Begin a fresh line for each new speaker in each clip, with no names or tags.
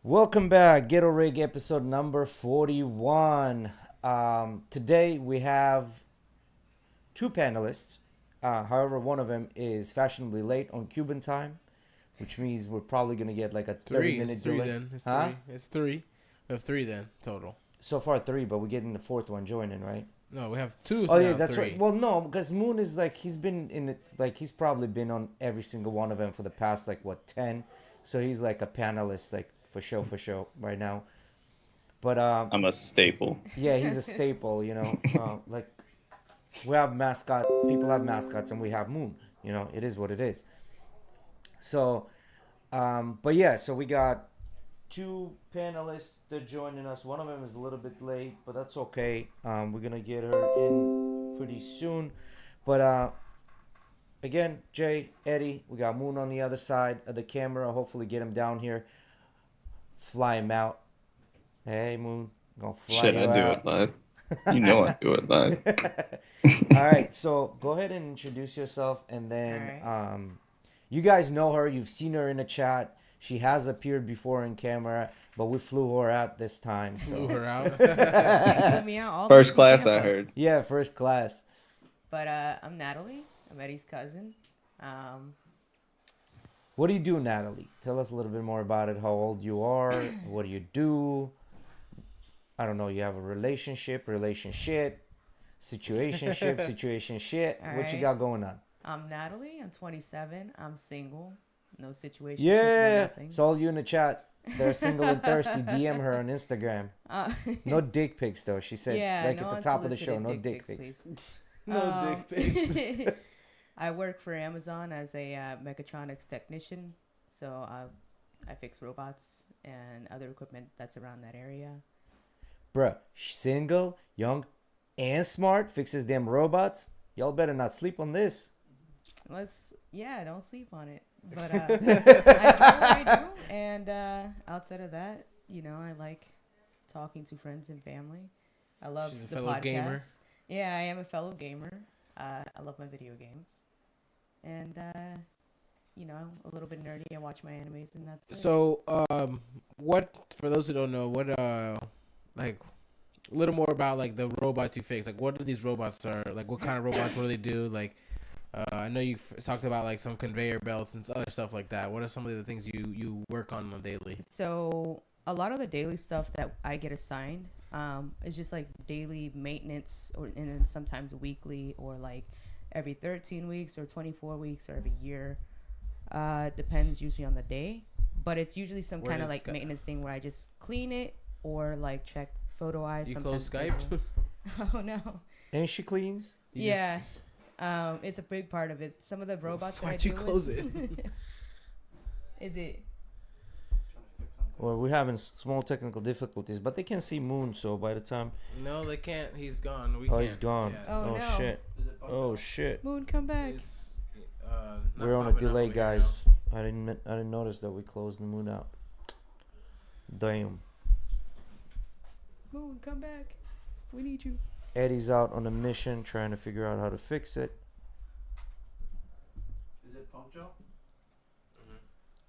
Welcome back, GhettoRig episode number 41. Today we have two panelists. However, one of them is fashionably late on Cuban time, which means we're probably going to get like a 30-minute delay.
Then. It's
Huh?
three. It's three. We have three then total.
So far three, but we're getting the fourth one joining, right?
No, we have two.
Oh
now,
yeah, that's
three.
right. Well, no, because Moon is like he's been in it, like he's probably been on every single one of them for the past like what 10. So he's like a panelist, like for show right now. But
I'm a staple.
yeah, he's a staple, you know. Like we have mascot, people have mascots, and we have Moon. You know, it is what it is. So, but yeah, so we got two panelists that are joining us. One of them is a little bit late, but that's okay. We're gonna get her in pretty soon. But again, Jay, Eddie, we got Moon on the other side of the camera. Hopefully, get him down here, fly him out. Hey, Moon, gonna fly
Shit,
you
I do
out.
it live. You know I do it live.
All right, so go ahead and introduce yourself, and then you guys know her. You've seen her in the chat. She has appeared before in camera, but we flew her out this time. So.
Blew her out.
Put me out all
First
the way from
class, I
Tampa.
heard.
Yeah, first class.
But I'm Natalie. I'm Eddie's cousin.
What do you do, Natalie? Tell us a little bit more about it. How old you are? What do you do? I don't know. You have a relationship, situation shit.
All
What you
right.
got going on?
I'm Natalie. I'm 27. I'm single. No situation.
Yeah,
nothing.
it's all you in the chat. They're single and thirsty. DM her on Instagram. No dick pics though. She said,
yeah,
like
no
at the top of the show,
unsolicited
no dick pics.
please.
No dick pics.
I work for Amazon as a mechatronics technician. So I fix robots and other equipment that's around that area.
Bruh, single, young, and smart, fixes them robots. Y'all better not sleep on this.
Don't sleep on it. But I enjoy what I do, and outside of that, I like talking to friends and family. I love
She's a
the
fellow
podcast.
gamer.
Yeah, I am a fellow gamer. I love my video games, and a little bit nerdy. I watch my animes, and that's it.
So, what for those who don't know, what like a little more about like the robots you fix. Like, what do these robots are? Like, what kind of robots? What do they do? Like, I know you talked about like some conveyor belts and other stuff like that. What are some of the things you work on daily?
So a lot of the daily stuff that I get assigned is just like daily maintenance, and then sometimes weekly, or like every 13 weeks or 24 weeks or every year. Depends usually on the day, but it's usually some
Where
kind of
did
like maintenance thing where I just clean it or like check photo eyes.
You
sometimes
close Skype?
people- Oh no.
And she cleans.
You
Yeah. It's a big part of it. Some of the robots that I
Why'd you
deal
close
with,
it?
Is it?
Well, we're having small technical difficulties, but they can see Moon, so by the time...
No, they can't. He's gone. We
Oh,
can't.
he's gone.
Yeah.
Oh,
Oh,
no.
shit. Oh, shit.
Moon, come back.
It's, not
We're on a
popping up
delay,
over here
guys. I didn't notice that we closed the Moon out. Damn.
Moon, come back. We need you.
Eddie's out on a mission trying to figure out how to fix it.
Is it punctual?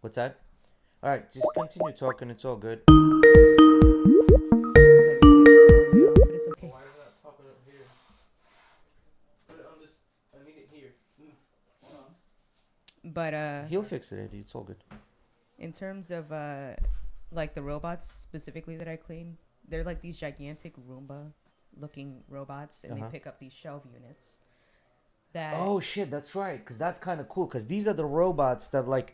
What's that? All right, just continue talking. It's all good.
But it's okay.
Why is that popping up here? Put it on this. I need it here.
But
He'll fix it, Eddie. It's all good.
in terms of like the robots specifically that I clean, they're like these gigantic Roomba looking robots, and
Uh-huh.
they pick up these shelf units. That
Oh shit, that's right. Cause that's kind of cool. Cause these are the robots that like,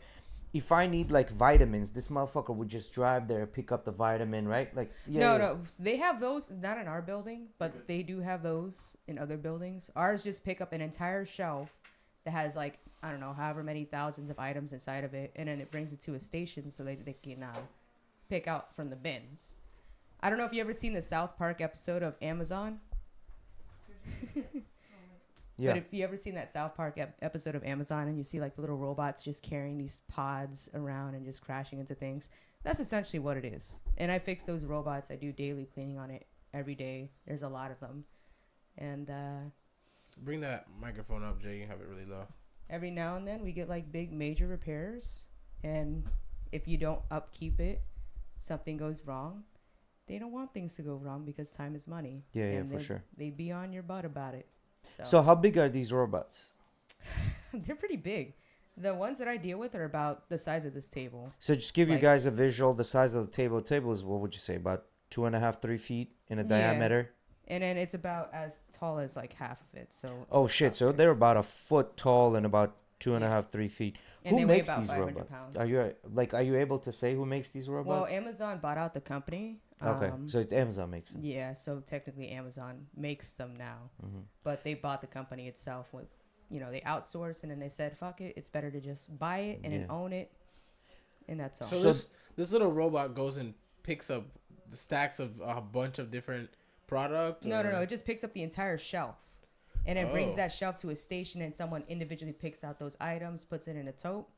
if I need like vitamins, this motherfucker would just drive there, pick up the vitamin, right? Like
no, they have those not in our building, but they do have those in other buildings. Ours just pick up an entire shelf that has like, I don't know, however many thousands of items inside of it, and then it brings it to a station so they can pick out from the bins. I don't know if you ever seen the South Park episode of Amazon.
Yeah.
But if you ever seen that South Park episode of Amazon, and you see like the little robots just carrying these pods around and just crashing into things, that's essentially what it is. And I fix those robots. I do daily cleaning on it every day. There's a lot of them. And
Bring that microphone up, Jay. You have it really low.
every now and then we get like big major repairs. And if you don't upkeep it, something goes wrong, they don't want things to go wrong because time is money.
Yeah,
and
for sure.
They be on your butt about it.
So how big are these robots?
They're pretty big. The ones that I deal with are about the size of this table.
So just give you
Like-
guys a visual. The size of the table. Table is, what would you say, about 2.5, 3 feet in a diameter?
And then it's about as tall as like half of it. So
Oh shit! So they're about a foot tall and about 2.5, 3 feet.
And
Who
they weigh
makes
about
these
500
robots?
pounds.
Are you able to say who makes these robots?
Well, Amazon bought out the company.
Okay, so it's Amazon makes them.
Yeah, so technically Amazon makes them now,
Mm-hmm.
but they bought the company itself with, they outsourced and then they said, "Fuck it, it's better to just buy it and then
Yeah.
own it," and that's all.
So this little robot goes and picks up the stacks of a bunch of different product.
No, it just picks up the entire shelf, and then brings that shelf to a station, and someone individually picks out those items, puts it in a tote,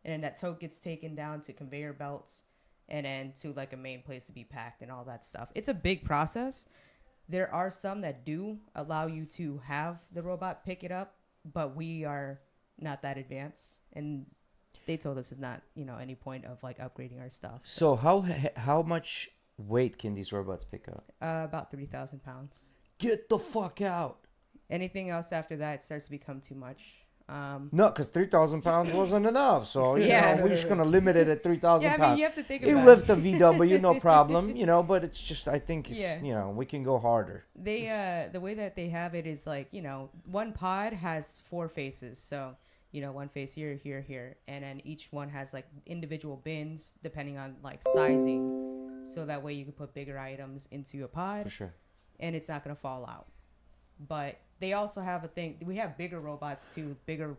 and then that tote gets taken down to conveyor belts, and then to like a main place to be packed and all that stuff. It's a big process. There are some that do allow you to have the robot pick it up, but we are not that advanced, and they told us it's not, any point of like upgrading our stuff.
So how much weight can these robots pick up?
About 3,000 pounds.
Get the fuck out!
Anything else after that starts to become too much.
No, because 3,000 pounds wasn't enough. So
Yeah.
we're just gonna limit it at 3,000
Yeah, I
pounds.
mean, you have to think
You
about
lift a VW, no problem, But it's just, I think it's,
Yeah.
we can go harder.
They the way that they have it is like, one pod has 4 faces. So, one face here, here, here, and then each one has like individual bins depending on like sizing. So that way you can put bigger items into a pod
For sure.
and it's not going to fall out. But they also have a thing. We have bigger robots too, bigger,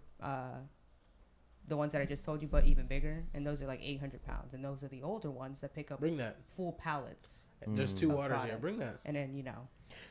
the ones that I just told you, but even bigger. And those are like 800 pounds. And those are the older ones that pick up
Bring that.
full pallets.
There's 2
of
waters here.
product.
Bring that.
And then,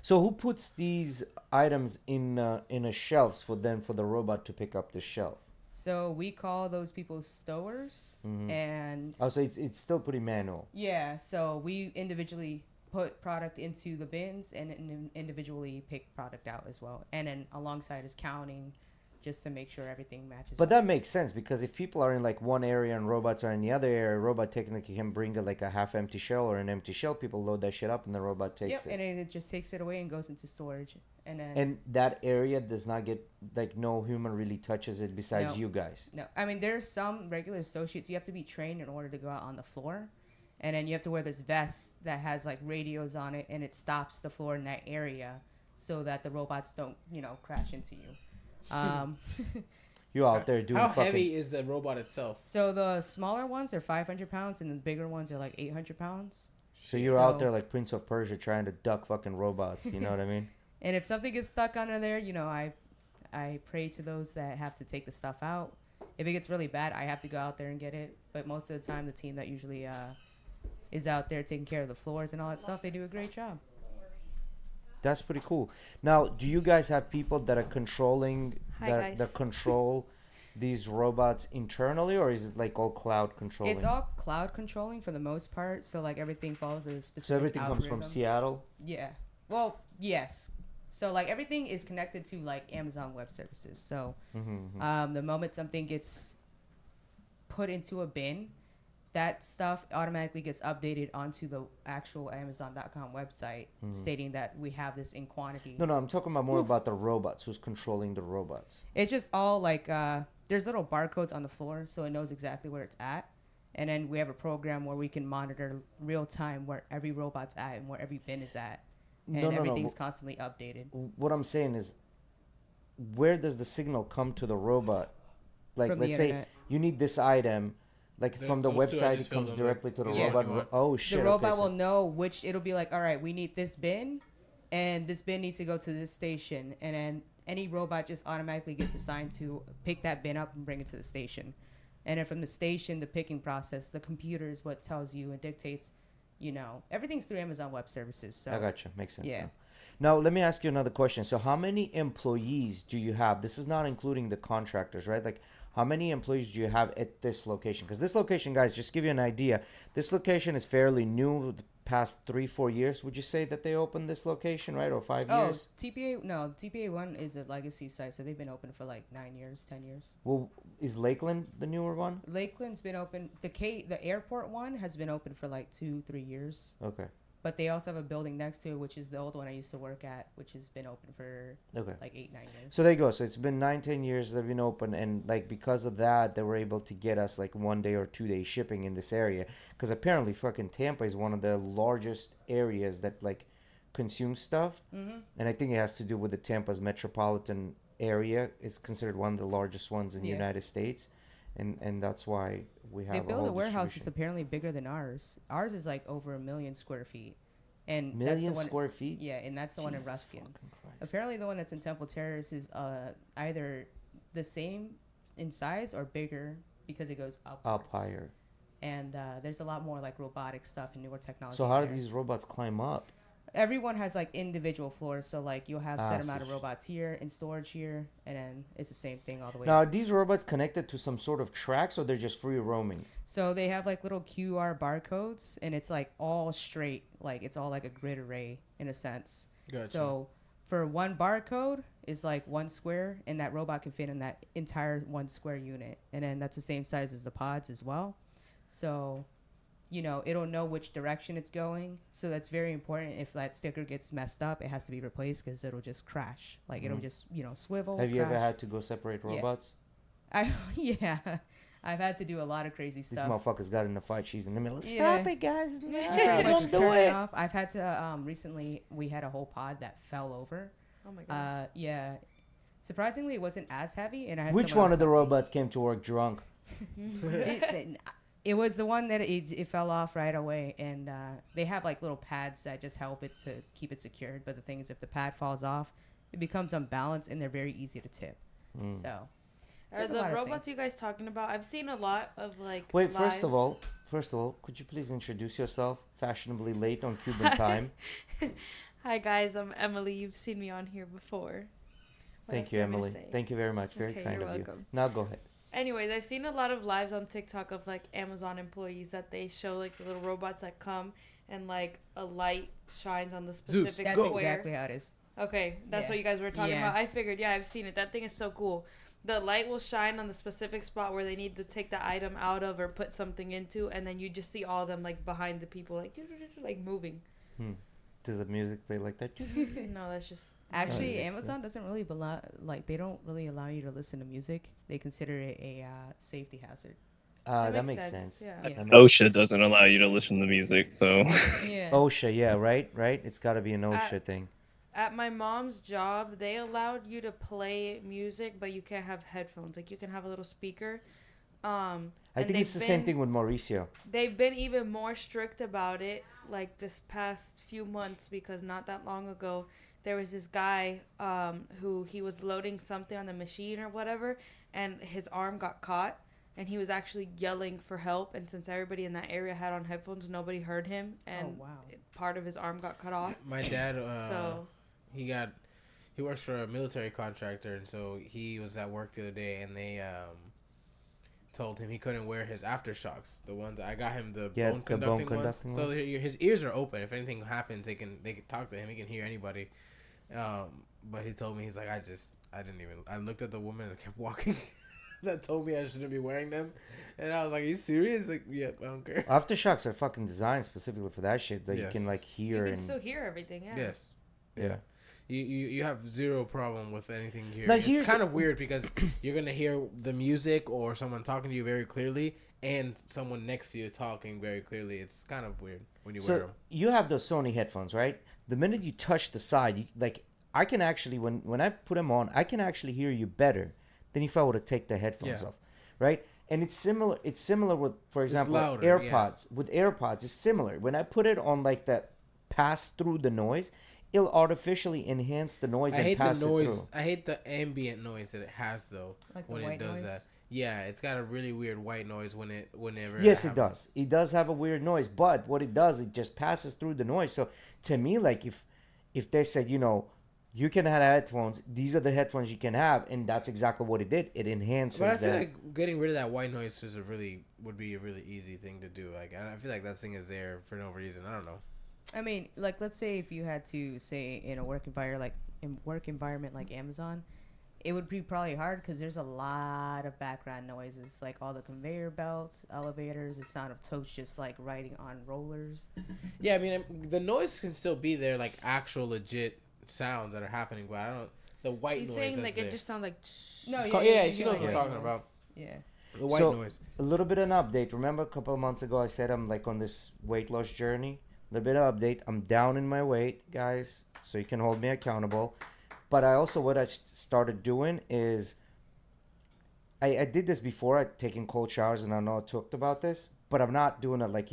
So who puts these items in a shelves for the robot to pick up the shelf?
so we call those people stowers. And
Oh, so it's still pretty manual.
yeah, so we individually put product into the bins and individually pick product out as well. And then alongside is counting just to make sure everything matches.
But
up.
that makes sense, because if people are in like one area and robots are in the other area, a robot technically can bring like a half empty shell or an empty shell. People load that shit up and the robot takes
Yep,
it.
and then it just takes it away and goes into storage. And then
And that area does not get, like, no human really touches it besides
No.
you guys.
no, I mean there's some regular associates you have to be trained in order to go out on the floor, and then you have to wear this vest that has like radios on it, and it stops the floor in that area so that the robots don't crash into you.
You out there doing
How
fucking...
heavy is the robot itself?
So the smaller ones are 500 pounds, and the bigger ones are like 800 pounds.
So you're out
So-
there like Prince of Persia trying to duck fucking robots. You know what I mean?
And if something gets stuck under there, I pray to those that have to take the stuff out. If it gets really bad, I have to go out there and get it. But most of the time, the team that usually is out there taking care of the floors and all that stuff, they do a great job.
That's pretty cool. Now, do you guys have people that are controlling
Hi,
that
guys.
control these robots internally, or is it like all cloud controlling?
It's all cloud controlling for the most part. So like everything follows a specific.
So everything comes from
algorithm.
Seattle.
Yeah. Well, yes. So like everything is connected to like Amazon Web Services. So the moment something gets put into a bin, that stuff automatically gets updated onto the actual Amazon.com website, stating that we have this in quantity.
No, I'm talking about more about the robots. Who's controlling the robots?
It's just all like there's little barcodes on the floor, so it knows exactly where it's at. And then we have a program where we can monitor real time where every robot's at and where every bin is at. And everything's constantly updated.
What I'm saying is, where does the signal come to the robot? Like,
From the
let's say
internet.
you need this item, like from the
those two I
website,
just
it comes
filled in
directly to the
Yeah.
robot. Oh shit!
The robot
okay, so-
will know which, it'll be like, all right, we need this bin, and this bin needs to go to this station. And then any robot just automatically gets assigned to pick that bin up and bring it to the station. And then from the station, the picking process, the computer is what tells you and dictates, everything's through Amazon Web Services. So
I gotcha. Makes sense.
Yeah.
Now let me ask you another question. So how many employees do you have? This is not including the contractors, right? Like, how many employees do you have at this location? Because this location, guys, just to give you an idea, this location is fairly new. past 3-4 years, would you say that they opened this location, right? Or 5
Oh,
years?
TPA 1 is a legacy site, so they've been open for like 9 years, 10 years.
Well, is Lakeland the newer one?
Lakeland's been open. The airport one has been open for like 2-3 years.
Okay.
But they also have a building next to it, which is the old one I used to work at, which has been open for like 8-9 years.
So there you go. So it's been 9-10 years they've been open, and like because of that, they were able to get us like 1 day or 2 day shipping in this area. Because apparently, fucking Tampa is one of the largest areas that like consumes stuff, and I think it has to do with the Tampa's metropolitan area. It's considered one of the largest ones in the United States, and that's why we have.
They build a warehouse that's apparently bigger than ours. Ours is like over 1 million square feet. And that's the one,
square feet?
Yeah, and that's the one in
Jesus
Ruskin.
fucking Christ.
Apparently, the one that's in Temple Terrace is either the same in size or bigger because it goes upwards.
Up higher.
And there's a lot more like robotic stuff and newer technology.
So how do
there.
these robots climb up?
Everyone has like individual floors, so like you'll have set amount of
so
robots here in storage here, and then it's the same thing all the way.
Now,
up.
are these robots connected to some sort of tracks, or they're just free roaming?
So they have like little QR barcodes, and it's like all straight, like it's all like a grid array in a sense.
Gotcha.
So for one barcode is like 1 square, and that robot can fit in that entire 1 square unit, and then that's the same size as the pods as well. So, you know, it'll know which direction it's going. So that's very important. If that sticker gets messed up, it has to be replaced because it'll just crash. Like it'll just, you know, swivel.
Have you ever
crash.
had to go separate robots?
Yeah, I've had to do a lot of crazy
These
stuff.
motherfuckers got in a fight. She's in the middle.
Yeah.
Stop it, guys.
You
Yeah,
pretty much
don't do
turn
it.
off. I've had to recently we had a whole pod that fell over.
Oh my god.
Yeah. Surprisingly, it wasn't as heavy, and I had
Which
someone
one of
else
the
help me.
robots came to work drunk?
It was the one that it fell off right away, and they have like little pads that just help it to keep it secured. But the thing is, if the pad falls off, it becomes unbalanced, and they're very easy to tip. So,
Are
there's a
the
lot of
robots
things.
you guys talking about? I've seen a lot of like.
Wait, first of
lives.
all, could you please introduce yourself? Fashionably late on Cuban time.
Hi guys, I'm Emily. You've seen me on here before. What
Thank
else
you,
do want me to
Emily.
say?
Thank you very much. Very
Okay,
kind
you're
of you.
welcome.
Now go ahead.
Anyways, I've seen a lot of lives on TikTok of like Amazon employees that they show like the little robots that come and like a light shines on the specific
That's
square.
exactly how it is.
Okay, that's
Yeah.
what you guys were talking
Yeah.
about. I figured, yeah, I've seen it. That thing is so cool. The light will shine on the specific spot where they need to take the item out of or put something into, and then you just see all of them like behind the people, like moving.
Does the music play like that?
No, that's just
Actually,
Music,
Amazon doesn't really they don't really allow you to listen to music. They consider it a safety hazard.
That makes sense.
Yeah.
Yeah.
That makes-
OSHA doesn't allow you to listen to music, so
Yeah.
OSHA, yeah, right. It's got to be an OSHA thing.
At my mom's job, they allowed you to play music, but you can't have headphones. Like you can have a little speaker.
I
and
think it's the
they've
same
been-
thing with Mauricio.
They've been even more strict about it, like this past few months, because not that long ago, there was this guy who he was loading something on the machine or whatever, and his arm got caught, and he was actually yelling for help. And since everybody in that area had on headphones, nobody heard him, and
wow.
part of his arm got cut off.
My dad,
So
he works for a military contractor, and so he was at work the other day, and they told him he couldn't wear his aftershocks. The ones I got him, the
Yeah,
bone
the bone
conducting ones.
conducting
So
ones.
his ears are open. If anything happens, they can talk to him. He can hear anybody. But he told me, he's like, I looked at the woman and kept walking. That told me I shouldn't be wearing them, and I was like, "Are you serious?" Like, yeah, I don't care.
Aftershocks are fucking designed specifically for that shit that you
Yes.
can like
You
hear
can
and
still hear everything, yeah.
Yes.
yeah.
You have zero problem with anything here.
Now,
It's
here's-
kind of weird because you're gonna hear the music or someone talking to you very clearly, and someone next to you talking very clearly. It's kind of weird when you wear
So
them.
you have those Sony headphones, right? The minute you touch the side, I can actually when I put them on, I can actually hear you better than if I were to take the headphones
Yeah.
off, right? And it's similar. It's similar with, for example,
louder,
AirPods. With AirPods, it's similar. When I put it on like that pass through the noise, it'll artificially enhance the noise
I
and
hate the
pass it
noise.
through.
I hate the ambient noise that it has though
Like the
when it
white
does
noise?
that. Yeah, it's got a really weird white noise whenever.
Yes, it does. It does have a weird noise, but what it does, it just passes through the noise. So to me, like if they said, you can have headphones. These are the headphones you can have, and that's exactly what it did. It enhances
But I feel
that.
like getting rid of that white noise would be a really easy thing to do. Like I feel like that thing is there for no reason. I don't know.
I mean, like, let's say if you had to say in a work environment like Amazon, it would be probably hard because there's a lot of background noises, like all the conveyor belts, elevators, the sound of totes just like riding on rollers.
Yeah, I mean the noise can still be there, like actual legit sounds that are happening, but I don't. The white
He's
noise.
saying
that's
like
there.
it just sounds like.
No,
Yeah, she knows
like
what I'm
white
talking
noise.
about.
Yeah.
The white
So,
noise.
a little bit of an update. Remember a couple of months ago I said I'm like on this weight loss journey? A little bit of update. I'm down in my weight, guys, so you can hold me accountable. But what I started doing is I did this before. I taken cold showers, and I know I talked about this, but I'm not doing it like,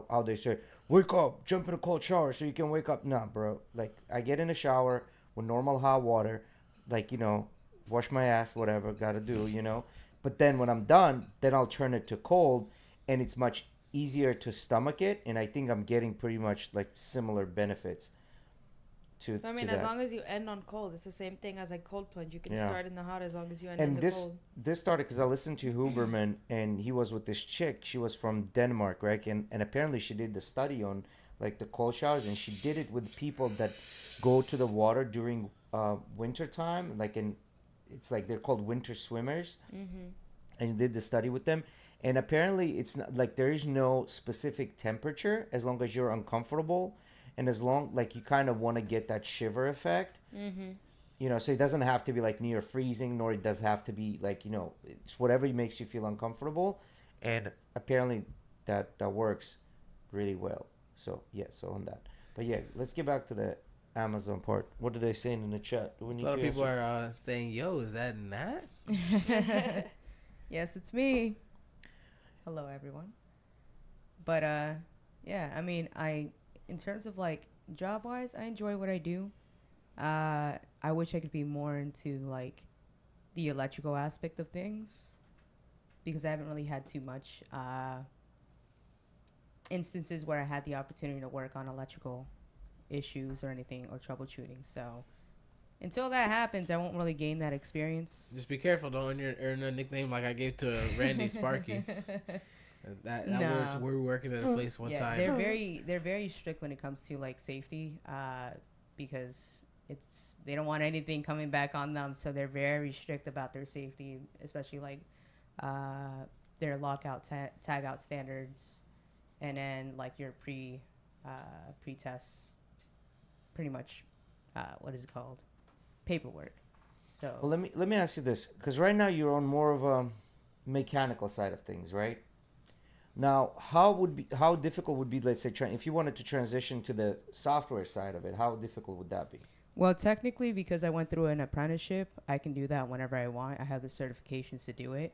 how they say, wake up, jump in a cold shower so you can wake up. Nah, bro. Like, I get in a shower with normal hot water, like, wash my ass, whatever, gotta do. But then when I'm done, then I'll turn it to cold, and it's much easier to stomach it, and I think I'm getting pretty much like similar benefits to
I mean,
to
as
that.
long as you end on cold, it's the same thing as like cold plunge. You can
Yeah.
start in the hot as long as you end in
And
the
this
cold.
this started because I listened to Huberman, and he was with this chick. She was from Denmark, right? And apparently she did the study on like the cold showers, and she did it with people that go to the water during winter time, it's like they're called winter swimmers, and did the study with them. And apparently it's not like there is no specific temperature as long as you're uncomfortable, and as long like you kind of want to get that shiver effect. So it doesn't have to be like near freezing, nor it does have to be like, it's whatever makes you feel uncomfortable. And apparently that works really well. So yeah, so on that. But yeah, let's get back to the Amazon part. What are they saying in the chat? Do we
A
need
lot of
to
people
answer?
are saying, "Yo, is that Nat?"
Yes, it's me. Hello, everyone. But yeah, I mean, in terms of like job wise, I enjoy what I do. I wish I could be more into like the electrical aspect of things because I haven't really had too much instances where I had the opportunity to work on electrical issues or anything or troubleshooting. So until that happens, I won't really gain that experience.
Just be careful, don't earn a nickname like I gave to Randy Sparky. That
No.
we were working at a place one
Yeah,
time.
they're very strict when it comes to like safety, because they don't want anything coming back on them, so they're very strict about their safety, especially like their lockout tag out standards, and then like your pre-test, pretty much, what is it called, paperwork. So
Well, let me ask you this, because right now you're on more of a mechanical side of things, right? Now, how difficult would be, let's say, if you wanted to transition to the software side of it? How difficult would that be?
well, technically, because I went through an apprenticeship, I can do that whenever I want. I have the certifications to do it.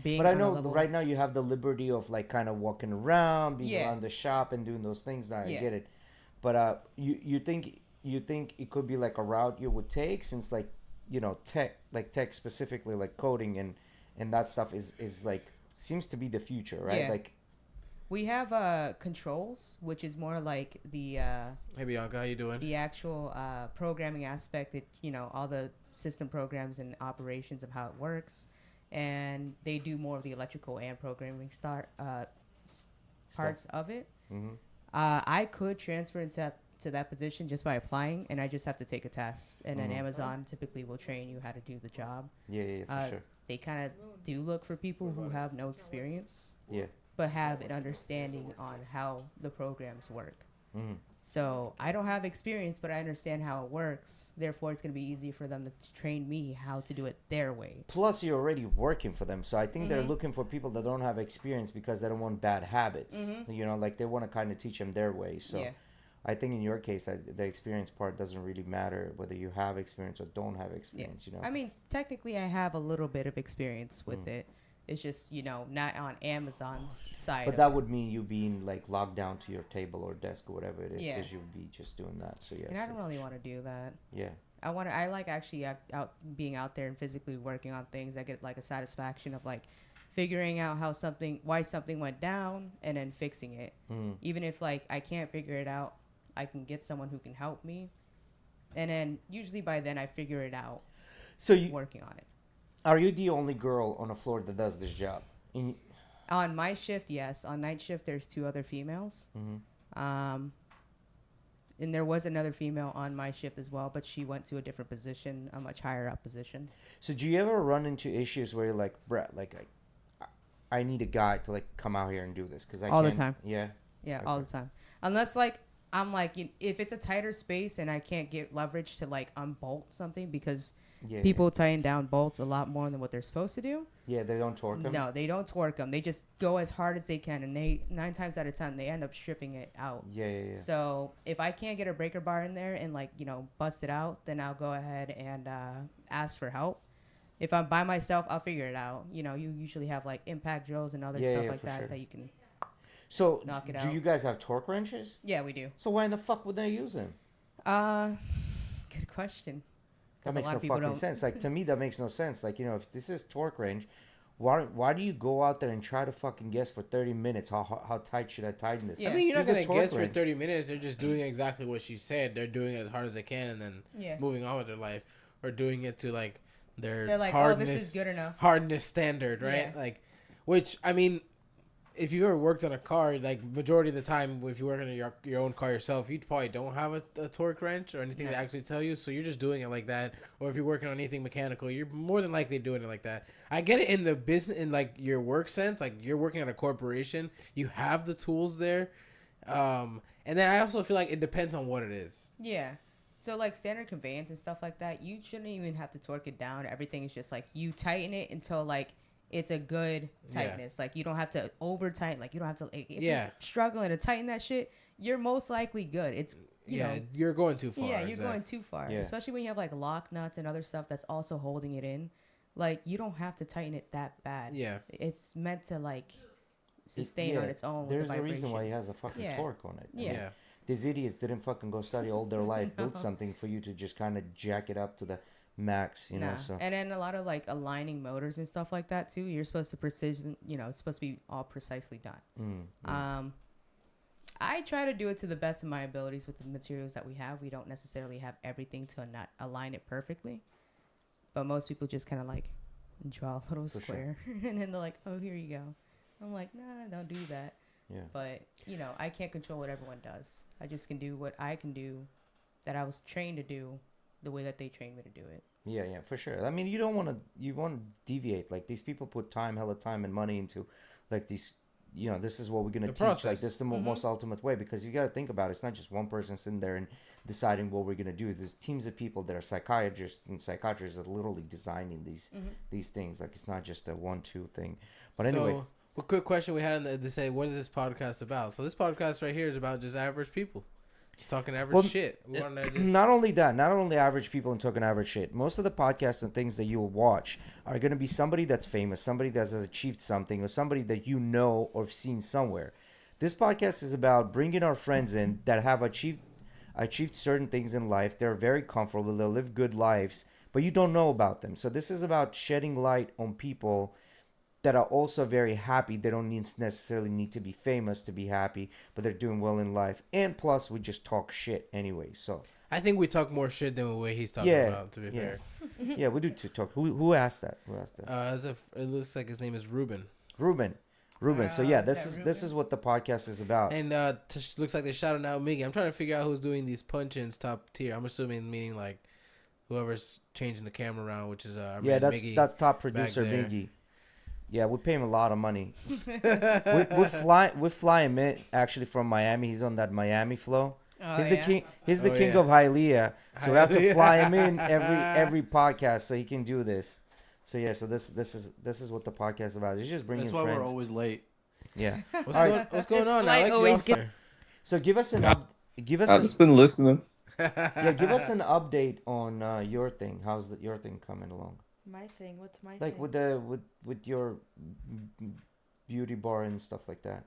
Being
But I
on a
know
level,
right now you have the liberty of like kind of walking around, being
Yeah.
around the shop, and doing those things. Now I
Yeah.
get it, but you think it could be like a route you would take, since like tech specifically, like coding and that stuff is like seems to be the future, right?
Yeah.
Like
we have controls, which is more like the
Hey Bianca, how you doing?
the actual programming aspect. That all the system programs and operations of how it works, and they do more of the electrical and programming parts of it.
Mhm.
I could transfer into that position just by applying, and I just have to take a test, and then
Mhm.
Amazon typically will train you how to do the job.
yeah, for sure.
They kind of do look for people who have no experience,
Yeah.
but have an understanding on how the programs work.
Mhm.
So I don't have experience, but I understand how it works. Therefore, it's going to be easy for them to train me how to do it their way.
Plus, you're already working for them, so I think they're looking for people that don't have experience because they don't want bad habits. Like they want to kind of teach them their way. So
Yeah.
I think in your case, the experience part doesn't really matter whether you have experience or don't have
Yeah.
experience.
I mean, technically, I have a little bit of experience with it. It's just, not on Amazon's side.
But
of
that
it.
would mean you being like locked down to your table or desk or whatever it is,
Yeah.
because you would be just doing that. So
And I don't really want to do that.
yeah.
I like actually out being out there and physically working on things. I get like a satisfaction of like figuring out why something went down and then fixing it.
Mm.
Even if like I can't figure it out, I can get someone who can help me. And then usually by then I figure it out
So you
working on it.
are you the only girl on the floor that does this job?
On my shift, yes. On night shift, there's 2 other females. And there was another female on my shift as well, but she went to a different position, a much higher up position.
So do you ever run into issues where you're like, Brett, like I need a guy to like come out here and do this because I
All the
can't.
time.
Yeah.
Yeah,
Okay.
all the time. Unless like I'm like, if it's a tighter space and I can't get leverage to like unbolt something because
Yeah.
people tighten down bolts a lot more than what they're supposed to do.
Yeah, they don't torque them.
No, they don't torque them. They just go as hard as they can, and they 9 times out of 10 they end up stripping it out.
Yeah.
So if I can't get a breaker bar in there and like bust it out, then I'll go ahead and ask for help. If I'm by myself, I'll figure it out. You usually have like impact drills and other stuff like that
sure.
that you can.
So
Knock it
do
out.
you guys have torque wrenches?
Yeah, we do.
So why in the fuck would they use them?
Good question.
That
'Cause a
makes
lot
no
of people
fucking
don't-
sense. Like to me, that makes no sense. Like if this is torque wrench, why do you go out there and try to fucking guess for 30 minutes how tight should I tighten this?
Yeah.
I mean, you're not
Use the
gonna
torque
guess for
wrench.
30 minutes. They're just doing exactly what she said. They're doing it as hard as they can, and then
Yeah.
moving on with their life, or doing it to like their
They're like,
hardness,
oh, this is good enough.
hardness standard, right?
Yeah.
Like, which I mean, if you ever worked on a car, like majority of the time, if you work on your own car yourself, you probably don't have a torque wrench or anything
No.
to actually tell you. So you're just doing it like that. Or if you're working on anything mechanical, you're more than likely doing it like that. I get it in the business, in like your work sense, like you're working at a corporation, you have the tools there. And then I also feel like it depends on what it is.
Yeah. So like standard conveyance and stuff like that, you shouldn't even have to torque it down. Everything is just like you tighten it until like it's a good tightness. Like you don't have to over tighten. Like you don't have to. Like, if you're struggling to tighten that shit, you're most likely good. It's you know.
You're going too far.
Yeah, you're going too far.
Yeah.
Especially when you have like lock nuts and other stuff that's also holding it in. Like you don't have to tighten it that bad.
Yeah.
It's meant to like sustain on its own.
There's
with the
a reason why
vibration.
he has a fucking
Yeah.
torque on it.
Yeah.
These idiots didn't fucking go study all their life, build
No.
something for you to just kind of jack it up to the max, you know.
Nah.
So
And then a lot of like aligning motors and stuff like that too. You're supposed to precision, it's supposed to be all precisely done. I try to do it to the best of my abilities with the materials that we have. We don't necessarily have everything to not align it perfectly, but most people just kind of like draw a little
For
square and then they're like, "Oh, here you go." I'm like, "Nah, don't do that."
yeah.
But I can't control what everyone does. I just can do what I can do, that I was trained to do, the way that they trained me to do it.
Yeah, for sure. I mean, you want to deviate. Like these people put hella time and money into like these, this is what we're going to
The
teach.
process.
Like this is the most ultimate way, because you got to think about it. It's not just one person sitting there and deciding what we're going to do. There's teams of people that are psychiatrists that are literally designing these things. Like it's not just a 1-2 thing. But anyway,
So, a quick question we had to say, what is this podcast about? So this podcast right here is about just average people. Just talking average shit. We want to just...
not only average people and talking average shit. Most of the podcasts and things that you'll watch are going to be somebody that's famous, somebody that has achieved something, or somebody that you know or have seen somewhere. This podcast is about bringing our friends in that have achieved certain things in life. They're very comfortable. They live good lives, but you don't know about them. So this is about shedding light on people that are also very happy. They don't necessarily need to be famous to be happy, but they're doing well in life. And plus, we just talk shit anyway. So
I think we talk more shit than the way he's talking about, to be fair.
yeah, we do talk. Who asked that?
It looks like his name is Ruben.
Ruben. So yeah, this
Ruben?
is what the podcast is about.
And looks like they're shouting out Miggy. I'm trying to figure out who's doing these punch-ins top tier. I'm assuming meaning like whoever's changing the camera around, which is Miggy
that's top producer
there.
Miggy. Yeah, we pay him a lot of money. we fly him in actually from Miami. He's on that Miami flow.
Oh,
He's the king. He's the king
yeah.
of Hialeah. So we have to
Hialeah.
fly him in every podcast so he can do this. So yeah, so this is what the podcast is about. It's just bringing
That's why
friends.
we're always late.
Yeah.
What's
All
going
right.
What's going
This
on?
flight
Alex?
always
You all-
So give us
I've just been listening.
give us an update on your thing. How's your thing coming along?
My thing. What's my
Like
thing?
with your beauty bar and stuff like that.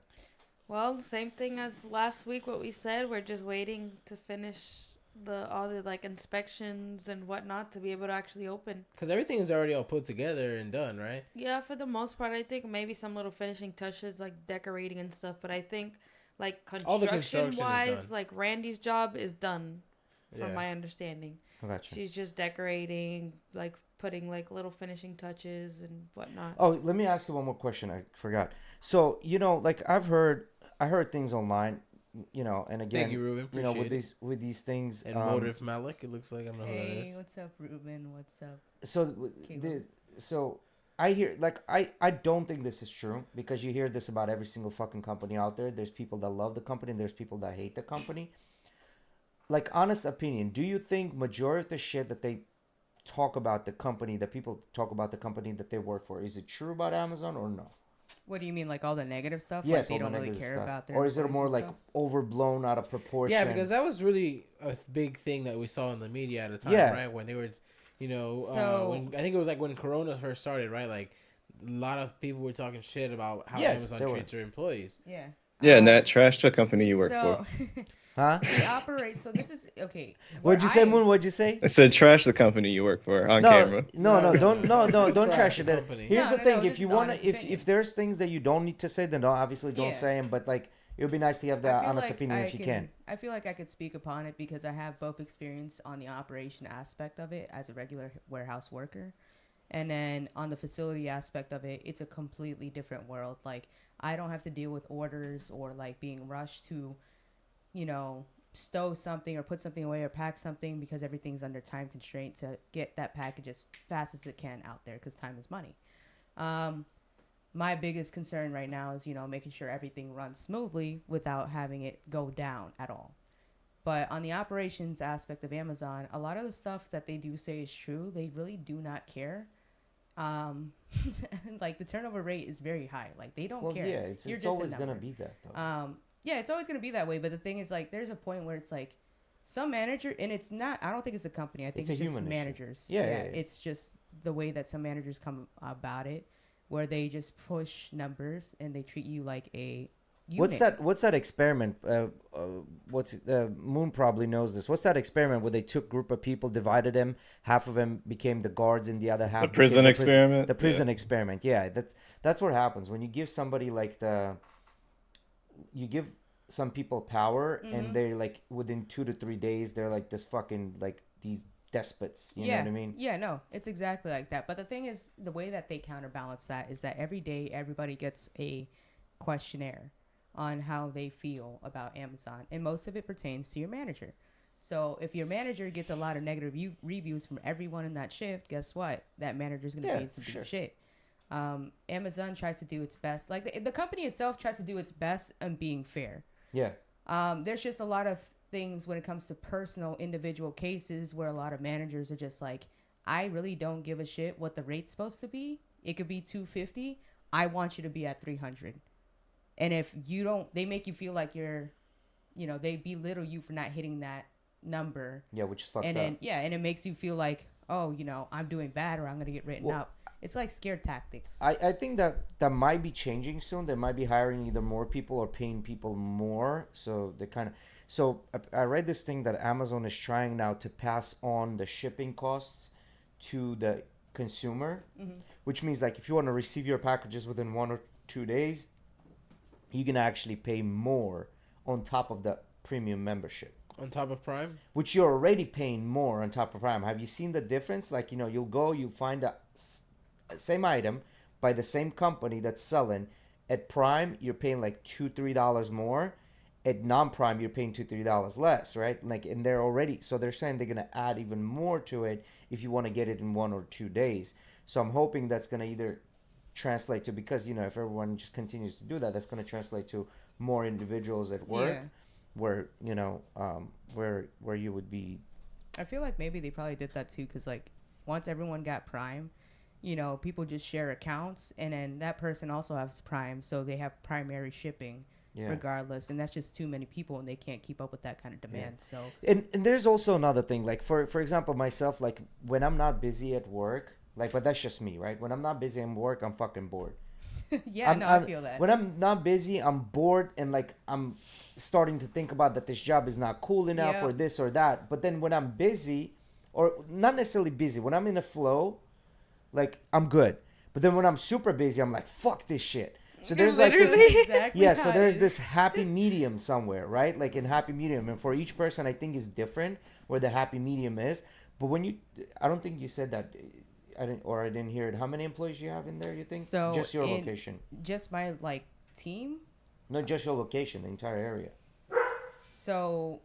Well, same thing as last week. What we said, we're just waiting to finish all the like inspections and whatnot to be able to actually open.
Because everything is already all put together and done, right?
Yeah, for the most part, I think maybe some little finishing touches like decorating and stuff. But I think like
All the
construction
construction is
wise,
done.
like Randy's job is done from my understanding.
I gotcha.
She's just decorating, like putting like little finishing touches and whatnot.
Oh, let me ask you one more question. I forgot. So like I heard things online, and again,
Thank you, Ruben. Appreciate
with these things.
And Motive Malik, it looks like I don't know who that
Hey,
is.
what's up, Ruben? What's up?
So I hear I don't think this is true because you hear this about every single fucking company out there. There's people that love the company and there's people that hate the company. Like, honest opinion, do you think majority of the shit that they talk about the company, that people talk about the company that they work for, is it true about Amazon or no?
What do you mean, like all the negative stuff?
Yes,
Like they
all the
don't really
negative
care
stuff.
about their
Or is it
employees
more
and
like
stuff?
overblown out of proportion?
Yeah, because that was really a big thing that we saw in the media at the time,
Yeah.
right? When they were,
So-
when I think it was like when Corona first started, right? Like a lot of people were talking shit about how
Yes,
Amazon
they were.
treats their employees.
Yeah.
Yeah, Nat, trash the company you work
so,
for.
Huh?
they operate. So this is okay.
What'd you say, Moon? What'd you say?
I said trash the company you work for on
No,
camera.
don't trash it.
company.
Here's
No,
the
no,
thing:
no,
if
this
you
is
wanna,
honest
if
opinion.
there's things that you don't need to say, then obviously don't
Yeah.
say them. But like, it would be nice to have the
I feel
honest
like
opinion
I
if you can.
I feel like I could speak upon it because I have both experience on the operation aspect of it as a regular warehouse worker, and then on the facility aspect of it, it's a completely different world. Like I don't have to deal with orders or like being rushed to, stow something or put something away or pack something because everything's under time constraint to get that package as fast as it can out there because time is money. My biggest concern right now is, making sure everything runs smoothly without having it go down at all. But on the operations aspect of Amazon, a lot of the stuff that they do say is true. They really do not care. Like the turnover rate is very high. Like they don't care.
Yeah, it's
You're just
always
a
gonna
number.
be that though.
Yeah, it's always gonna be that way. But the thing is, like, there's a point where it's like some manager, and it's not. I don't think it's a company. I think
It's a
it's just
human issue.
managers.
Yeah.
It's just the way that some managers come about it, where they just push numbers and they treat you like a unit.
What's that experiment? Moon probably knows this. What's that experiment where they took group of people, divided them, half of them became the guards, and the other half
The
became
prison experiment?
The prison experiment. Yeah, that's what happens when you give somebody like you give some people power, and they're like within 2 to 3 days, they're like this fucking like these despots. You know what I mean?
Yeah, no, it's exactly like that. But the thing is, the way that they counterbalance that is that every day everybody gets a questionnaire on how they feel about Amazon, and most of it pertains to your manager. So if your manager gets a lot of negative reviews from everyone in that shift, guess what? That manager's going to be in some deep shit. Amazon tries to do its best. Like the company itself tries to do its best and being fair.
Yeah.
There's just a lot of things when it comes to personal individual cases where a lot of managers are just like, I really don't give a shit what the rate's supposed to be. It could be $250. I want you to be at $300. And if you don't, they make you feel like you're, they belittle you for not hitting that number.
Yeah, which is fucked
and
up.
then and it makes you feel like, oh, I'm doing bad or I'm gonna get written up. It's like scare tactics.
I think that might be changing soon. They might be hiring either more people or paying people more. So they kind of. So I read this thing that Amazon is trying now to pass on the shipping costs to the consumer, which means like if you want to receive your packages within 1 or 2 days, you can actually pay more on top of the premium membership.
On top of Prime?
Which you're already paying more on top of Prime. Have you seen the difference? Like, you'll find the same item by the same company that's selling. At Prime, you're paying like $2-3 more. At non-Prime, you're paying $2-3 less, right? Like, and so they're saying they're gonna add even more to it if you want to get it in 1 or 2 days. So I'm hoping that's gonna either translate to, because if everyone just continues to do that, that's gonna translate to more individuals at work.
Yeah.
Where where you would be.
I feel like maybe they probably did that too, because like once everyone got Prime, people just share accounts, and then that person also has Prime, so they have primary shipping regardless, and that's just too many people, and they can't keep up with that kind of demand. So
and there's also another thing, like for example, myself, like when I'm not busy at work, like, but that's just me, right? When I'm not busy at work, I'm fucking bored.
I feel that.
When I'm not busy, I'm bored, and like I'm starting to think about that this job is not cool enough or this or that. But then when I'm busy, or not necessarily busy, when I'm in a flow, like I'm good. But then when I'm super busy, I'm like, fuck this shit. So there's like this,
Literally.
Exactly.
yeah.
how
So
it
there's
is.
this happy medium somewhere, right? Like in happy medium, and for each person, I think is different where the happy medium is. But when you, I don't think you said that. I didn't hear it. How many employees you have in there? You think?
So
Just your
in
location,
just my like team.
not just your location, the entire area.
So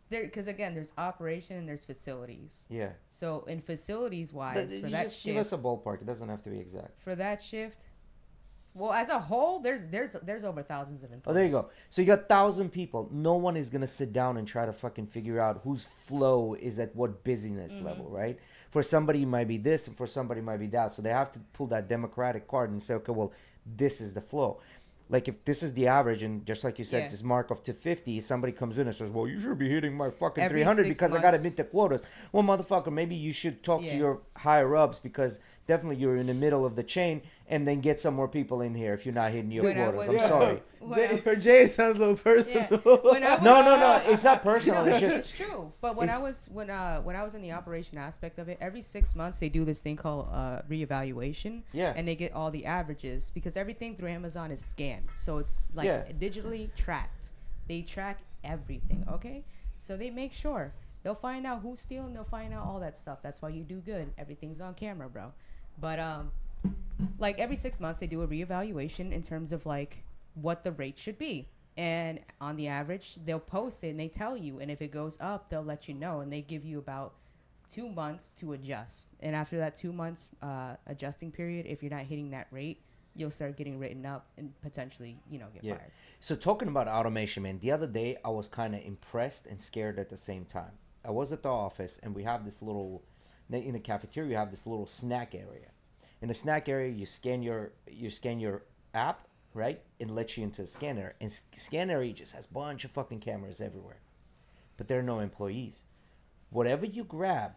there, because again, there's operation and there's facilities.
Yeah.
So in facilities wise,
You
for that
just give us
shift,
a ballpark. It doesn't have to be exact.
well, as a whole, there's over thousands of employees.
Oh, there you go. So you got 1,000 people. No one is gonna sit down and try to fucking figure out whose flow is at what busyness level, right? For somebody it might be this, and for somebody it might be that. So they have to pull that democratic card and say, okay, well, this is the flow. Like if this is the average, and just like you said,
Yeah.
this mark of 250, somebody comes in and says, well, you should be hitting my fucking
Every
300
6
because I got to
months.
meet the quotas. Well, motherfucker, maybe you should talk to
Yeah.
your higher ups because definitely you're in the middle of the chain, and then get some more people in here if you're not hitting your
When I
quotas.
was-
I'm sorry.
Her Jay sounds a little personal.
When I was-
No, it's not personal. It's just
It's true. But when I was in the operation aspect of it, every 6 months they do this thing called reevaluation.
Yeah.
And they get all the averages because everything through Amazon is scanned, so it's like
Yeah.
digitally tracked. They track everything. Okay, so they make sure they'll find out who's stealing. They'll find out all that stuff. That's why you do good. Everything's on camera, bro. But like every 6 months they do a reevaluation in terms of like what the rate should be. And on the average, they'll post it and they tell you. And if it goes up, they'll let you know. And they give you about 2 months to adjust. And after that 2 months adjusting period, if you're not hitting that rate, you'll start getting written up and potentially, get
Yeah.
fired.
So talking about automation, man, the other day I was kind of impressed and scared at the same time. I was at the office and we have this little, in the cafeteria, you have this little snack area. In the snack area, you scan your app, right, and let you into the scanner. And scan area just has a bunch of fucking cameras everywhere, but there are no employees. Whatever you grab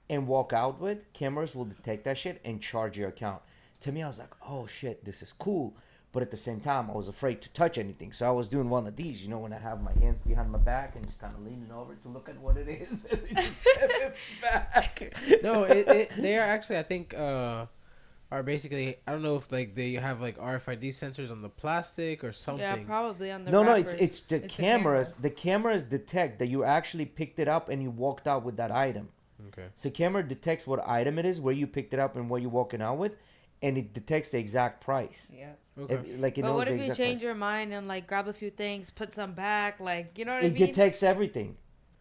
and walk out with, cameras will detect that shit and charge your account. To me, I was like, oh shit, this is cool. But at the same time, I was afraid to touch anything. So I was doing one of these, when I have my hands behind my back and just kind of leaning over to look at what it is. And they just step it back.
No, they are actually, I think, are basically, I don't know if like they have like RFID sensors on the plastic or something.
Yeah, probably on the
No,
wrappers.
it's the
It's the
cameras.
cameras.
The cameras detect that you actually picked it up and you walked out with that item.
Okay.
So camera detects what item it is, where you picked it up, and what you're walking out with, and it detects the exact price.
Yeah.
Okay.
It
But
knows
what
the
if you
exact
change
price.
your mind and like grab a few things, put some back, like you know what I
It
mean?
detects everything.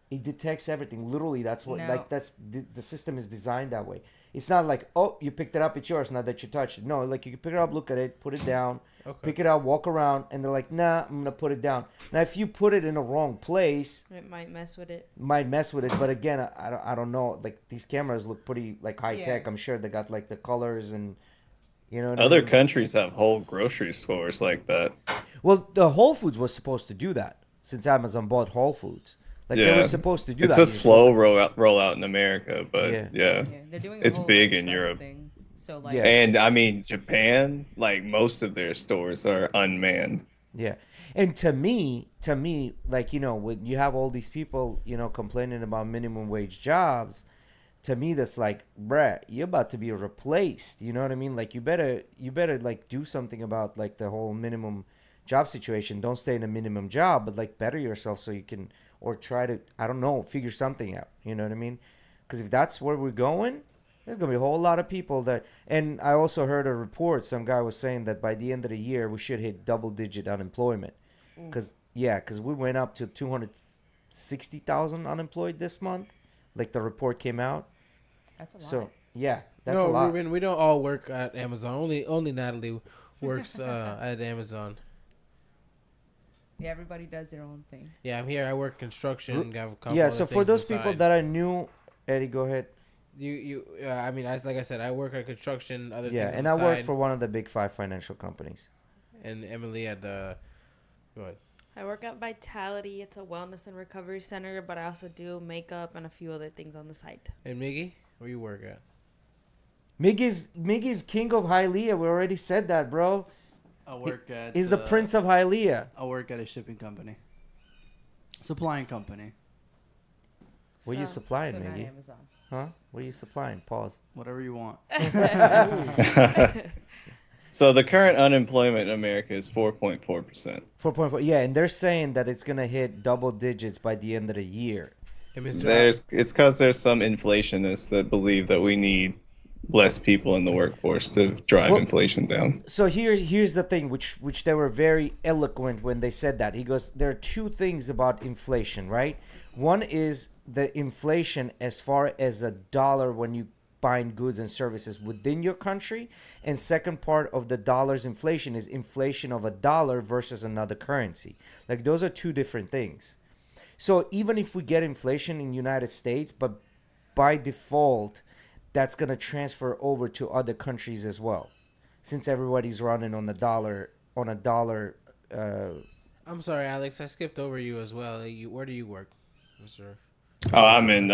It detects everything. Literally, that's what
No.
that's the system is designed that way. It's not like, oh, you picked it up, it's yours, now that you touched it. No, like you can pick it up, look at it, put it down,
Okay.
pick it up, walk around, and they're like, nah, I'm gonna put it down. Now, if you put it in the wrong place,
It might mess with it.
might mess with it. But again, I don't know. Like these cameras look pretty like high
Yeah.
tech. I'm sure they got like the colors and what I
Other
mean?
countries have whole grocery stores like that.
Well, the Whole Foods was supposed to do that since Amazon bought Whole Foods. Like they
Yeah.
were supposed to do
It's
that.
a slow rollout in America, but
Yeah.
yeah.
Yeah, they're doing.
It's
a whole,
big
like,
in
trust
Europe.
Thing. So like,
Yeah.
And I mean, Japan, like most of their stores are unmanned.
Yeah. And to me, like, when you have all these people, complaining about minimum wage jobs, to me, that's like, bruh, you're about to be replaced. You know what I mean? Like, you better like do something about like the whole minimum job situation. Don't stay in a minimum job, but like better yourself so you can, or try to, I don't know, figure something out. You know what I mean? Because if that's where we're going, there's going to be a whole lot of people that, and I also heard a report, some guy was saying that by the end of the year, we should hit double-digit unemployment. Because we went up to 260,000 unemployed this month. Like the report came out.
that's a lot.
So, yeah, that's
no,
a lot.
Ruben, we don't all work at Amazon. Only Natalie works at Amazon.
Yeah, everybody does their own thing.
Yeah, I'm here. I work construction. Have a couple
Yeah,
other
so for
things
those
on the
people
side.
that are new, Eddie, go ahead.
I mean, like I said, I work at construction. Other
Yeah,
things
and
on
I
the
work
side,
for one of the big 5 financial companies.
and Emily at the. Go ahead.
I work at Vitality. It's a wellness and recovery center, but I also do makeup and a few other things on the side.
And Miggy, where you work at?
Miggy's king of Hialeah. We already said that, bro.
I work at.
He's the prince of Hialeah.
I work at a shipping company, supplying company.
What are you
So-
supplying,
So not
Miggy?
Amazon.
Huh? What are you supplying? Pause.
Whatever you want.
So the current unemployment in America is 4.4%.
4.4. Yeah, and they're saying that it's gonna hit double digits by the end of the year.
Hey, Mr. Al-
It's because there's some inflationists that believe that we need less people in the workforce to drive
Well,
inflation down.
So here's the thing, which they were very eloquent when they said that. He goes, there are two things about inflation, right? One is the inflation as far as a dollar when you buying goods and services within your country, and second part of the dollar's inflation is inflation of a dollar versus another currency. Like those are two different things. So even if we get inflation in the United States, but by default, that's gonna transfer over to other countries as well, since everybody's running on the dollar on a dollar.
I'm sorry, Alex. I skipped over you as well. Where do you work, Mr.
Oh, I'm in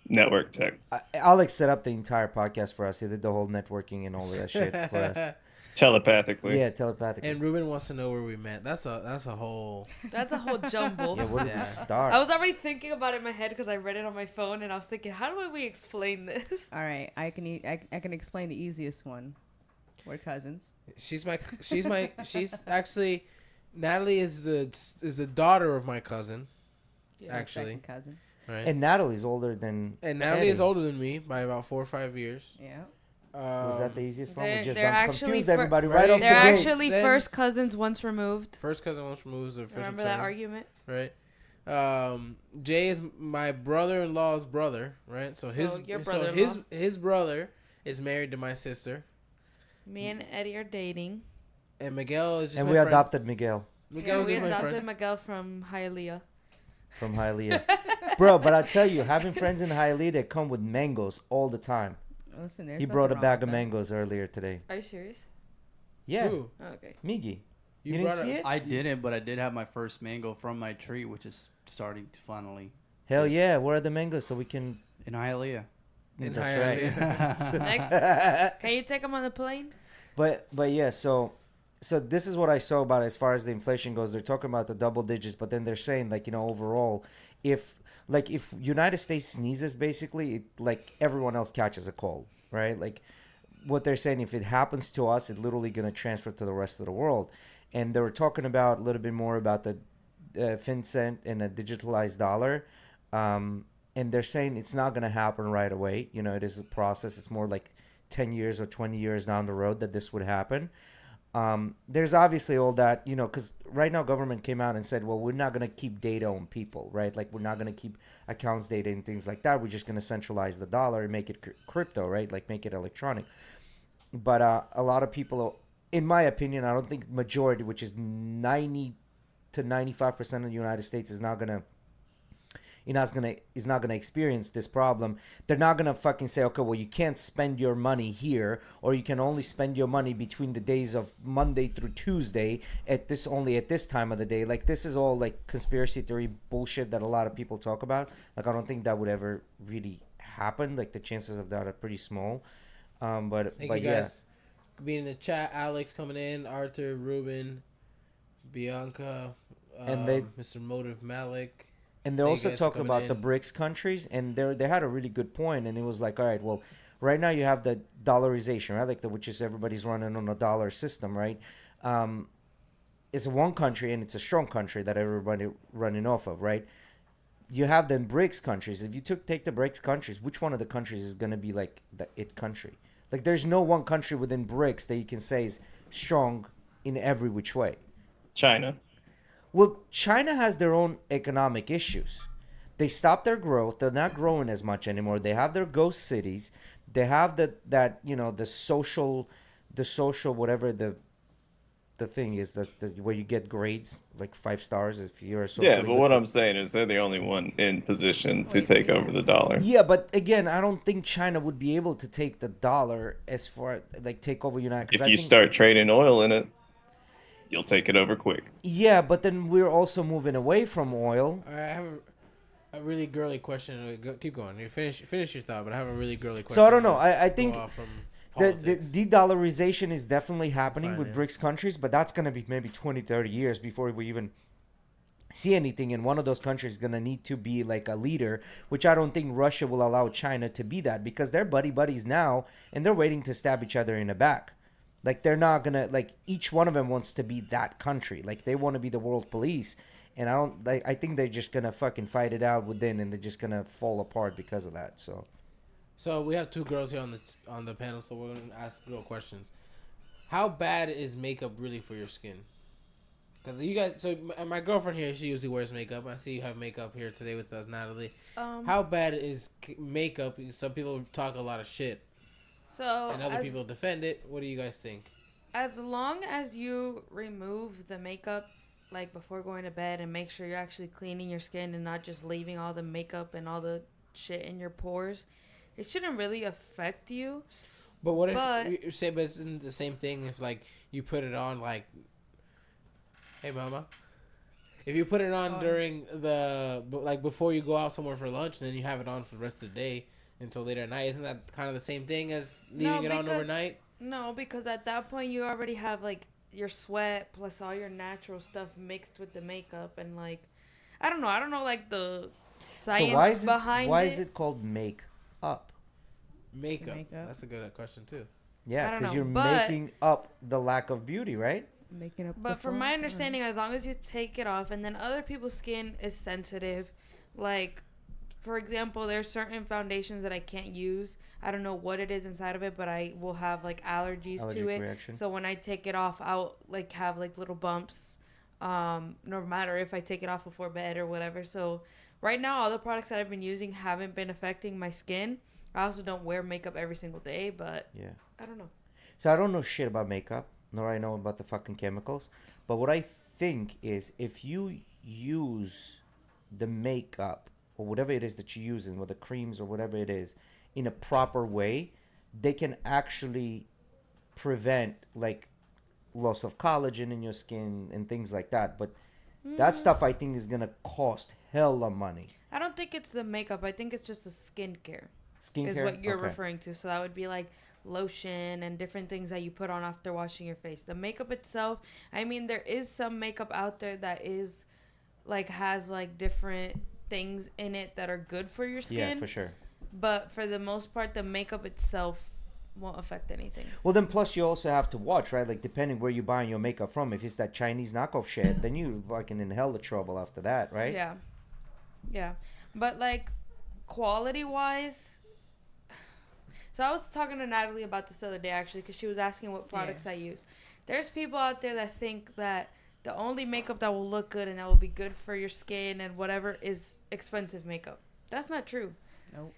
network tech.
Alex set up the entire podcast for us. He did the whole networking and all of that shit for us.
Telepathically.
Yeah, telepathically.
And Ruben wants to know where we met. That's a whole.
That's a whole jumble.
Yeah, where did
Yeah.
we start?
I was already thinking about it in my head because I read it on my phone, and I was thinking, how do we explain this?
All right, I can explain the easiest one. We're cousins.
She's actually Natalie is the daughter of my cousin,
So
actually,
second cousin.
right?
And Natalie's older than.
And Natalie is
Eddie.
older than me by about 4 or 5 years.
Yeah.
Was that the easiest one? We
They're-
just
they're
done
actually
confused
fir-
everybody
right?
right off the
They're
gate.
actually
Then-
first cousins once removed.
First cousin once removed the official
Remember that
term,
argument?
right? Jay is my brother-in-law's brother, right? So
your brother-in-law.
his brother is married to my sister,
Me and Eddie are dating.
and Miguel is just
And
my
we
friend.
adopted Miguel
Miguel
Yeah, we
is my
adopted
friend.
Miguel from Hialeah.
from Hialeah. Bro, but I tell you, having friends in Hialeah, they come with mangoes all the time.
Listen, there's
He
nothing
brought a
wrong
bag
with
of
that.
mangoes earlier today.
Are you serious?
Yeah,
Ooh,
Oh, okay.
Miggy. You,
you
didn't
brought
see
a-
it?
I didn't, but I did have my first mango from my tree, which is starting to finally
Hell yeah, where are the mangoes so we can...
in Hialeah.
in
That's
Hialeah.
Next, can you take him on the plane?
But yeah, so this is what I saw about as far as the inflation goes. They're talking about the double digits, but then they're saying like, you know, overall, if United States sneezes, basically, like everyone else catches a cold, right? Like what they're saying, if it happens to us, it's literally going to transfer to the rest of the world. And they were talking about a little bit more about the FinCent and a digitalized dollar. And they're saying it's not going to happen right away. You know, it is a process. It's more like 10 years or 20 years down the road that this would happen. There's obviously all that, you know, because right now government came out and said, well, we're not going to keep data on people, right? Like we're not going to keep accounts data and things like that. We're just going to centralize the dollar and make it crypto, right? Like make it electronic. But a lot of people, in my opinion, I don't think majority, which is 90 to 95% of the United States, is not gonna experience this problem. They're not gonna fucking say, okay, well, you can't spend your money here, or you can only spend your money between the days of Monday through Tuesday at this time of the day. Like this is all like conspiracy theory bullshit that a lot of people talk about. Like I don't think that would ever really happen. Like the chances of that are pretty small. But
Thank
but
you
yeah.
guys being in the chat. Alex coming in, Arthur, Ruben, Bianca,
And they-
Mr. Motive Malik.
And they're
Thank you
also
guys for
talking
coming
about the
in.
BRICS countries, and they had a really good point, and it was like, all right, well, right now you have the dollarization, right? Like which is everybody's running on a dollar system, right? It's one country, and it's a strong country that everybody running off of, right? You have then BRICS countries. If you take the BRICS countries, which one of the countries is going to be like the it country? Like there's no one country within BRICS that you can say is strong in every which way.
China.
Well, China has their own economic issues. They stopped their growth. They're not growing as much anymore. They have their ghost cities. They have that you know the social whatever the thing is that where you get grades like 5 stars if you're a social.
Yeah, but what I'm saying is they're the only one in position to take over the dollar.
Yeah, but again, I don't think China would be able to take the dollar as far like take over United.
If you start trading oil in it, you'll take it over quick.
Yeah, but then we're also moving away from oil.
All right, I have a really girly question. Keep going. You finish your thought, but I have a really girly question.
So I don't know.
to
I
go
think
off from
the
politics.
de-dollarization is definitely happening
Fine,
with
yeah.
BRICS countries, but that's going to be maybe 20, 30 years before we even see anything. And one of those countries is going to need to be like a leader, which I don't think Russia will allow China to be that because they're buddies now, and they're waiting to stab each other in the back. Like they're not gonna like each one of them wants to be that country. Like they want to be the world police, and I don't like. I think they're just gonna fucking fight it out within, and they're just gonna fall apart because of that.
So we have two girls here on the panel, so we're gonna ask girl questions. How bad is makeup really for your skin? Because you guys, so my girlfriend here, she usually wears makeup. I see you have makeup here today with us, Natalie. How bad is makeup? Some people talk a lot of shit,
So
and other people defend it. What do you guys think?
as long as you remove the makeup like before going to bed and make sure you're actually cleaning your skin and not just leaving all the makeup and all the shit in your pores, it shouldn't really affect you.
But what if you say, but isn't the same thing if like you put it on like, hey mama, if you put it on during like before you go out somewhere for lunch and then you have it on for the rest of the day until later at night, isn't that kind of the same thing as leaving it on overnight?
No, because at that point you already have like your sweat plus all your natural stuff mixed with the makeup and like, I don't know like the science behind it.
Why is it called make up?
Makeup. That's a good question too.
Yeah, because you're making up the lack of beauty, right?
Making up.
But from my understanding, as long as you take it off, and then other people's skin is sensitive, like, for example, there's certain foundations that I can't use. I don't know what it is inside of it, but I will have like allergies to it. Reaction. So when I take it off, I'll like have like little bumps. No matter if I take it off before bed or whatever. So right now, all the products that I've been using haven't been affecting my skin. I also don't wear makeup every single day, but yeah, I don't know.
So I don't know shit about makeup, nor I know about the fucking chemicals. But what I think is if you use the makeup or whatever it is that you're using, or the creams or whatever it is, in a proper way, they can actually prevent like loss of collagen in your skin and things like that. But that stuff I think is gonna cost hella money.
I don't think it's the makeup. I think it's just the skincare.
Skincare
is what you're referring to. So that would be like lotion and different things that you put on after washing your face. The makeup itself, I mean, there is some makeup out there that is like has like different things in it that are good for your skin.
Yeah, for sure.
But for the most part, the makeup itself won't affect anything.
Well, then plus you also have to watch, right? Like depending where you're buying your makeup from. If it's that Chinese knockoff shit, then you fucking in hell of trouble after that, right?
Yeah. Yeah. But like quality wise, so I was talking to Natalie about this the other day, actually, because she was asking what products I use. There's people out there that think that the only makeup that will look good and that will be good for your skin and whatever is expensive makeup. That's not true.
Nope.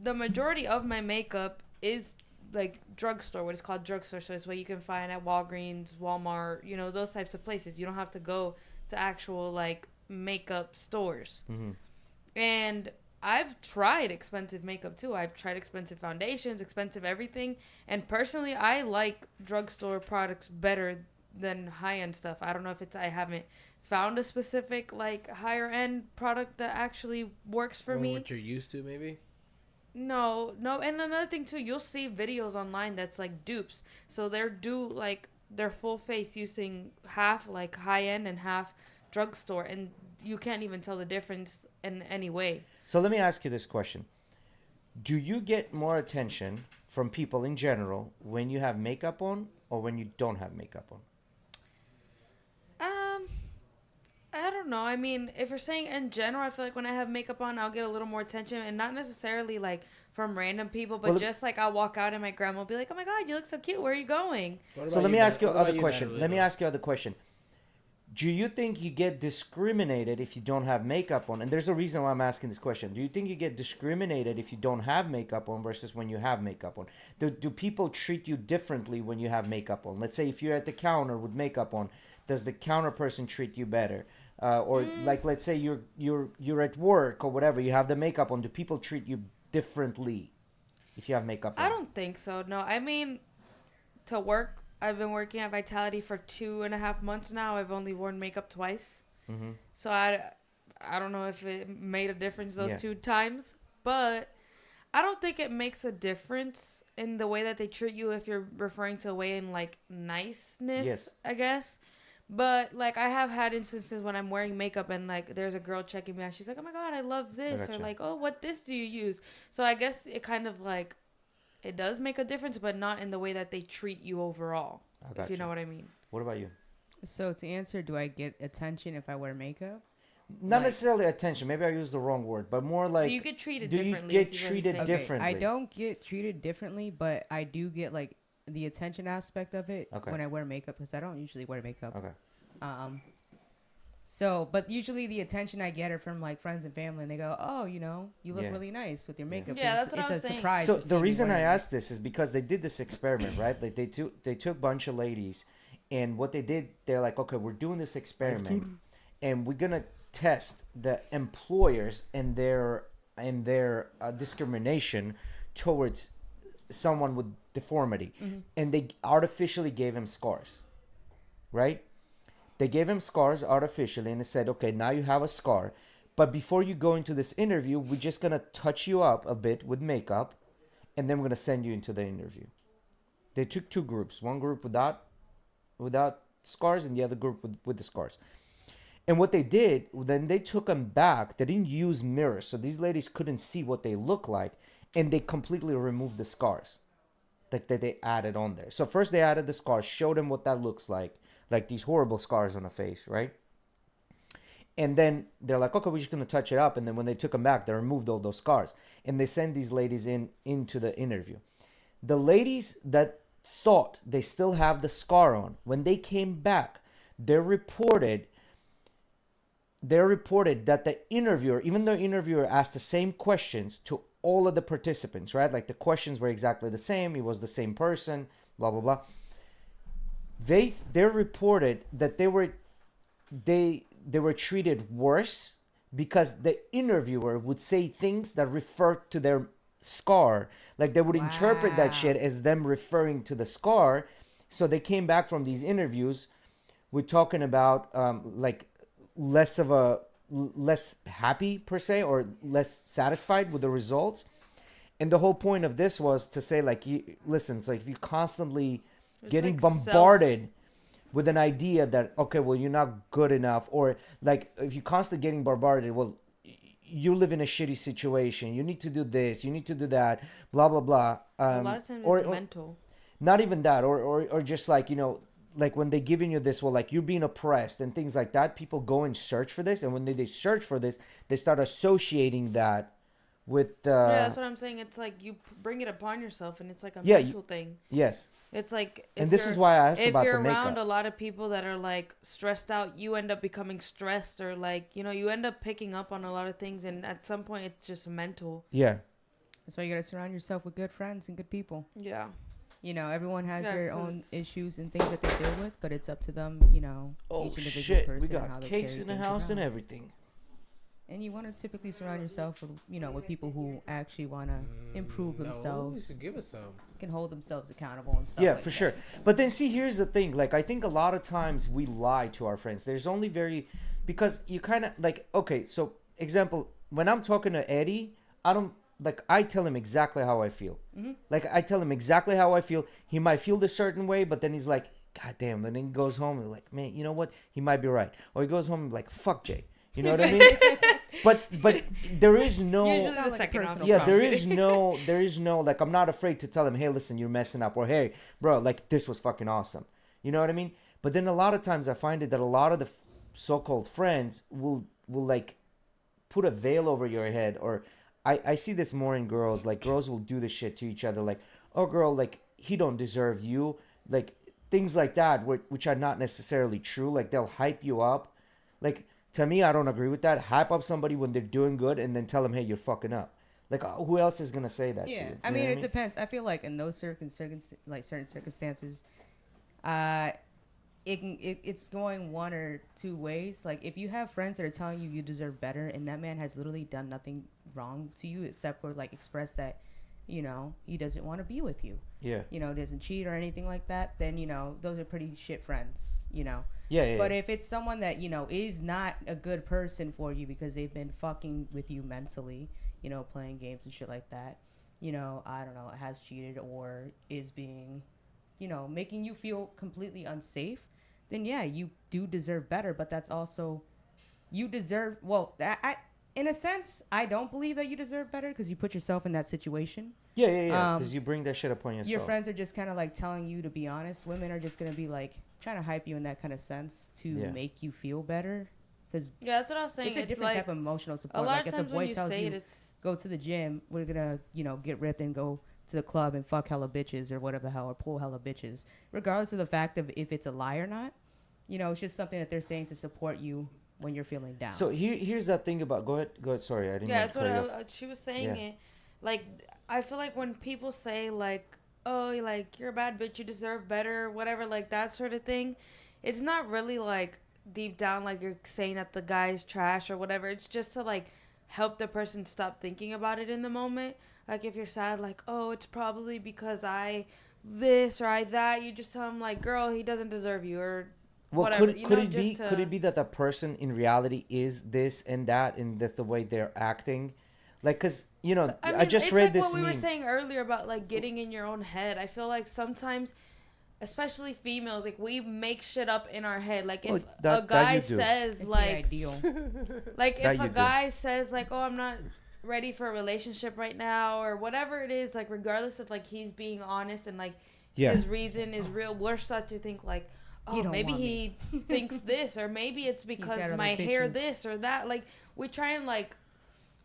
The majority of my makeup is like drugstore, what is called drugstore. So it's what you can find at Walgreens, Walmart, you know, those types of places. You don't have to go to actual like makeup stores. Mm-hmm. And I've tried expensive makeup too. I've tried expensive foundations, expensive everything. And personally, I like drugstore products better than high-end stuff. I don't know if it's I haven't found a specific like higher end product that actually works for me.
What you're used to, maybe?
No. And another thing too, you'll see videos online that's like dupes. So they're like their full face using half like high end and half drugstore, and you can't even tell the difference in any way.
So let me ask you this question. Do you get more attention from people in general when you have makeup on or when you don't have makeup on?
I don't know. I mean, if you're saying in general, I feel like when I have makeup on, I'll get a little more attention, and not necessarily like from random people, but just like I'll walk out and my grandma will be like, "Oh my God, you look so cute. Where are you going?"
So let me ask you another question. Let me ask you another question. Do you think you get discriminated if you don't have makeup on? And there's a reason why I'm asking this question. Do you think you get discriminated if you don't have makeup on versus when you have makeup on? Do people treat you differently when you have makeup on? Let's say if you're at the counter with makeup on, does the counter person treat you better? Or like let's say you're at work or whatever, you have the makeup on. Do people treat you differently if you have makeup on?
I don't think so. No, I mean, to work, I've been working at Vitality for 2.5 months now. I've only worn makeup twice. Mm-hmm. So I don't know if it made a difference those 2 times. But I don't think it makes a difference in the way that they treat you if you're referring to a way in, like, niceness, I guess. But, like, I have had instances when I'm wearing makeup and, like, there's a girl checking me out. She's like, "Oh, my God, I love this." Or, like, "Oh, what this do you use?" So I guess it kind of, like, it does make a difference, but not in the way that they treat you overall. If you know what I mean.
What about you?
So to answer, do I get attention if I wear makeup?
Not
Like-
necessarily attention. Maybe I used the wrong word, but more like.
Do you get treated
do you
differently?
get
is what he's
treated
saying.
Okay,
differently?
I don't get treated differently, but I do get like the attention aspect of it
Okay.
when I wear makeup because I don't usually wear makeup.
Okay.
So, but usually the attention I get are from like friends and family, and they go, "Oh, you know, you look
Yeah.
really nice with your makeup."
Yeah,
'cause
that's what I
it's
was
a
saying.
surprise.
So
to see
the
me
reason I
wearing it.
asked this is because they did this experiment, right? Like they took a bunch of ladies, and what they did, they're like, okay, we're doing this experiment, and we're gonna test the employers and their discrimination towards someone with deformity, and they artificially gave him scars, right? They gave him scars artificially, and they said, okay, now you have a scar, but before you go into this interview, we're just gonna touch you up a bit with makeup, and then we're gonna send you into the interview. They took two groups, one group without scars, and the other group with the scars. And what they did, then they took them back. They didn't use mirrors, so these ladies couldn't see what they look like, and they completely removed the scars, like that they added on there. So first they added the scars, showed them what that looks like these horrible scars on the face, right? And then they're like, okay, we're just gonna touch it up. And then when they took them back, they removed all those scars, and they sent these ladies into the interview. The ladies that thought they still have the scar on, when they came back, they reported that the interviewer, even though the interviewer asked the same questions to all of the participants, right? Like the questions were exactly the same. He was the same person, blah, blah, blah. They reported that they were treated worse because the interviewer would say things that refer to their scar. Like they would interpret that shit as them referring to the scar. So they came back from these interviews with talking about like less happy per se, or less satisfied with the results. And the whole point of this was to say, like, listen, it's like if you constantly getting
like
bombarded with an idea that, okay, well, you're not good enough, or like if you're constantly getting bombarded, well, you live in a shitty situation, you need to do this, you need to do that, blah blah blah.
A lot of times it's mental.
Not even that, or just like, you know, like when they're giving you this, well, like you're being oppressed and things like that, people go and search for this, and when they search for this, they start associating that with
yeah, that's what I'm saying. It's like you bring it upon yourself, and it's like a
Yeah,
mental thing.
yes.
It's like,
And this is why I asked about the
if you're
makeup.
around a lot of people that are like stressed out, you end up becoming stressed, or like, you know, you end up picking up on a lot of things, and at some point it's just mental.
Yeah.
That's why you gotta surround yourself with good friends and good people.
Yeah.
You know, everyone has
Yeah,
their own
'cause-
issues and things that they deal with, but it's up to them, you know,
Oh
each individual
shit,
person
we
and how
got
they
cakes
carry
in the
things
house and
around.
everything.
And you want to typically surround yourself with, you know, with people who actually want to improve
No, you
themselves,
should give us some.
can hold themselves accountable and stuff.
Yeah,
like
for
that.
sure. But then see, here's the thing. Like, I think a lot of times we lie to our friends. There's only because you kind of like, okay, so example, when I'm talking to Eddie, I tell him exactly how I feel.
Mm-hmm.
Like, I tell him exactly how I feel. He might feel this certain way, but then he's like, God damn. And then he goes home and like, man, you know what? He might be right. Or he goes home and like, fuck Jay. You know what I mean? But there is no.
Usually
Sounds
the
like
second
personal
option.
Yeah,
problem.
there is no, like, I'm not afraid to tell him, hey, listen, you're messing up, or hey, bro, like, this was fucking awesome. You know what I mean? But then a lot of times I find it that a lot of the so-called friends will like put a veil over your head, or I see this more in girls. Like, girls will do this shit to each other, like, oh, girl, like, he don't deserve you, like, things like that, which are not necessarily true. Like, they'll hype you up. Like, to me, I don't agree with that. Hype up somebody when they're doing good, and then tell them, hey, you're fucking up. Like, who else is gonna say that to you?
Yeah,
You
I
know
mean,
what
it depends. I feel like in those certain circumstances, it's going one or two ways. Like, if you have friends that are telling you you deserve better, and that man has literally done nothing wrong to you except for like express that, you know, he doesn't want to be with you.
Yeah.
You know, doesn't cheat or anything like that. Then, you know, those are pretty shit friends. You know.
Yeah.
But if it's someone that, you know, is not a good person for you because they've been fucking with you mentally, you know, playing games and shit like that, you know, I don't know, has cheated or is being, you know, making you feel completely unsafe, then yeah, you do deserve better. But that's also, you deserve, well, in a sense, I don't believe that you deserve better because you put yourself in that situation.
Yeah. Because you bring that shit upon yourself.
Your friends are just kind of like telling you to be honest. Women are just gonna be like trying to hype you in that kind of sense to make you feel better. Because
that's what I was saying.
It's a different type of emotional support.
A lot
like
of
if
times
the boy
when you
tells
say
you go to the gym, we're gonna get ripped and go to the club and fuck hella bitches or whatever the hell, or pull hella bitches, regardless of the fact of if it's a lie or not. It's just something that they're saying to support you when you're feeling down.
So here's that thing about go ahead. Sorry, I didn't.
Yeah, that's what she was saying. It like I feel like when people say like, oh, like you're a bad bitch, you deserve better, whatever, like that sort of thing. It's not really like deep down like you're saying that the guy's trash or whatever. It's just to like help the person stop thinking about it in the moment. Like if you're sad, like, oh, it's probably because I this or I that, you just tell him like, girl, he doesn't deserve you or whatever.
Could it be that the person in reality is this and that and that's the way they're acting? Like, because, I just read
like
this
what we
meme.
were saying earlier about like getting in your own head. I feel like sometimes, especially females, like we make shit up in our head. Like if a guy says
it's
like,
the ideal.
like if a guy says like, oh, I'm not ready for a relationship right now or whatever it is, like regardless of like he's being honest and like his reason is real, we're such to think like, oh, maybe he thinks this, or maybe it's because my hair this or that. Like we try and like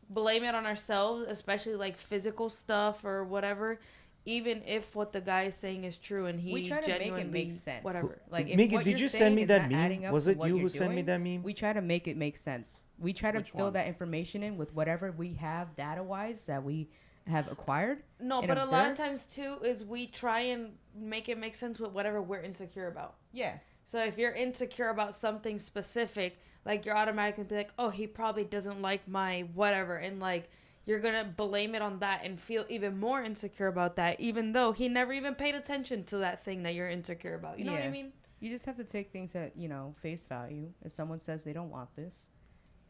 blame it on ourselves, especially like physical stuff or whatever, even if what the guy is saying is true and
we try to make it make sense.
Whatever.
Like,
Megan, did you send me that meme? Was it you who sent me that meme?
We try to make it make sense. We try to fill that information in with whatever we have data wise that we have acquired.
No, but a lot of times too is we try and make it make sense with whatever we're insecure about.
Yeah.
So if you're insecure about something specific, like you're automatically be like, oh, he probably doesn't like my whatever, and like you're gonna blame it on that and feel even more insecure about that, even though he never even paid attention to that thing that you're insecure about. You know what I mean?
You just have to take things at face value. If someone says they don't want this,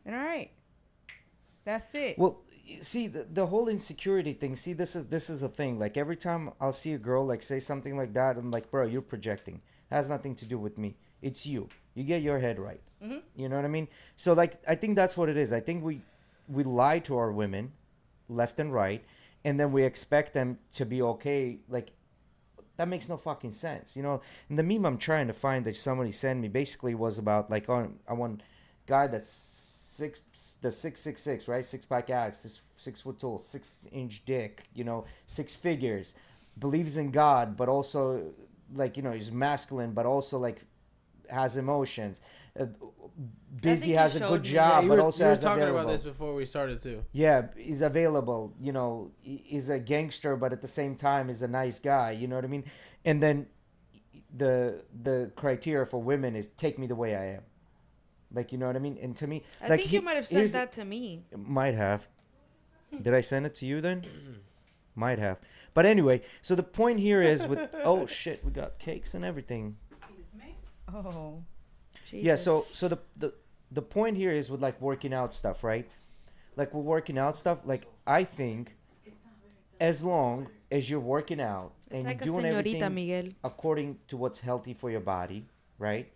then all right, that's it.
Well, see the whole insecurity thing. See, this is the thing. Like every time I'll see a girl like say something like that, I'm like, bro, you're projecting. It has nothing to do with me. It's you. You get your head right.
Mm-hmm.
You know what I mean? So like, I think that's what it is. I think we lie to our women, left and right, and then we expect them to be okay. Like that makes no fucking sense. And the meme I'm trying to find that somebody sent me basically was about like I want guy that's 6'6", right? 6-pack abs, 6 foot tall, 6-inch dick, 6 figures, believes in God, but also like he's masculine, but also like has emotions. Busy, has a good job, but also has available.
We were talking about this before we started too.
Yeah, he's available. He's a gangster, but at the same time, is a nice guy. You know what I mean? And then the criteria for women is take me the way I am. Like, you know what I mean? And to me,
I
like
think you might have sent that to me.
Might have. Did I send it to you then? Might have. But anyway, so the point here is with oh shit, we got cakes and everything.
Oh.
Jesus.
Yeah, so the point here is with like working out stuff, right? Like we're working out stuff, like I think as long as you're working out and
like
you're doing everything
Miguel.
according to what's healthy for your body, right?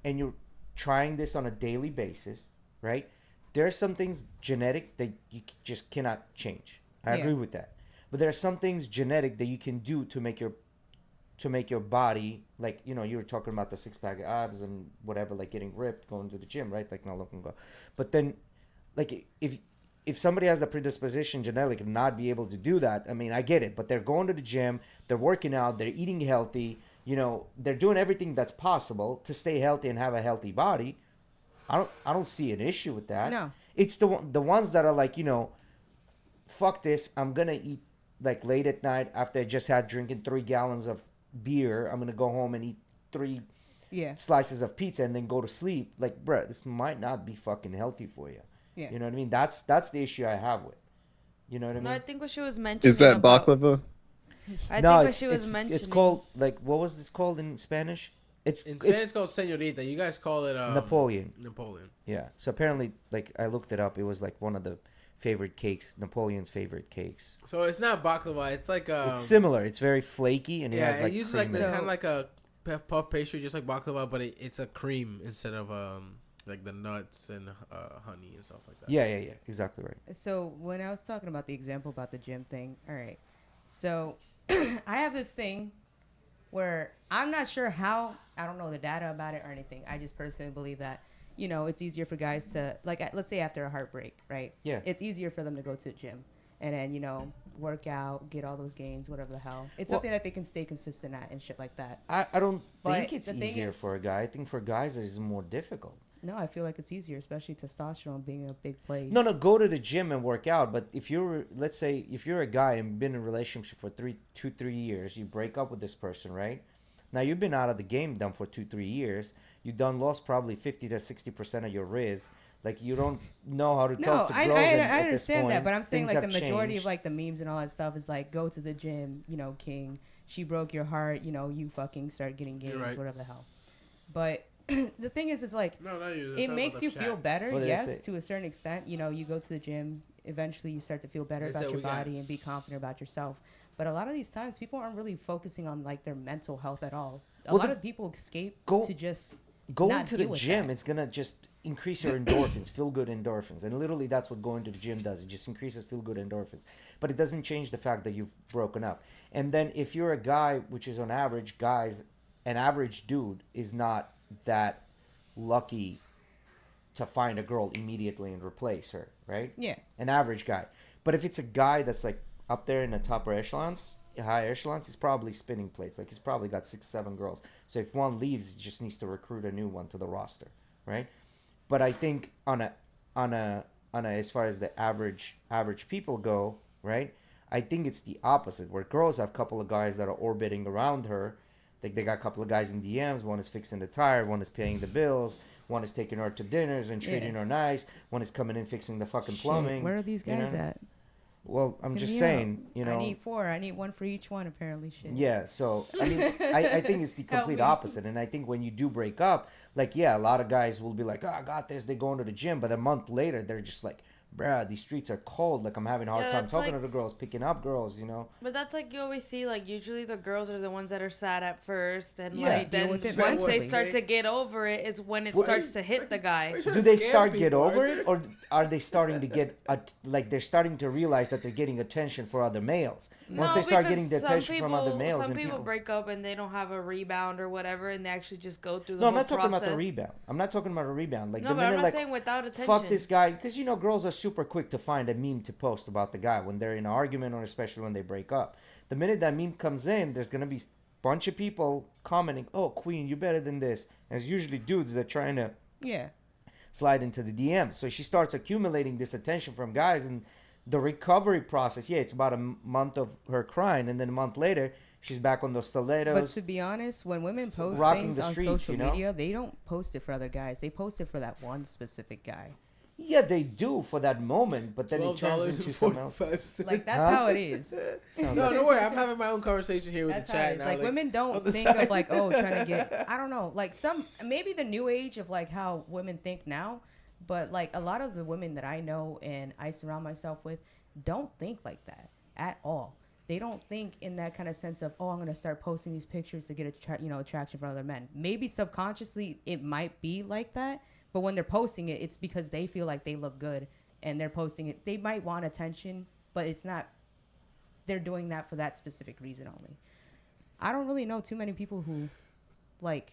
And you're trying this on a daily basis, right? There are some things genetic that you just cannot change. I agree with that. But there are some things genetic that you can do to make your body, like, you were talking about the 6-pack abs and whatever, like getting ripped, going to the gym, right? Like not looking good. But then, like, if somebody has the predisposition genetic not be able to do that, I mean, I get it. But they're going to the gym, they're working out, they're eating healthy, they're doing everything that's possible to stay healthy and have a healthy body. I don't see an issue with that.
No.
It's the ones that are like, fuck this, I'm going to eat like late at night after I just had drinking 3 gallons of beer. I'm going to go home and eat 3 slices of pizza and then go to sleep. Like, bruh, this might not be fucking healthy for you.
Yeah.
You know what I mean? That's the issue I have with. You know what I mean?
No, I think what she was mentioning.
Is that baklava?
I think what she was mentioning.
It's called, like, what was this called in Spanish?
In Spanish, it's called señorita. You guys call it
Napoleon.
Napoleon.
Yeah. So apparently, like, I looked it up. It was like one of the favorite cakes, Napoleon's favorite cakes.
So it's not baklava. It's like
it's similar. It's very flaky and it has like
uses
cream
like kind of like a puff pastry, just like baklava, but it's a cream instead of like the nuts and honey and stuff like that.
Yeah. Exactly right.
So when I was talking about the example about the gym thing, all right. So I have this thing where I'm not sure how, I don't know the data about it or anything. I just personally believe that, you know, it's easier for guys to, like, let's say after a heartbreak, right?
Yeah.
It's easier for them to go to the gym and then, you know, work out, get all those gains, whatever the hell. It's
Well,
something that they can stay consistent at and shit like that.
I don't
But
think it's
the thing
easier
is-
for a guy. I think for guys it's more difficult.
No, I feel like it's easier, especially testosterone being a big play.
No, go to the gym and work out. But if you're, let's say, if you're a guy and been in a relationship for 3 years, you break up with this person, right? Now you've been out of the game done for 2-3 years. You done lost probably 50 to 60% of your riz. Like you don't know how to
No,
talk to
I
girls. at this
understand that,
point.
but I'm saying
Things
like the
have
majority of
changed.
like the memes and all that stuff is like go to the gym, you know, king. She broke your heart, you know, you fucking start getting gains,
right.
whatever the hell. But the thing is like
No, not you.
it makes you feel better,
What did I
yes,
say?
to a certain extent. You know, you go to the gym, eventually you start to feel better
That's
about
what
your
we got.
body and be confident about yourself. But a lot of these times, people aren't really focusing on like their mental health at all. A
Well,
lot
the-
of people escape
Go-
to just
Going
not
to the
deal with
gym,
that.
it's gonna just increase your endorphins, feel good endorphins, and literally that's what going to the gym does. It just increases feel good endorphins, but it doesn't change the fact that you've broken up. And then if you're a guy, which is on average, guys, an average dude is not that lucky to find a girl immediately and replace her, right?
yeah.
An average guy. But if it's a guy that's like up there in the upper echelons, high echelons, he's probably spinning plates. Like he's probably got 6-7 girls. So if one leaves, he just needs to recruit a new one to the roster, right? But I think on a as far as the average people go, right? I think it's the opposite, where girls have a couple of guys that are orbiting around her. Like they got a couple of guys in DMs. One is fixing the tire. One is paying the bills. One is taking her to dinners and treating
Yeah.
her nice. One is coming in fixing the fucking
Shit,
plumbing.
where are these
you
guys
know?
at?
Well, I'm
Hit
just
me
saying,
up.
you know.
I need 4. I need one for each one, apparently. Shit.
Yeah, so I mean, I think it's the
Help
complete
me.
opposite. And I think when you do break up, like, yeah, a lot of guys will be like, oh, I got this. They go into the gym. But a month later, they're just like, bruh, these streets are cold. Like, I'm having a hard
Yeah,
time
that's
talking
like-
to the girls, picking up girls, you know?
But that's like you always see, like usually the girls are the ones that are sad at first, and
Yeah.
like
They deal
then
with it
once they
mentally.
start to get over it, is when it
What-
starts to hit the guy.
Do they start get over it? Or are they starting to get, like, they're starting to realize that they're getting attention for other males? Once
No,
they start
because
getting the
some
attention from other males.
Some
and
people break up and they don't have a rebound or whatever, and they actually just go through the
No, I'm
whole
not talking about the
process.
rebound. I'm not talking about a rebound. Like,
No,
the
but I'm
minute,
not
like,
saying without attention.
fuck this guy, because you know girls are super quick to find a meme to post about the guy when they're in an argument, or especially when they break up. The minute that meme comes in, there's gonna be a bunch of people commenting, "Oh, Queen, you better than this." And it's usually dudes that are trying to
Yeah.
slide into the DMs. So she starts accumulating this attention from guys, and the recovery process. Yeah, it's about a month of her crying, and then a month later, she's back on those
But
stilettos.
to be honest, when women post
rocking
things
the
on
streets,
social
you know?
media, they don't post it for other guys. They post it for that one specific guy.
Yeah, they do for that moment, but then it turns into something else.
$12.45.
Like that's
Huh?
how it is.
Sounds
No,
like-
don't worry. I'm having my own conversation here with
That's
the
how
chat.
it is.
and
Like
Alex
women
on
don't
the
think
side.
of like, oh, trying to get. I don't know. Like some maybe the new age of like how women think now, but like a lot of the women that I know and I surround myself with don't think like that at all. They don't think in that kind of sense of, oh, I'm gonna start posting these pictures to get attraction from other men. Maybe subconsciously it might be like that, but when they're posting it, it's because they feel like they look good and they're posting it. They might want attention, but it's not. They're doing that for that specific reason only. I don't really know too many people who, like,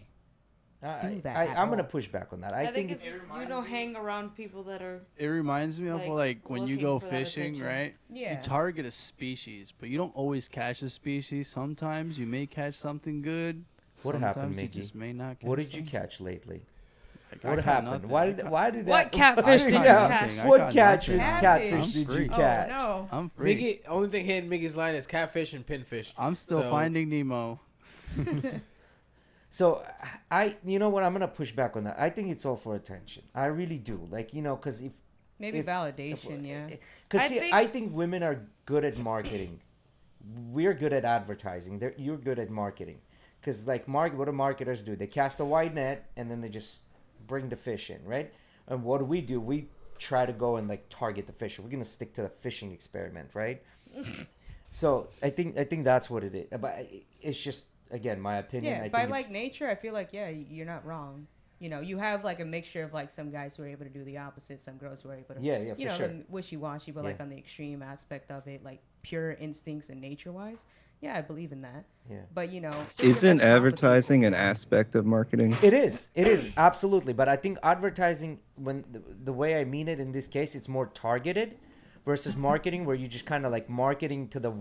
do that at
I'm gonna
all.
push back on that.
I think it's hang around people that are.
It reminds me of
Like,
like when you
looking
go
for that
fishing,
attention.
right?
Yeah.
You target a species, but you don't always catch a species. Sometimes you may catch something good.
What
Sometimes
happened,
you
Mickey?
just may not catch
What did you
something.
catch lately?
Like, I
What
caught
happened?
nothing.
Why
I
did
caught-
why did
What
that?
catfish did you
Yeah.
catch?
I
What
caught
catfish
nothing.
catfish did
I'm
you
free.
catch?
Oh no.
I'm free.
Mickey, only thing hitting Mickey's line is catfish and pinfish.
I'm still
So-
finding Nemo.
So you know what? I'm gonna push back on that. I think it's all for attention. I really do. Like, you know, because
Maybe
if-
validation, yeah.
Because
I
I
think-
think women are good at marketing. We're good at advertising. You're good at marketing. Because like what do marketers do? They cast a wide net and then they just bring the fish in, right? And what do? We try to go and like target the fish. We're gonna stick to the fishing experiment, right? So I think that's what it is. But it's just again my opinion.
Yeah,
I
by
think
like
it's-
nature, I feel like, yeah, you're not wrong. You know, you have like a mixture of like some guys who are able to do the opposite, some girls who are able to,
Yeah,
you
for
know,
sure.
the wishy-washy, but like
Yeah.
on the extreme aspect of it, like pure instincts and nature-wise. Yeah, I believe in that.
Yeah.
But you know, it
Isn't
does complicate
advertising an
people.
aspect of marketing?
It is absolutely. But I think advertising, when the way I mean it in this case, it's more targeted versus marketing, where you just kind of like marketing to the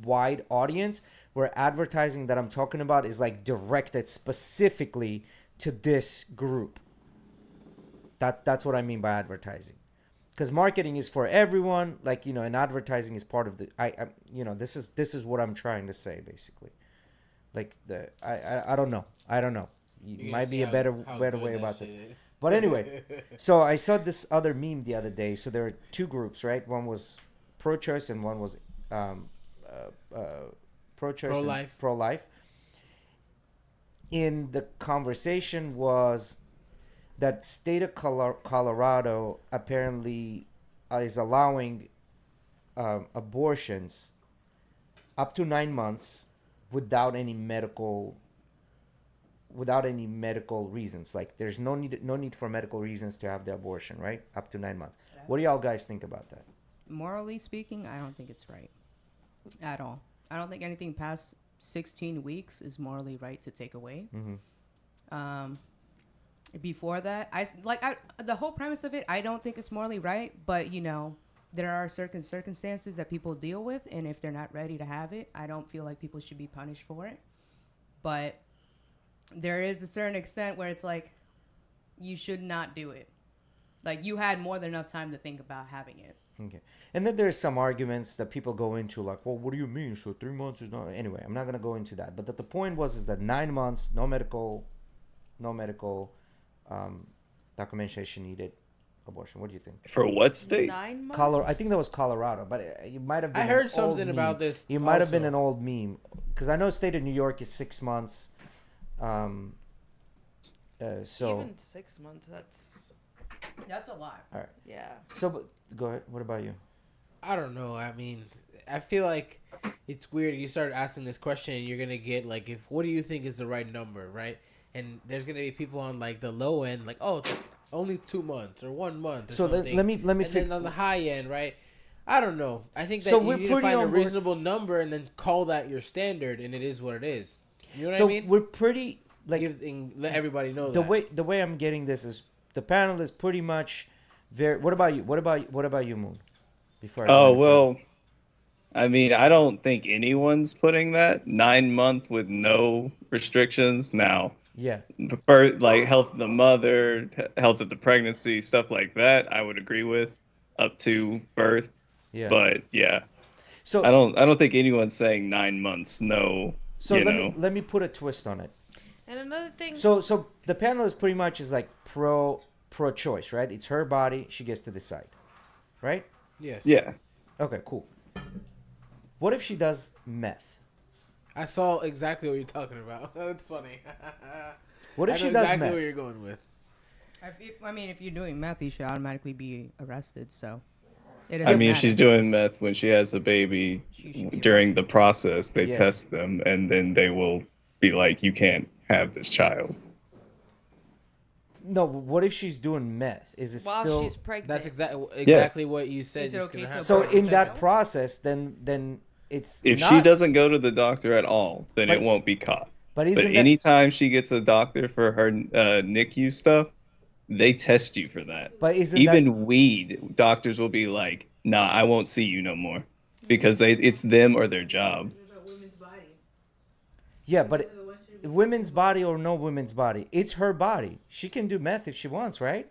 wide audience. Where advertising that I'm talking about is like directed specifically to this group. That's what I mean by advertising. Because marketing is for everyone, like, you know, and advertising is part of the. You know, this is what I'm trying to say basically. Like I don't know. I don't know.
You
Might
see
be a
how-
better
how
better
good
way
that
about
shit
this.
is.
But anyway, so I saw this other meme the other day. So there were two groups, right? One was pro-choice and one was pro-choice
Pro-life.
and pro-life. In the conversation was that state of Colorado apparently is allowing abortions up to 9 months without any medical reasons. Like there's no need for medical reasons to have the abortion, right? Up to 9 months. What do y'all guys think about that?
Morally speaking, I don't think it's right at all. I don't think anything past 16 weeks is morally right to take away. Before that, the whole premise of it, I don't think it's morally right. But you know, there are certain circumstances that people deal with, and if they're not ready to have it, I don't feel like people should be punished for it. But there is a certain extent where it's like you should not do it. Like you had more than enough time to think about having it.
Okay. And then there's some arguments that people go into like, well, what do you mean? So 3 months is not. Anyway, I'm not going to go into that. But the point is that 9 months, no medical documentation needed abortion. What do you think?
For what state?
9 months.
I think that was Colorado, but it might have been.
I heard
an
something
old
about
meme.
this
It might have been
also.
an old meme because I know state of New York is 6 months. So
Even 6 months.
That's a lot.
all right.
Yeah.
So but, go ahead. What about you?
I don't know. I mean, I feel like it's weird. You start asking this question, and you're gonna get like, if what do you think is the right number, right? And there's gonna be people on like the low end, like, oh, only 2 months or 1 month. Or
So
something.
let me
And then on the high end, right? I don't know. I think that
So
you
we're
need to
pretty
find a
on board-
reasonable number and then call that your standard, and it is what it is. You know what
So
I mean?
we're pretty like
Let everybody know
the
that.
way I'm getting this is the panel is pretty much very. What about you? What about you, Moon? Before I go
Oh,
any further.
well, I mean, I don't think anyone's putting that 9 month with no restrictions now.
Yeah.
For like health of the mother, health of the pregnancy, stuff like that, I would agree with up to birth.
Yeah.
But yeah,
So
I don't think anyone's saying 9 months. No,
so
you
let
know.
me let me put a twist on it.
And another thing.
So the panel is pretty much is like pro choice, right? It's her body, she gets to decide. Right?
Yes.
Yeah.
Okay, cool. What if she does meth?
I saw exactly what you're talking about. That's funny.
What if
I
she
know
does
exactly
meth?
where you're going with.
I mean, if you're doing meth, you should automatically be arrested. So, it
I
doesn't
mean, if
matter.
she's doing meth when she has a baby,
She should be
during the process, they
Yes.
test them and then they will be like, you can't have this child.
No, what if she's doing meth? Is it
while
still
she's pregnant.
That's exactly what you said.
Is it
is
okay
gonna
to
happen.
so
abort?
in
Say
that
no?
process then it's
If
not,
she doesn't go to the doctor at all, then
But-
it won't be caught.
but
But
isn't that,
anytime she gets a doctor for her NICU stuff, they test you for that.
but isn't
Even weed, doctors will be like, nah, I won't see you no more. Because it's them or their job.
yeah, but women's body or no women's body, it's her body. She can do meth if she wants, right?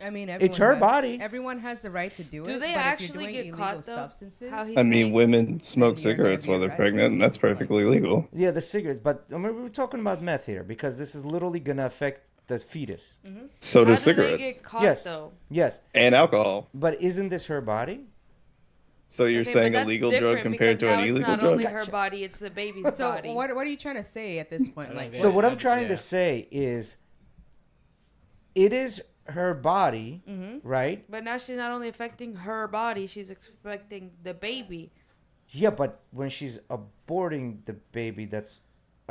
I mean,
It's her body.
Everyone has the right to do it.
Do they
but
actually
if you're doing
get
illegal
caught, though?
substances,
How he-
I mean,
saying-
women smoke
Then you're gonna
cigarettes
be
while they're
arrested.
pregnant, and that's perfectly legal.
Yeah, the cigarettes, but I mean, we're talking about meth here because this is literally gonna affect the fetus.
So
How
do
do
cigarettes
they get caught
Yes.
though?
Yes,
and alcohol.
but isn't this her body?
So you're
Okay, but
saying a
that's
legal drug
different
compared to
because
an
now it's
illegal
not
drug?
only
Gotcha.
her body, it's the baby's
So
body.
what are you trying to say at this point?
I
Like,
don't
So
Yeah,
what I'm
yeah.
trying to say is, it is her body,
Mm-hmm.
right?
But now she's not only affecting her body, she's affecting the baby.
Yeah, but when she's aborting the baby, that's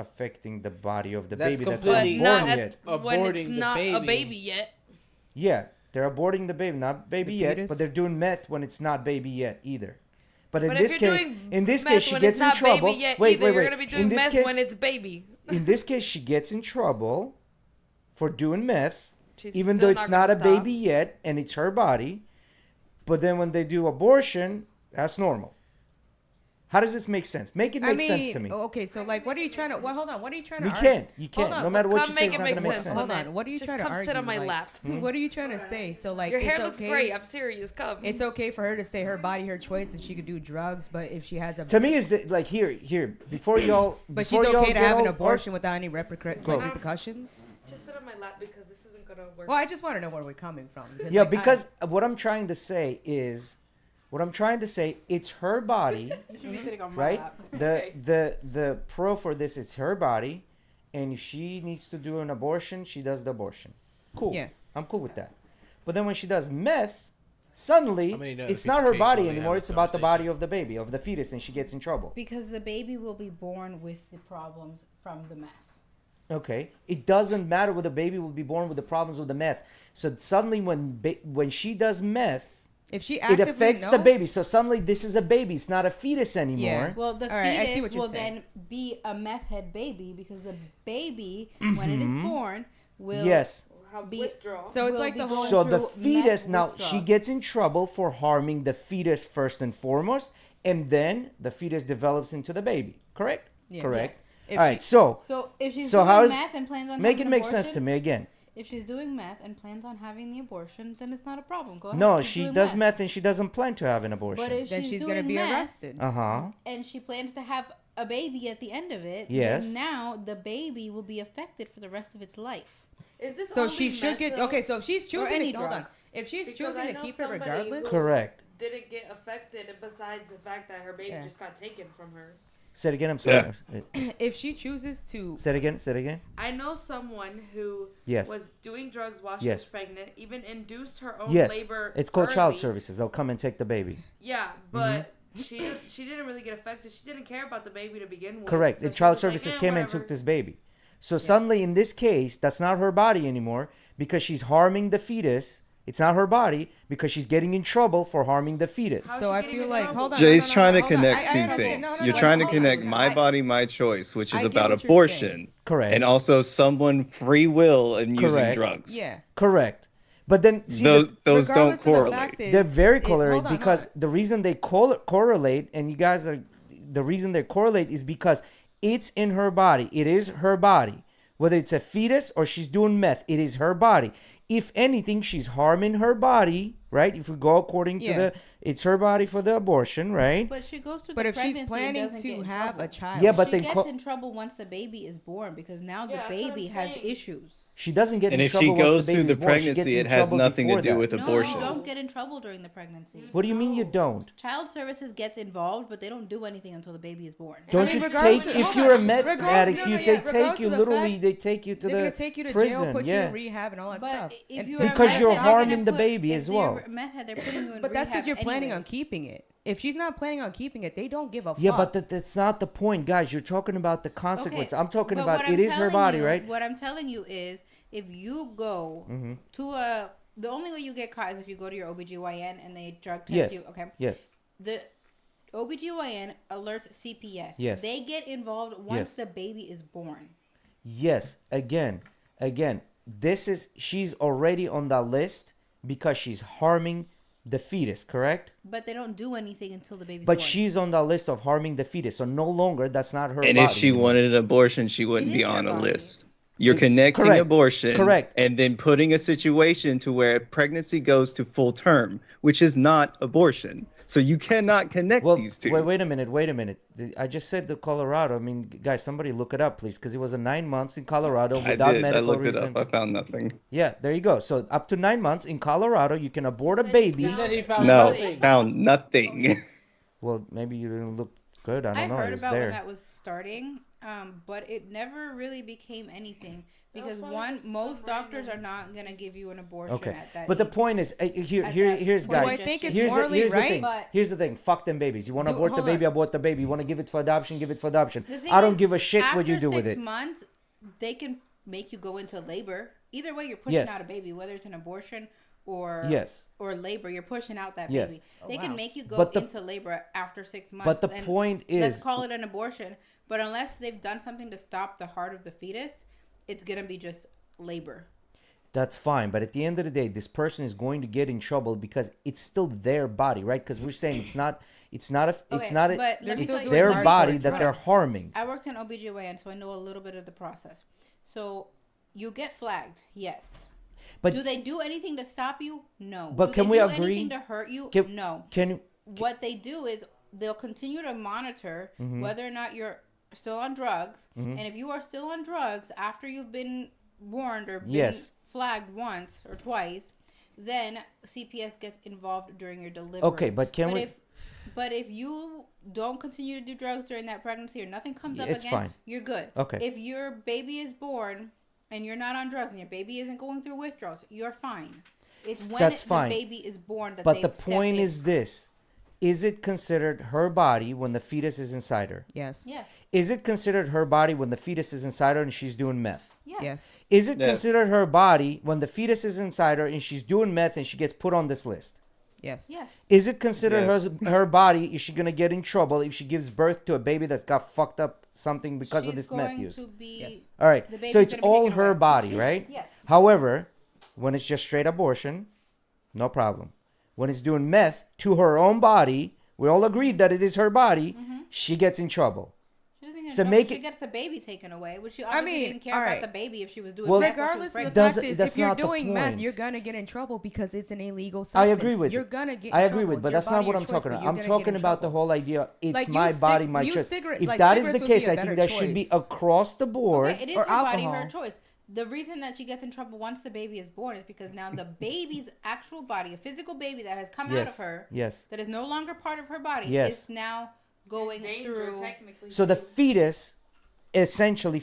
affecting the body of the
That's
baby that's
completely-
not
But
born
not
yet.
when it's
Aborting the
not a
baby.
baby yet.
Yeah, they're aborting the baby, not baby
The
yet,
fetus?
but they're doing meth when it's not baby yet either. But in
But
this
if you're
case,
doing
in this
meth
case, she
when
gets
it's
in
not
trouble.
baby yet
Wait,
either,
wait,
you're
wait.
gonna be
In
doing
this
meth
case,
when it's baby.
in this case, she gets in trouble for doing meth,
She's
even
still
though it's not
gonna
a
stop.
baby yet, and it's her body. But then when they do abortion, that's normal. How does this make sense? Make it make sense to me.
Okay, so like, what are you trying to? Well, hold on. What are you trying to?
We
argue?
can't. You
Hold
can't.
on,
No matter what
Come
you say,
make
it's
it
not
make
gonna make
sense.
sense.
Hold
Lynette.
on. What are you
Just
trying to
come
argue?
sit on my
like,
lap.
What are you trying to say? So like,
Your
it's
hair looks
okay.
great. I'm serious. Come.
It's okay for her to say her body, her choice, and she could do drugs. But if she has a,
To me, is that like here before y'all.
but
before
she's
y'all
okay to
get
have an
all-
abortion without any
Go.
repercussions.
Just sit on my lap because this isn't gonna work.
Well, I just want to know where we're coming from.
Yeah,
like,
because what I'm trying to say is, it's her body,
You should be sitting on my
right?
lap.
The pro for this is her body, and if she needs to do an abortion, she does the abortion. Cool.
Yeah.
I'm cool with that. But then when she does meth, suddenly
How many
it's
other
not her
people
body
they
anymore.
have
It's
this
about the body
conversation?
of the baby, of the fetus, and she gets in trouble.
Because the baby will be born with the problems from the meth.
Okay, it doesn't matter whether the baby will be born with the problems with the meth. So suddenly, when she does meth,
if she
it
actively
affects
knows,
the baby. So suddenly, this is a baby. It's not a fetus anymore.
Yeah.
Well, the
All right, I see
fetus
what you're
will
saying.
then be a meth head baby because the baby, when it is born, will
Yes.
Have
be-
withdrawal.
So it's
will
like
be
the whole.
going
So the
through
fetus
meth
now she
withdrawals.
gets in trouble for harming the fetus first and foremost, and then the fetus develops into the baby. Correct?
Yeah.
Correct.
If
All right.
she-
So
So if she's
So
doing
how is-
meth and plans on
make it
having
make
an
sense to
abortion,
me again.
If she's doing meth and plans on having the abortion, then it's not a problem. Go ahead.
No,
keep
she
doing
does meth and she doesn't plan to have an
But
abortion.
if
then
she's
she's gonna
doing
be
meth
arrested.
Uh huh.
and she plans to have a baby at the end of it,
Yes.
then now the baby will be affected for the rest of its life.
Is this
So
only
she should
meth,
get
though?
okay. So if she's choosing
any
to hold
drug.
on, if she's
Because
choosing
I
to
know
keep it
somebody
regardless,
who-
Correct.
Didn't get affected besides the fact that her baby
Yeah.
just got taken from her.
Say it again. I'm sorry.
if she chooses to,
Say it again. Say it again.
I know someone who
Yes.
was doing drugs while she
Yes.
was pregnant, even induced her own
Yes.
labor.
It's called child
early.
services. They'll come and take the baby.
Yeah, but she didn't really get affected. She didn't care about the baby to begin with.
Correct.
So
The
she
child
was like,
services
"Eh,
came and
whatever."
took this baby. So suddenly, in this case, that's not her body anymore because she's harming the fetus. It's not her body because she's getting in trouble for harming the fetus.
How's
so
she
I
getting
feel
in
like
trouble?
hold on.
Jay's
no, no,
trying
no,
to
hold on.
connect
I
two
understand.
things.
No, no,
You're
no,
trying to
hold on,
connect
hold on.
my body, my choice, which is
I get
about
what you're
abortion,
Correct.
and also someone free will and using
Correct.
drugs.
Yeah.
Correct. But then see
Those
the,
those don't
Regardless of the
correlate.
fact is-
they're very
it-
correlated
hold on,
because
hold
the reason they correlate, and you guys are, the reason they correlate is because it's in her body. It is her body. Whether it's a fetus or she's doing meth, it is her body. If anything, she's harming her body, right? If we go according to
Yeah.
it's her body for the abortion, right?
But she goes through
But
the
if she's
pregnancy and
planning
doesn't get
to
in
have a
trouble.
child,
Yeah, but
she
they
gets
co-
in trouble once the baby is born because now the
Yeah, that's what
baby
I'm
has
saying.
issues.
She doesn't get
And
in
if
trouble
she
once
goes
the
through
baby's
the
born. She gets
pregnancy,
in
it has
trouble
nothing to
before
do
that.
with
No,
abortion.
you don't get in trouble during the pregnancy.
What do you mean you don't?
Child services gets involved, but they don't do anything until the baby is born.
Don't
mean,
you
regardless
take
of-
if
hold
you're a
on.
meth
Regardless-
addict,
no, no,
they
yeah,
take
regardless
you
of the
literally.
fact
They take you to
they're
the
gonna take you to
prison.
jail, put you
yeah.
in rehab, and all that
But
stuff.
if
And
you're
to-
a
Because
meth
you're
head, they're
harming
gonna
the
put-
baby
if
as
you're
well.
a meth head, they're putting you in
But that's because
rehab
you're planning on
anyways.
keeping it. If she's not planning on keeping it, they don't give a
Yeah,
fuck.
but that's not the point, guys. You're talking about the consequence. I'm talking
but
about
what
it
I'm
is her
telling
body,
you-
right?
What I'm telling you is, if you go
Mm-hmm.
to the only way you get caught is if you go to your OBGYN and they drug test
Yes.
you. Okay.
Yes.
The OBGYN alerts CPS.
Yes.
They get involved once
Yes.
the baby is born.
Yes. Again. She's already on that list because she's harming the fetus, correct?
But they don't do anything until the baby's
But
born.
she's on that list of harming the fetus, so no longer that's not her
And
body
if she
anymore.
wanted an abortion, she wouldn't
It
be
is her
on a
body.
list. You're
It-
connecting
correct,
abortion,
correct.
and then putting a situation to where pregnancy goes to full term, which is not abortion. So you cannot connect
Well,
these two.
wait a minute. I just said the Colorado. I mean, guys, somebody look it up, please, because it was a 9 months in Colorado
I
without
did. I
medical
looked
reasons.
it up. I found nothing.
Yeah, there you go. So up to 9 months in Colorado, you can abort a baby.
He said he found
No,
nothing.
found nothing.
Well, maybe you didn't look good. I
I
don't know.
heard
It was
about when
there.
that was starting, but it never really became anything
That was
because
probably just
most
some
doctors
random-
are not gonna give you an abortion
Okay,
at that.
but the
age.
point is, here,
At
here,
that
here's
point,
Do
guys.
I think it's
Here's
morally
here's the
right?
thing.
But-
Here's the thing. Fuck them babies. You want to abort the
hold
baby,
on.
abort the baby. You want to give it for adoption, give it for adoption.
The thing
I don't
is,
give a shit what you
after
do with
6
it.
months, they can make you go into labor. Either way, you're pushing
Yes.
out a baby, whether it's an abortion or
Yes.
or labor. You're pushing out that
Yes.
baby.
Oh,
They
wow.
can make you go
But the-
into labor after 6 months.
But the
and
point
let's
is,
call it an abortion. But unless they've done something to stop the heart of the fetus, it's gonna be just labor.
that's fine. But at the end of the day, this person is going to get in trouble because it's still their body, right? Because we're saying it's not
Okay, but let me
it's
tell you
their
large
body
part
that they're
drugs.
harming.
I worked in OBGYN, so I know a little bit of the process. So you get flagged, yes.
But
Do they do anything to stop you? No.
But
do
can
they
we
do
agree-
anything to hurt you?
can-
No.
can
What they do is they'll continue to monitor
Mm-hmm.
whether or not you're still on drugs, and if you are still on drugs after you've been warned or been
Yes.
flagged once or twice, then CPS gets involved during your delivery.
Okay, but can we-
But if you don't continue to do drugs during that pregnancy or nothing comes up
It's
again,
fine.
you're good.
Okay.
If your baby is born and you're not on drugs and your baby isn't going through withdrawals, you're fine. It's when
That's
the
fine.
baby is born that
But
they
the
step
point
in.
is this: is it considered her body when the fetus is inside her?
Yes.
Yes.
Is it considered her body when the fetus is inside her and she's doing meth?
Yes.
Yes.
Is it
Yes.
considered her body when the fetus is inside her and she's doing meth and she gets put on this list?
Yes.
Yes.
Is it considered
Yes.
her body? Is she gonna get in trouble if she gives birth to a baby that's got fucked up something because of
She's
this meth
going
use?
to be.
Yes.
All right,
the baby's
so it's
gonna be
all
taken
her
away.
body, right?
Yes.
However, when it's just straight abortion, no problem. When it's doing meth to her own body, we all agreed that it is her body. She gets in trouble.
She doesn't get
So
in
make
trouble.
it-
She gets the baby taken away, which she obviously
mean,
didn't care
all
about
right.
the baby if she was doing
Well,
meth or she was
Regardless of the
pregnant.
Does-
fact is,
that's
if you're
not the
doing meth,
point.
you're gonna get in trouble because it's an illegal
I
substance.
agree with
You're
you.
gonna get.
I
in
agree
trouble.
with,
It's
but
your
that's not
body,
what
your
I'm
choice,
talking
but
about.
you're
I'm
gonna
talking
get in
about the
trouble.
whole idea. It's
Like,
my body, my choice.
cigarette-
If
like,
that is the
cigarettes would be
case,
a
I
better
think that should be
choice.
across the board.
Okay, it is
Or
her body,
alcohol.
her choice. The reason that she gets in trouble once the baby is born is because now the baby's actual body, a physical baby that has come out of
Yes.
her,
Yes.
that is no longer part of her body,
Yes.
is now going
Danger,
through.
technically.
So the fetus, essentially,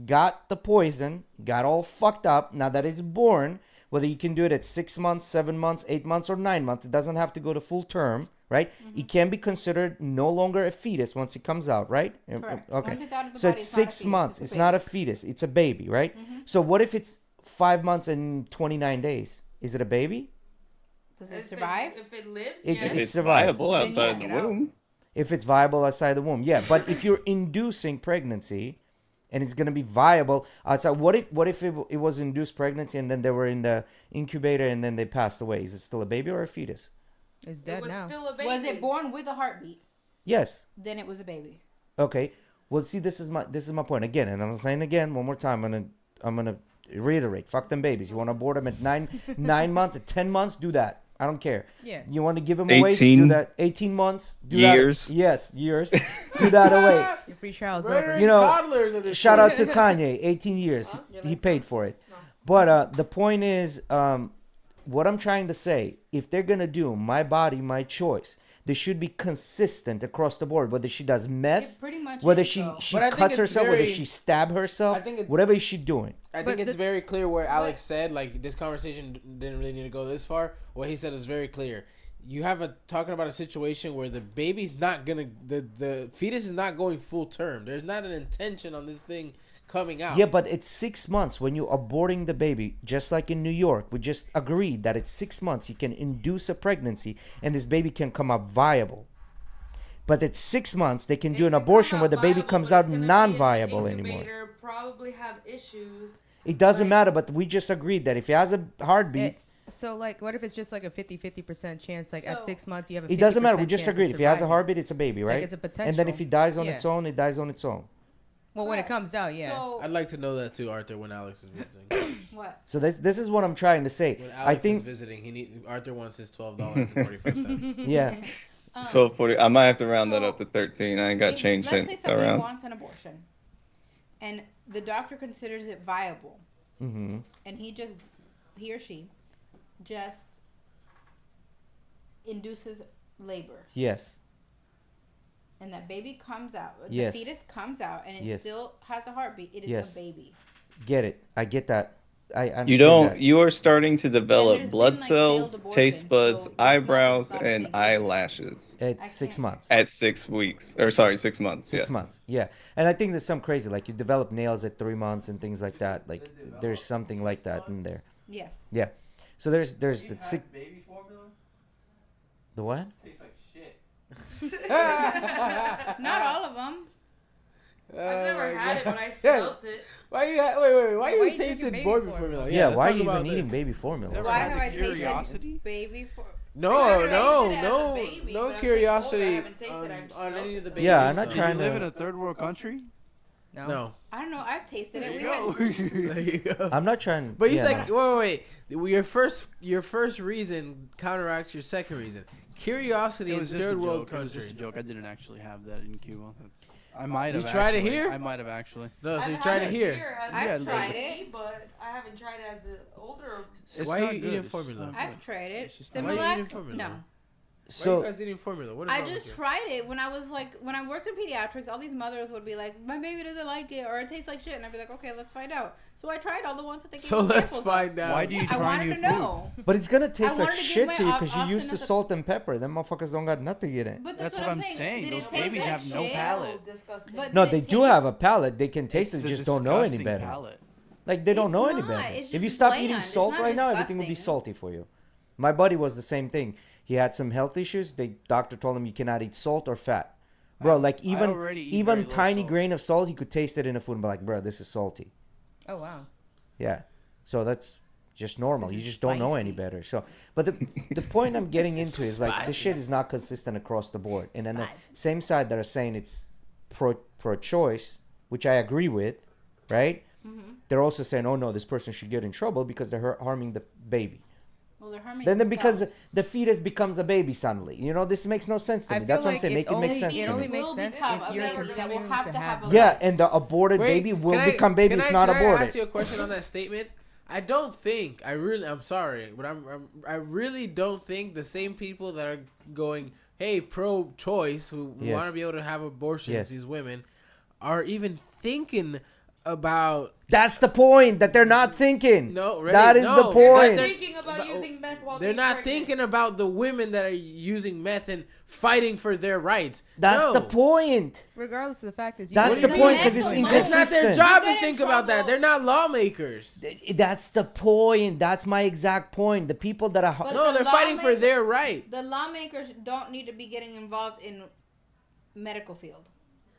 got the poison, got all fucked up. Now that it's born, whether you can do it at 6 months, 7 months, 8 months, or 9 months, it doesn't have to go to full term, right? It can be considered no longer a fetus once it comes out, right?
Correct.
Okay.
Once it's out of the
So
body,
it's
it's not a
6
fetus,
months.
it's a
It's
baby.
not a fetus. It's a baby, right? So what if it's 5 months and 29 days? Is it a baby?
Does
If
it survive?
If it lives,
It-
yes.
If
it
it's
survives.
viable
Then
outside
yeah,
the
get out.
womb.
If it's viable outside the womb, yeah. But if you're inducing pregnancy and it's gonna be viable outside, what if it was induced pregnancy and then they were in the incubator and then they passed away? Is it still a baby or a fetus?
It's
It
dead
was
now.
still a baby.
Was it born with a heartbeat?
Yes.
Then it was a baby.
Okay. Well, see, this is my point again, and I'm saying again one more time. I'm gonna reiterate. Fuck them babies. You want to abort them at 9 months, at 10 months, do that. I don't care.
Yeah.
You want to give them away,
18
do that. 18 months, do
years.
that. Yes, years. Do that away.
Your free trial's
Murdering
over.
You know,
toddlers in this
Shout
shit.
out to Kanye, 18 years. He paid for it. But the point is, what I'm trying to say, if they're gonna do my body, my choice, they should be consistent across the board. Whether she does meth,
It pretty much
whether
is,
she
though.
she
But I think
cuts
it's
herself, whether
very-
she stab herself,
I think it's-
whatever is she doing.
I
But
think it's
the-
very clear where Alex said, like, this conversation didn't really need to go this far. What he said is very clear. You have talking about a situation where the baby's not gonna, the fetus is not going full term. There's not an intention on this thing coming out.
Yeah, but it's 6 months when you're aborting the baby, just like in New York. We just agreed that it's 6 months you can induce a pregnancy and this baby can come up viable. But at 6 months they can do an abortion where the baby comes out non-viable anymore.
Probably have issues.
It doesn't matter, but we just agreed that if he has a heartbeat,
So, like, what if it's just like a 50% chance? Like, at
So-
6 months, you have a 50%
it doesn't matter. We just
chance of
agreed. If he has a
surviving.
heartbeat, it's a baby, right?
it's a
And then if he dies on
Yeah.
its own, it dies on its own.
Well, when it comes out, yeah.
So
I'd like to know that too, Arthur, when Alex is visiting.
what?
So this is what I'm trying to say.
When
I
Alex is
think
visiting, Arthur wants his $12.45.
yeah.
So 40. I might have to round that
so
up to 13. I ain't got
If-
changed
let's say
it
somebody
around.
wants an abortion, and the doctor considers it viable,
Mm-hmm.
and he or she just induces labor.
Yes.
and that baby comes out,
Yes.
the fetus comes out, and it
Yes.
still has a heartbeat, it is
Yes.
a baby.
Get it? I get that. I understand
You don't.
that.
You are starting to
And
develop
there's
blood
been, like, failed
cells,
abortions,
taste buds,
so that's not gonna
eyebrows,
stop
and
anything.
eyelashes
I
At 6
can't-
months.
at 6 weeks. Or sorry, 6 months.
6
yes.
months. Yeah. And I think there's some crazy, like you develop nails at 3 months and things like that. Like there's something like that in there.
Yes.
Yeah. So there's the six.
baby formula?
The what?
Tastes like shit.
Not all of them.
I've never had it, but I
Yeah.
smelt it.
Why you? Wait. Why
Why
you
you drinking
tasting
baby
baby
formula?
formula?
Yeah.
let's
Why are
talk
you
about
even eating
this.
baby formula?
Never
Why
had
have I
curiosity?
tasted baby for?
No,
I've never
no,
tasted it as a
no,
baby,
no
but I'm saying
curiosity
older, I haven't tasted it, I've
on
smelled
any of the
it.
babies.
Yeah, I'm not
Do
trying
you live
to-
in a third world country?
No.
I don't know. I've tasted it.
There
We
you go.
had,
There you go.
I'm not trying.
But you
yeah,
said,
no.
wait. Your first reason counteracts your second reason. Curiosity
It
in
was just a
third world
joke. It was just a
country.
joke. I didn't actually have that in Cuba. I might
You
have.
tried it
actually.
here?
I might have actually.
No, so
I've
you
had
tried it here.
as
I've
a
tried
baby,
it.
but I haven't tried it as an older.
It's
Why are
not
you
good.
eating
It's just
formula?
not
I've
good.
tried it.
It's just not- Why are you eating
Similac?
formula?
No.
Why are
So
you guys eating formula? What is
I
wrong
just
with you?
tried it when I was like, when I worked in pediatrics, all these mothers would be like, my baby doesn't like it, or it tastes like shit. And I'd be like, okay, let's find out. So I tried all the ones that they gave
So
me
let's
samples of.
find out.
Why do you
I
try
wanted
new
to
food?
know.
but it's gonna taste like
wanted to give
shit
my
to you because you
Austin
used to
as a-
salt and pepper. Them motherfuckers don't got nothing in it.
But
That's
what
what I'm saying.
Did
Those
it taste
babies
like
have no
shit?
palate.
Disgusting.
But
No,
did
they
it
do
taste-
have a palate. They can taste
It's
it,
the
just don't know any
disgusting
better.
palate.
Like they don't
It's
know any
not.
better.
It's
If you
just
stop
bland.
eating
It's
salt
not
right now, everything will be
disgusting.
salty for you. My buddy was the same thing. He had some health issues. The doctor told him you cannot eat salt or fat. Bro, like
I already eat
even
very low
tiny
salt.
grain of salt, he could taste it in a food and be like, bro, this is salty.
Oh wow.
Yeah. So that's just normal.
This
You
is
just don't know any
spicy.
better. So, but the point I'm getting into is like this shit is not consistent across the board. And then the
Spicy.
same side that are saying it's pro-choice, which I agree with, right?
Mm-hmm.
They're also saying, oh no, this person should get in trouble because they're harming the baby.
Well, they're harming
Then because
themselves.
the fetus becomes a baby suddenly. You know, this makes no sense to
I
me.
feel
That's what I'm
like
saying.
it's
Make it make
only-
sense
it
to
only
me.
makes
Will
sense
become
if
a
you're
baby that will
continuing
have
to
to
have
have
it.
a
Yeah,
life.
and the aborted baby will become baby if not
Can I
aborted.
ask you a question on that statement? I don't think I'm sorry, but I really don't think the same people that are going, hey, pro-choice, who
Yes.
want to be able to have abortions,
Yes.
these women, are even thinking about.
That's the point that they're not thinking.
No, really,
that is
no.
the
But
point.
they're-
Thinking about using meth while
They're
being
not
pregnant.
thinking about the women that are using meth and fighting for their rights.
That's
No.
the point.
Regardless of the fact is,
That's
What
the
do you
point
mean?
because it's
It's
It's not their
inconsistent.
job
You
to
get in
think about that.
trouble.
They're not lawmakers.
That's the point. That's my exact point. The people that are
But
No,
the
they're fighting for
lawmakers-
their right.
The lawmakers don't need to be getting involved in medical field.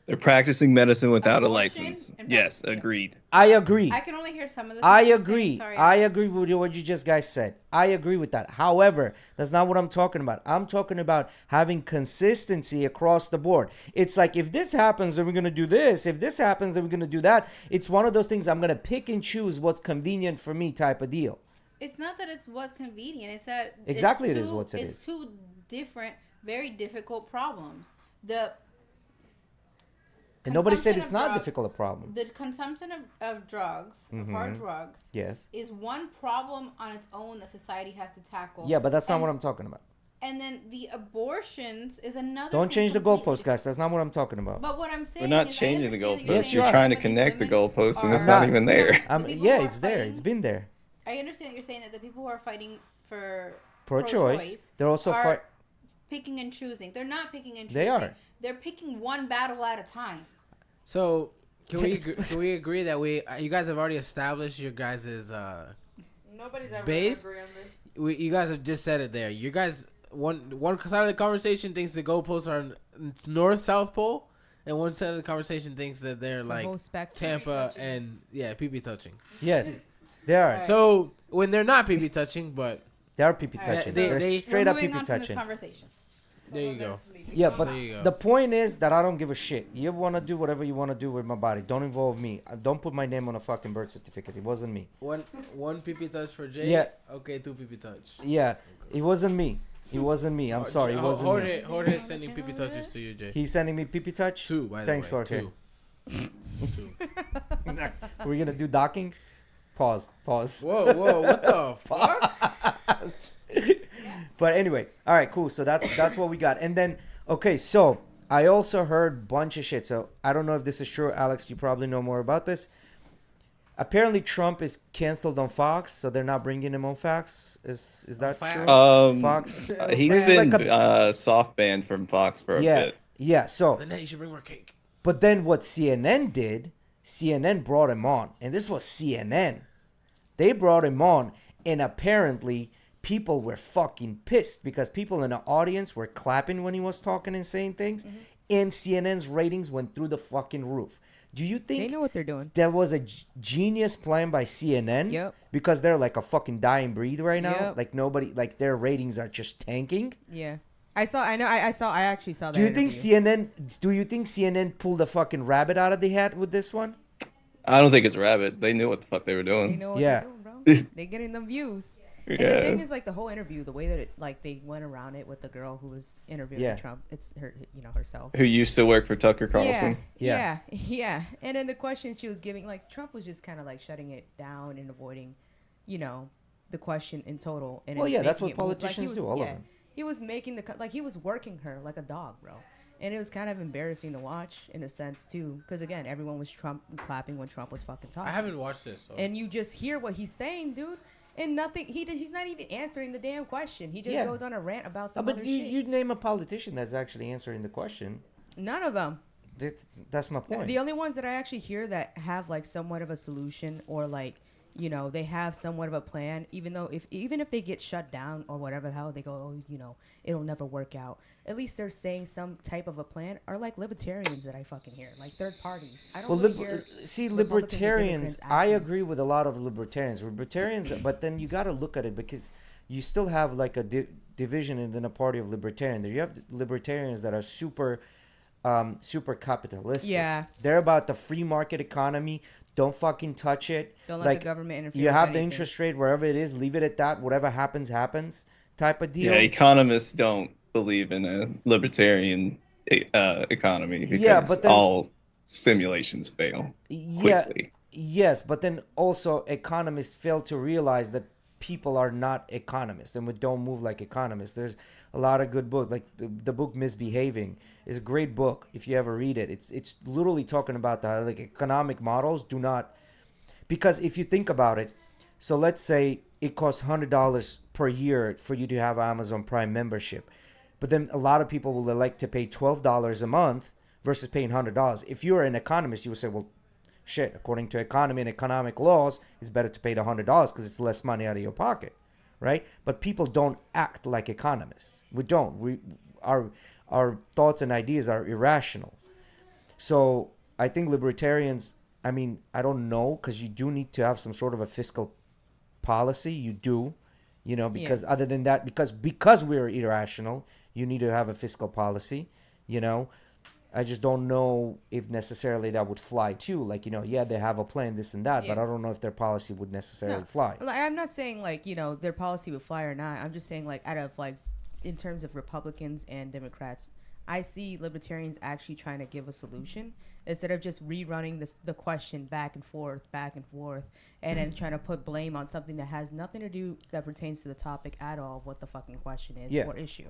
They're practicing medicine without a
Abortion
license.
and
Yes,
practicing.
agreed.
I agree.
I can only hear some of the.
I
things you're
agree.
saying. Sorry,
I agree with what you just guys said. I agree with that. However, that's not what I'm talking about. I'm talking about having consistency across the board. It's like if this happens, then we're gonna do this. If this happens, then we're gonna do that. It's one of those things I'm gonna pick and choose what's convenient for me type of deal.
It's not that it's what's convenient. It's that
Exactly
it's
it is
two-
what it
it's
is.
two different, very difficult problems. The
And nobody said
consumption
it's
of
not
drugs-
difficult a problem.
The consumption of drugs, of hard drugs,
Yes.
is one problem on its own that society has to tackle.
Yeah, but that's not
And-
what I'm talking about.
And then the abortions is another.
Don't
thing
change the
completely
goalpost, guys. That's not what I'm talking about.
But what I'm saying
We're not
is I
changing the
understand that
goalposts.
you're
Yes,
saying
you
You're
are.
trying to
some of these
connect the
women
goalposts, and
are-
it's not even there.
The people
Yeah,
who are
it's there. It's
fighting-
been there.
I understand you're saying that the people who are fighting for
Pro-choice. They're also
are
fight.
picking and choosing. They're not picking and choosing.
They are.
They're picking one battle at a time.
So can we agree that you guys have already established your guys'
Nobody's ever
Base?
gonna agree on this.
you guys have just said it there. You guys one side of the conversation thinks the goalposts are north south pole, and one side of the conversation thinks that they're
It's a
like
whole spectrum.
Tampa and pee touching.
Yes, they are.
So when they're not pee touching, but
They are pee
All right,
touching.
they-
They're
they-
straight
We're
up
moving
pee
on from this
touching.
conversation.
there you go.
Yeah, but
There you go.
the point is that I don't give a shit. You want to do whatever you want to do with my body. Don't involve me. Don't put my name on a fucking birth certificate. It wasn't me.
One pee touch for Jay.
Yeah.
Okay, two pee touch.
Yeah, it wasn't me. It wasn't me. I'm sorry. It wasn't me.
Jorge is sending pee touches to you, Jay.
He's sending me pee touch.
Two, by the
Thanks,
way.
Jorge.
Two.
We're gonna do docking. Pause.
Whoa, what the fuck?
But anyway, all right, cool. So that's what we got. And then okay, so I also heard bunch of shit. So I don't know if this is true. Alex, you probably know more about this. Apparently, Trump is canceled on Fox, so they're not bringing him on Fox. Is that
Fox?
true? Fox.
He's
It's
been
like
soft banned from Fox for a
Yeah,
bit.
yeah. So,
Then you should bring more cake.
but then what CNN did? CNN brought him on, and this was CNN. They brought him on, and apparently people were fucking pissed because people in the audience were clapping when he was talking and saying things, and CNN's ratings went through the fucking roof. Do you
They
think
know what they're doing.
that was a genius plan by CNN?
Yep.
Because they're like a fucking dying breed right now.
Yep.
Like nobody, like their ratings are just tanking.
Yeah. I actually saw that.
Do you think
interview.
CNN pulled a fucking rabbit out of the hat with this one?
I don't think it's rabbit. They knew what the fuck they were
They
doing.
know what
Yeah.
they're doing, bro. They getting them views. And the
Yeah.
thing is, like, the whole interview, the way that it, like, they went around it with the girl who was interviewing
Yeah.
Trump, it's her, herself.
Who used to work for Tucker Carlson.
Yeah. And then the question she was giving, like, Trump was just kind of like shutting it down and avoiding, the question in total. And
Well,
it
yeah, that's
making
what
it move.
politicians do, all of them.
He was making he was working her like a dog, bro. And it was kind of embarrassing to watch in a sense too, because again, everyone was clapping when Trump was fucking talking.
I haven't watched this. So.
And you just hear what he's saying, dude, and nothing. He's not even answering the damn question. He just
Yeah.
goes on a rant about some
But
other
you,
shit.
you name a politician that's actually answering the question.
None of them.
That's my point.
The only ones that I actually hear that have like somewhat of a solution or like they have somewhat of a plan, even if they get shut down or whatever the hell, they go, oh, it'll never work out. At least they're saying some type of a plan. Are like libertarians that I fucking hear, like third parties. I don't really hear.
See,
Republicans or
libertarians.
Democrats
I
acting.
agree with a lot of libertarians. But then you got to look at it because you still have like a division within a party of libertarian. You have libertarians that are super capitalistic.
Yeah.
They're about the free market economy. Don't fucking touch it.
Don't let the government interfere
You
with
have the
anything.
interest rate wherever it is. Leave it at that. Whatever happens, happens. Type of deal.
Yeah, economists don't believe in a libertarian economy because
Yeah, but then-
all simulations fail quickly.
Yes, but then also economists fail to realize that people are not economists and we don't move like economists. There's a lot of good books, like the book Misbehaving is a great book if you ever read it. It's literally talking about the like economic models do not, because if you think about it, so let's say it costs $100 per year for you to have Amazon Prime membership, but then a lot of people will elect to pay $12 a month versus paying $100. If you're an economist, you would say, well, shit, according to economy and economic laws, it's better to pay the $100 because it's less money out of your pocket, right? But people don't act like economists. We don't. Our thoughts and ideas are irrational. So I think libertarians, I mean, I don't know, because you do need to have some sort of a fiscal policy. You do, because other than that, because we're irrational, you need to have a fiscal policy, I just don't know if necessarily that would fly too. Like, they have a plan, this and that, but I don't know if their policy would necessarily fly.
Like, I'm not saying like their policy would fly or not. I'm just saying like out of like in terms of Republicans and Democrats, I see libertarians actually trying to give a solution instead of just rerunning the question back and forth, and then trying to put blame on something that has nothing to do that pertains to the topic at all of what the fucking question is or issue.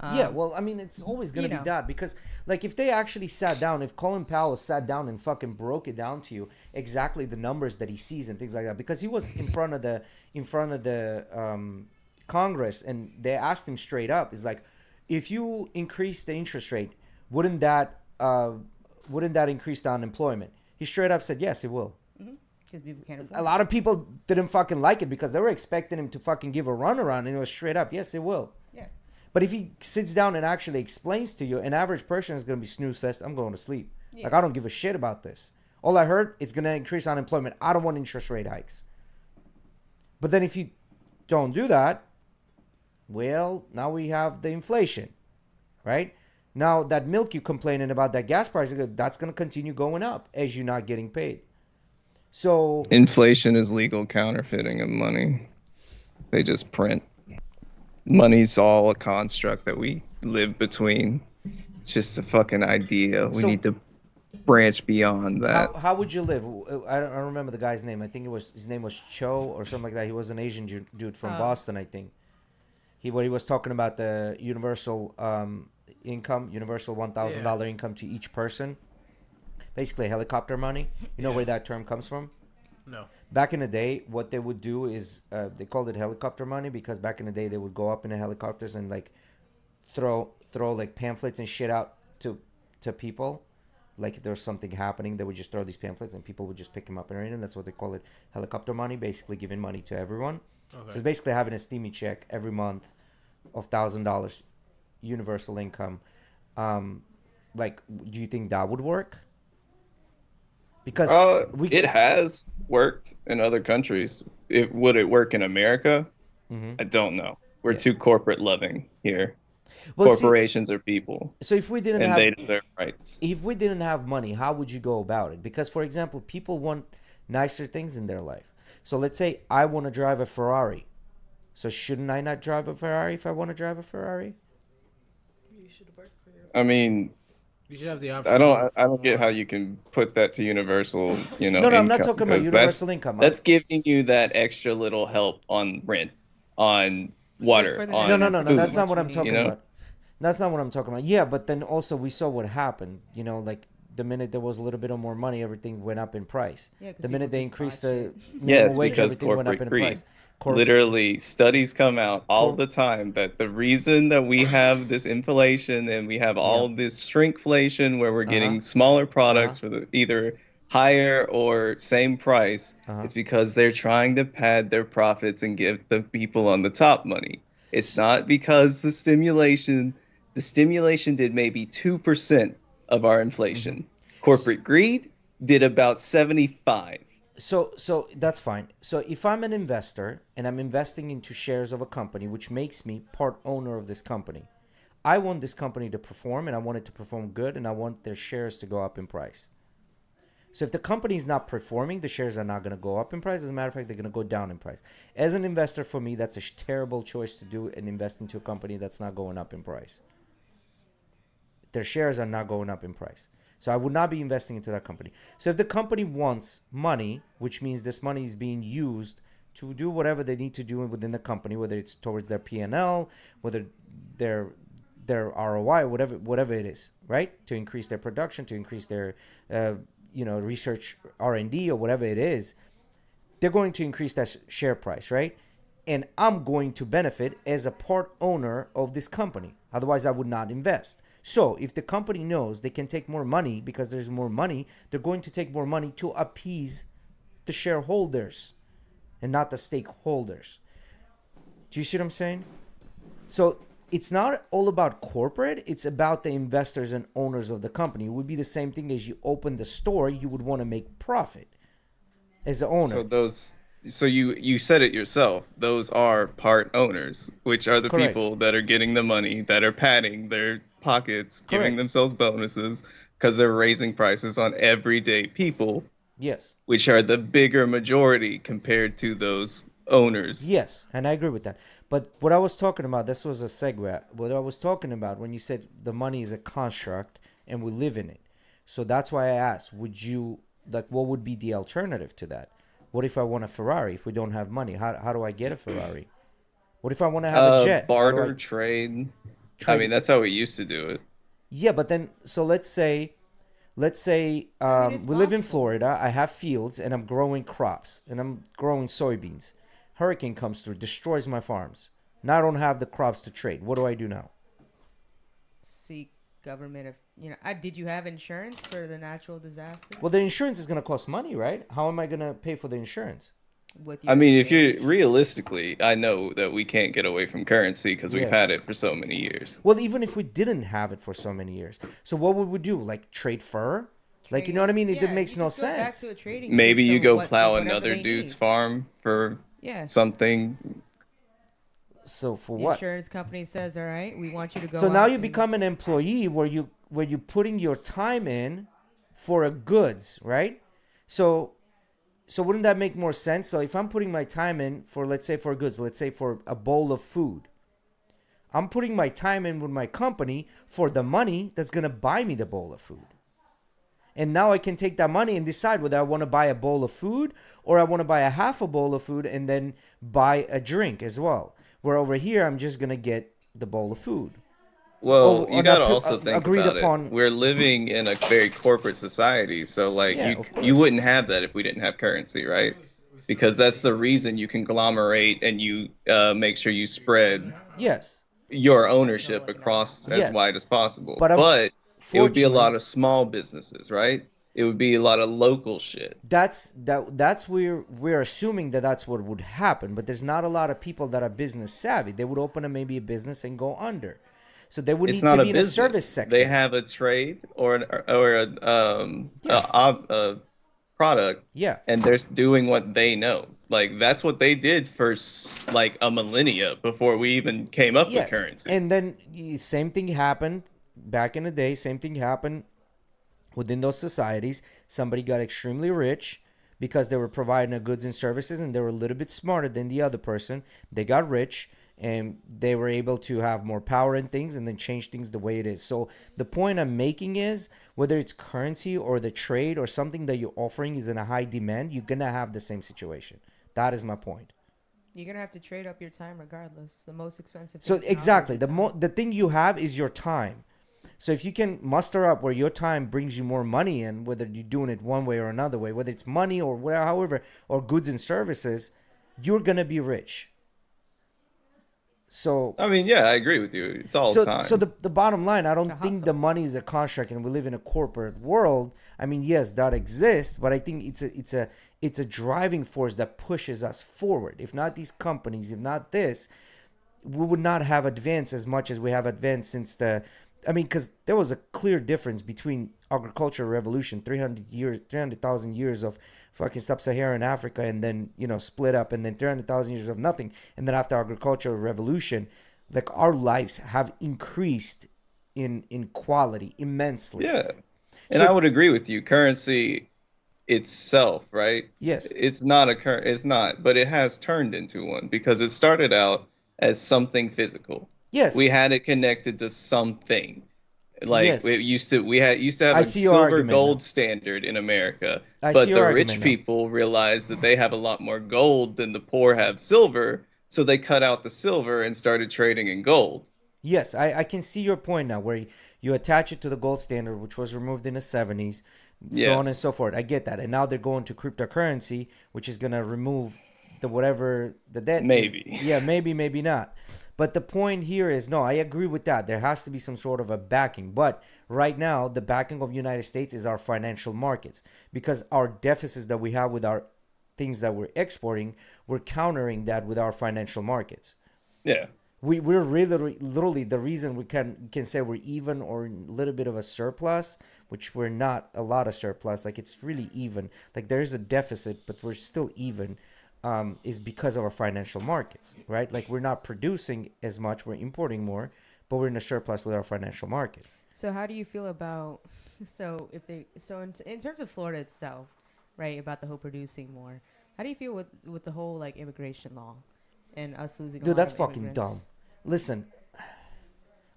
Yeah, well, I mean, it's always going to be that because, like, if they actually sat down, if Colin Powell sat down and fucking broke it down to you exactly the numbers that he sees and things like that, because he was in front of the Congress and they asked him straight up, is like, if you increase the interest rate, wouldn't that increase the unemployment? He straight up said, yes, it will.
Because people can't afford
A lot of people didn't fucking like it because they were expecting him to fucking give a runaround, and it was straight up, yes, it will.
Yeah.
But if he sits down and actually explains to you, an average person is going to be snooze fest. I'm going to sleep.
Yeah.
Like, I don't give a shit about this. All I heard, it's going to increase unemployment. I don't want interest rate hikes. But then if you don't do that, well, now we have the inflation, right? Now that milk you're complaining about, that gas price, that's going to continue going up as you're not getting paid. So
Inflation is legal counterfeiting of money. They just print. Money's all a construct that we live between. It's just a fucking idea. We need to branch beyond that.
how would you live? I don't remember the guy's name. I think his name was Cho or something like that. He was an Asian dude from Boston, I think. He was talking about the universal income, universal $1,000 income to each person. Basically, helicopter money. You know where that term comes from?
No.
Back in the day, what they would do is they called it helicopter money because back in the day they would go up in the helicopters and like throw like pamphlets and shit out to people. Like if there was something happening, they would just throw these pamphlets and people would just pick them up and read them. That's what they call it, helicopter money. Basically, giving money to everyone. Okay. So it's basically having a steamy check every month of $1,000 universal income. Like, do you think that would work? Because
it has worked in other countries. Would it work in America? Mm-hmm. I don't know. We're too corporate loving here. Well, corporations are people.
So if we didn't have,
they know their rights.
If we didn't have money, how would you go about it? Because, for example, people want nicer things in their life. So let's say I want to drive a Ferrari. So shouldn't I not drive a Ferrari if I want to drive a Ferrari?
You should work for your.
I mean,
you should have the option.
I don't get how you can put that to universal,
No,
income,
I'm not talking about universal income.
That's giving you that extra little help on rent, on water, on
No. That's not what I'm talking about. That's not what I'm talking about. Yeah, but then also we saw what happened. Like the minute there was a little bit of more money, everything went up in price. Yeah, the minute they increased the minimum wage, everything went up in price.
Literally, studies come out all the time that the reason that we have this inflation and we have all this shrinkflation where we're getting smaller products for either higher or same price is because they're trying to pad their profits and give the people on the top money. It's not because the stimulation did maybe 2% of our inflation. Mm-hmm. Corporate greed did about 75%.
So that's fine. So if I'm an investor and I'm investing into shares of a company, which makes me part owner of this company, I want this company to perform and I want it to perform good and I want their shares to go up in price. So if the company is not performing, the shares are not going to go up in price. As a matter of fact, they're going to go down in price. As an investor, for me, that's a terrible choice to do and invest into a company that's not going up in price. Their shares are not going up in price. So I would not be investing into that company. So if the company wants money, which means this money is being used to do whatever they need to do within the company, whether it's towards their P&L, whether their ROI, whatever it is, right? To increase their production, to increase their research, R&D, or whatever it is, they're going to increase that share price, right? And I'm going to benefit as a part owner of this company. Otherwise, I would not invest. So if the company knows they can take more money because there's more money, they're going to take more money to appease the shareholders and not the stakeholders. Do you see what I'm saying? So it's not all about corporate. It's about the investors and owners of the company. It would be the same thing as you open the store. You would want to make profit as the owner.
So you said it yourself. Those are part owners, which are the
Correct.
people that are getting the money, that are padding their pockets, giving themselves bonuses because they're raising prices on everyday people.
Yes.
Which are the bigger majority compared to those owners.
Yes, and I agree with that. But what I was talking about, this was a segue. What I was talking about when you said the money is a construct and we live in it. So that's why I asked, what would be the alternative to that? What if I want a Ferrari if we don't have money? How do I get a Ferrari? What if I want to have a jet?
Barter, trade. I mean, that's how we used to do it.
Yeah, but then, so let's say we live in Florida. I have fields and I'm growing crops and I'm growing soybeans. Hurricane comes through, destroys my farms. Now I don't have the crops to trade. What do I do now?
Seek government. Did you have insurance for the natural disaster?
Well, the insurance is going to cost money, right? How am I going to pay for the insurance?
If you realistically, I know that we can't get away from currency because we've had it for so many years.
Well, even if we didn't have it for so many years, so what would we do? Like trade fur? Like, you know what I mean? It makes no sense.
Maybe you go plow another dude's farm for something.
So for
the
what?
Insurance company says, all right, we want you to go.
So now you become an employee where you're putting your time in for a goods, right? So wouldn't that make more sense? So if I'm putting my time in for, let's say for goods, let's say for a bowl of food, I'm putting my time in with my company for the money that's going to buy me the bowl of food. And now I can take that money and decide whether I want to buy a bowl of food or I want to buy a half a bowl of food and then buy a drink as well. Where over here, I'm just going to get the bowl of food.
Well, you
an
gotta also think
agreed
about
upon.
it. We're living in a very corporate society, so like
Yeah, of
you
course.
wouldn't have that if we didn't have currency, right? Because that's the reason you conglomerate and you make sure you spread
Yes,
your ownership across as
yes,
wide as possible.
but
But it would be a
unfortunately,
lot of small businesses, right? It would be a lot of local shit.
that's where we're assuming that that's what would happen. But there's not a lot of people that are business savvy. They would open maybe a business and go under, so they would
It's
need to
not a
be in a service
business. They
sector.
have a trade or
Yeah,
a product,
yeah.
and they're doing what they know. Like that's what they did for like a millennia before we even came up with
Yes,
currency.
and then same thing happened back in the day. Same thing happened within those societies. Somebody got extremely rich because they were providing the goods and services, and they were a little bit smarter than the other person. They got rich, and they were able to have more power in things, and then change things the way it is. So the point I'm making is, whether it's currency or the trade or something that you're offering is in a high demand, you're gonna have the same situation. That is my point.
You're gonna have to trade up your time regardless. The most expensive.
So
thing to offer is
exactly,
your time.
the thing you have is your time. So if you can muster up where your time brings you more money in, whether you're doing it one way or another way, whether it's money or whatever, however, or goods and services, you're gonna be rich. So
I mean, yeah, I agree with you. It's all time.
so the bottom line, I
It's
don't
a
think
hustle.
the money is a construct, and we live in a corporate world. I mean, yes, that exists, but I think it's a driving force that pushes us forward. If not these companies, if not this, we would not have advanced as much as we have advanced since the. I mean, because there was a clear difference between agricultural revolution, 300,000 years of fucking sub-Saharan Africa, and then split up, and then 300,000 years of nothing, and then after agricultural revolution, like our lives have increased in quality immensely.
Yeah. And
So-
I would agree with you. Currency itself, right?
Yes.
It's not it's not, but it has turned into one because it started out as something physical.
Yes.
We had it connected to something. Like
Yes.
it used to have
I
a
see your
silver
argument
gold
now.
standard in America.
I
But
see your
the
argument
rich
now.
people realized that they have a lot more gold than the poor have silver, so they cut out the silver and started trading in gold.
Yes, I can see your point now, where you attach it to the gold standard, which was removed in the 70s, so on and
Yes.
so forth. I get that. And now they're going to cryptocurrency, which is going to remove the whatever the debt is.
Maybe.
Yeah, maybe not. But the point here is, no, I agree with that. There has to be some sort of a backing. But right now, the backing of the United States is our financial markets, because our deficits that we have with our things that we're exporting, we're countering that with our financial markets.
Yeah.
We're really literally the reason we can say we're even or a little bit of a surplus, which we're not a lot of surplus. Like it's really even. Like there's a deficit, but we're still even. Is because of our financial markets, right? Like we're not producing as much, we're importing more, but we're in a surplus with our financial markets.
So how do you feel about in terms of Florida itself, right? About the whole producing more. How do you feel with the whole like immigration law and us losing?
Dude, that's fucking dumb. Listen,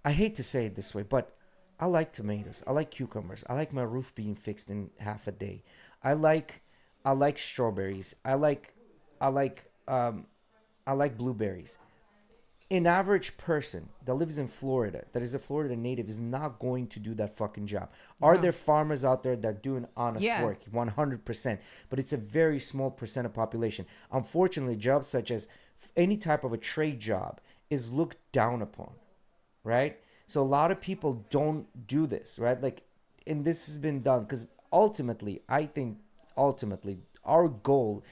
I hate to say it this way, but I like tomatoes. I like cucumbers. I like my roof being fixed in half a day. I like strawberries. I like blueberries. An average person that lives in Florida, that is a Florida native, is not going to do that fucking job. Are there farmers out there that are doing honest work? 100%. But it's a very small percent of population. Unfortunately, jobs such as any type of a trade job is looked down upon, right? So a lot of people don't do this, right? Like, and this has been done because ultimately, I think our goal,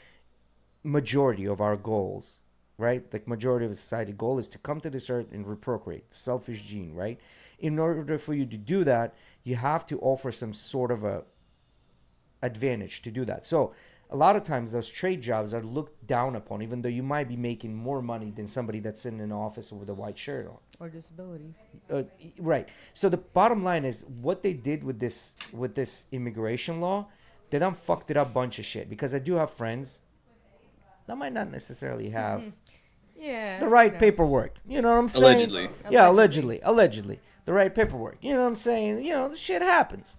majority of our goals, right? Like majority of a society goal is to come to this earth and reprocreate, the selfish gene, right? In order for you to do that, you have to offer some sort of a advantage to do that. So a lot of times those trade jobs are looked down upon, even though you might be making more money than somebody that's sitting in an office with a white shirt on.
Or disabilities.
Right. So the bottom line is what they did with this immigration law, they done fucked it up bunch of shit. Because I do have friends that might not necessarily have the right paperwork. You know what I'm saying?
Allegedly.
Yeah, allegedly. The right paperwork. You know what I'm saying? The shit happens.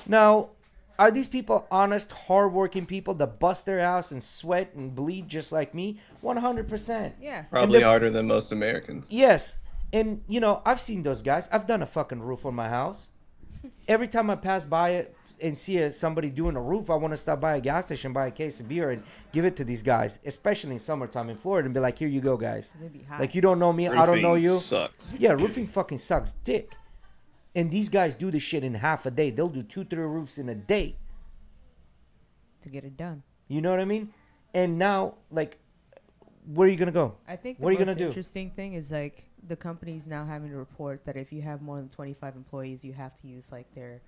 Now, are these people honest, hardworking people that bust their ass and sweat and bleed just like me? 100%.
Yeah.
Probably harder than most Americans.
Yes. And you know, I've seen those guys. I've done a fucking roof on my house. Every time I pass by it and see somebody doing a roof, I want to stop by a gas station, buy a case of beer, and give it to these guys, especially in summertime in Florida, and be like, "Here you go, guys.
They'd be hot.
Like, you don't know me, I don't know
Roofing
you."
Sucks.
Yeah, roofing fucking sucks dick. And these guys do this shit in half a day. They'll do 2-3 roofs in a day.
to get it done.
You know what I mean? And now, like, where are you gonna go?
I think the
What are you
most
gonna do?
interesting thing is like the companies now having to report that if you have more than 25 employees, you have to use like their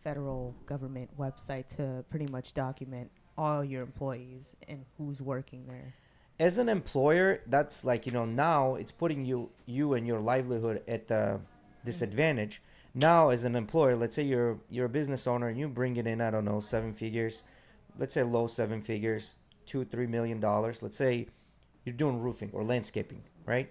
federal government website to pretty much document all your employees and who's working there.
As an employer, that's like, you know, now it's putting you and your livelihood at a disadvantage. Now, as an employer, let's say you're a business owner and you bring it in, I don't know, 7 figures, let's say low 7 figures, $2-3 million. Let's say you're doing roofing or landscaping, right?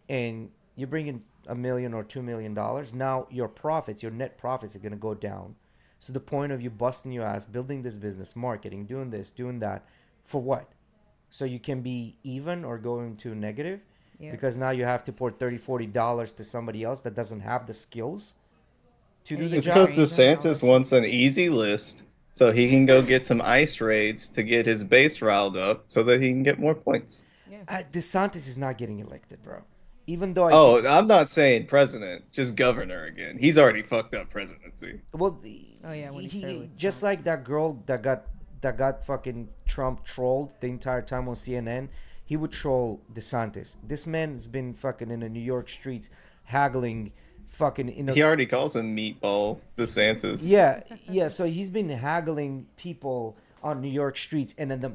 And you bring in $1 million or $2 million. Now your profits, your net profits, are gonna go down. So the point of you busting your ass, building this business, marketing, doing this, doing that, for what? So you can be even or go into negative,
Yeah.
because now you have to pour $30-40 to somebody else that doesn't have the skills to do
And
the
you
It's
job.
because
Train them, all
DeSantis
that
wants an easy list so he can go get some ice raids to get his base riled up so that he can get more points.
DeSantis is not getting elected, bro. Even though
Oh, I'm not saying president, just governor again. He's already fucked up presidency.
well,
Oh, yeah, when he started with
just
Trump.
like that girl that got fucking Trump trolled the entire time on CNN, he would troll DeSantis. This man's been fucking in the New York streets haggling, fucking in a
He already calls him Meatball DeSantis.
yeah. So he's been haggling people on New York streets, and in the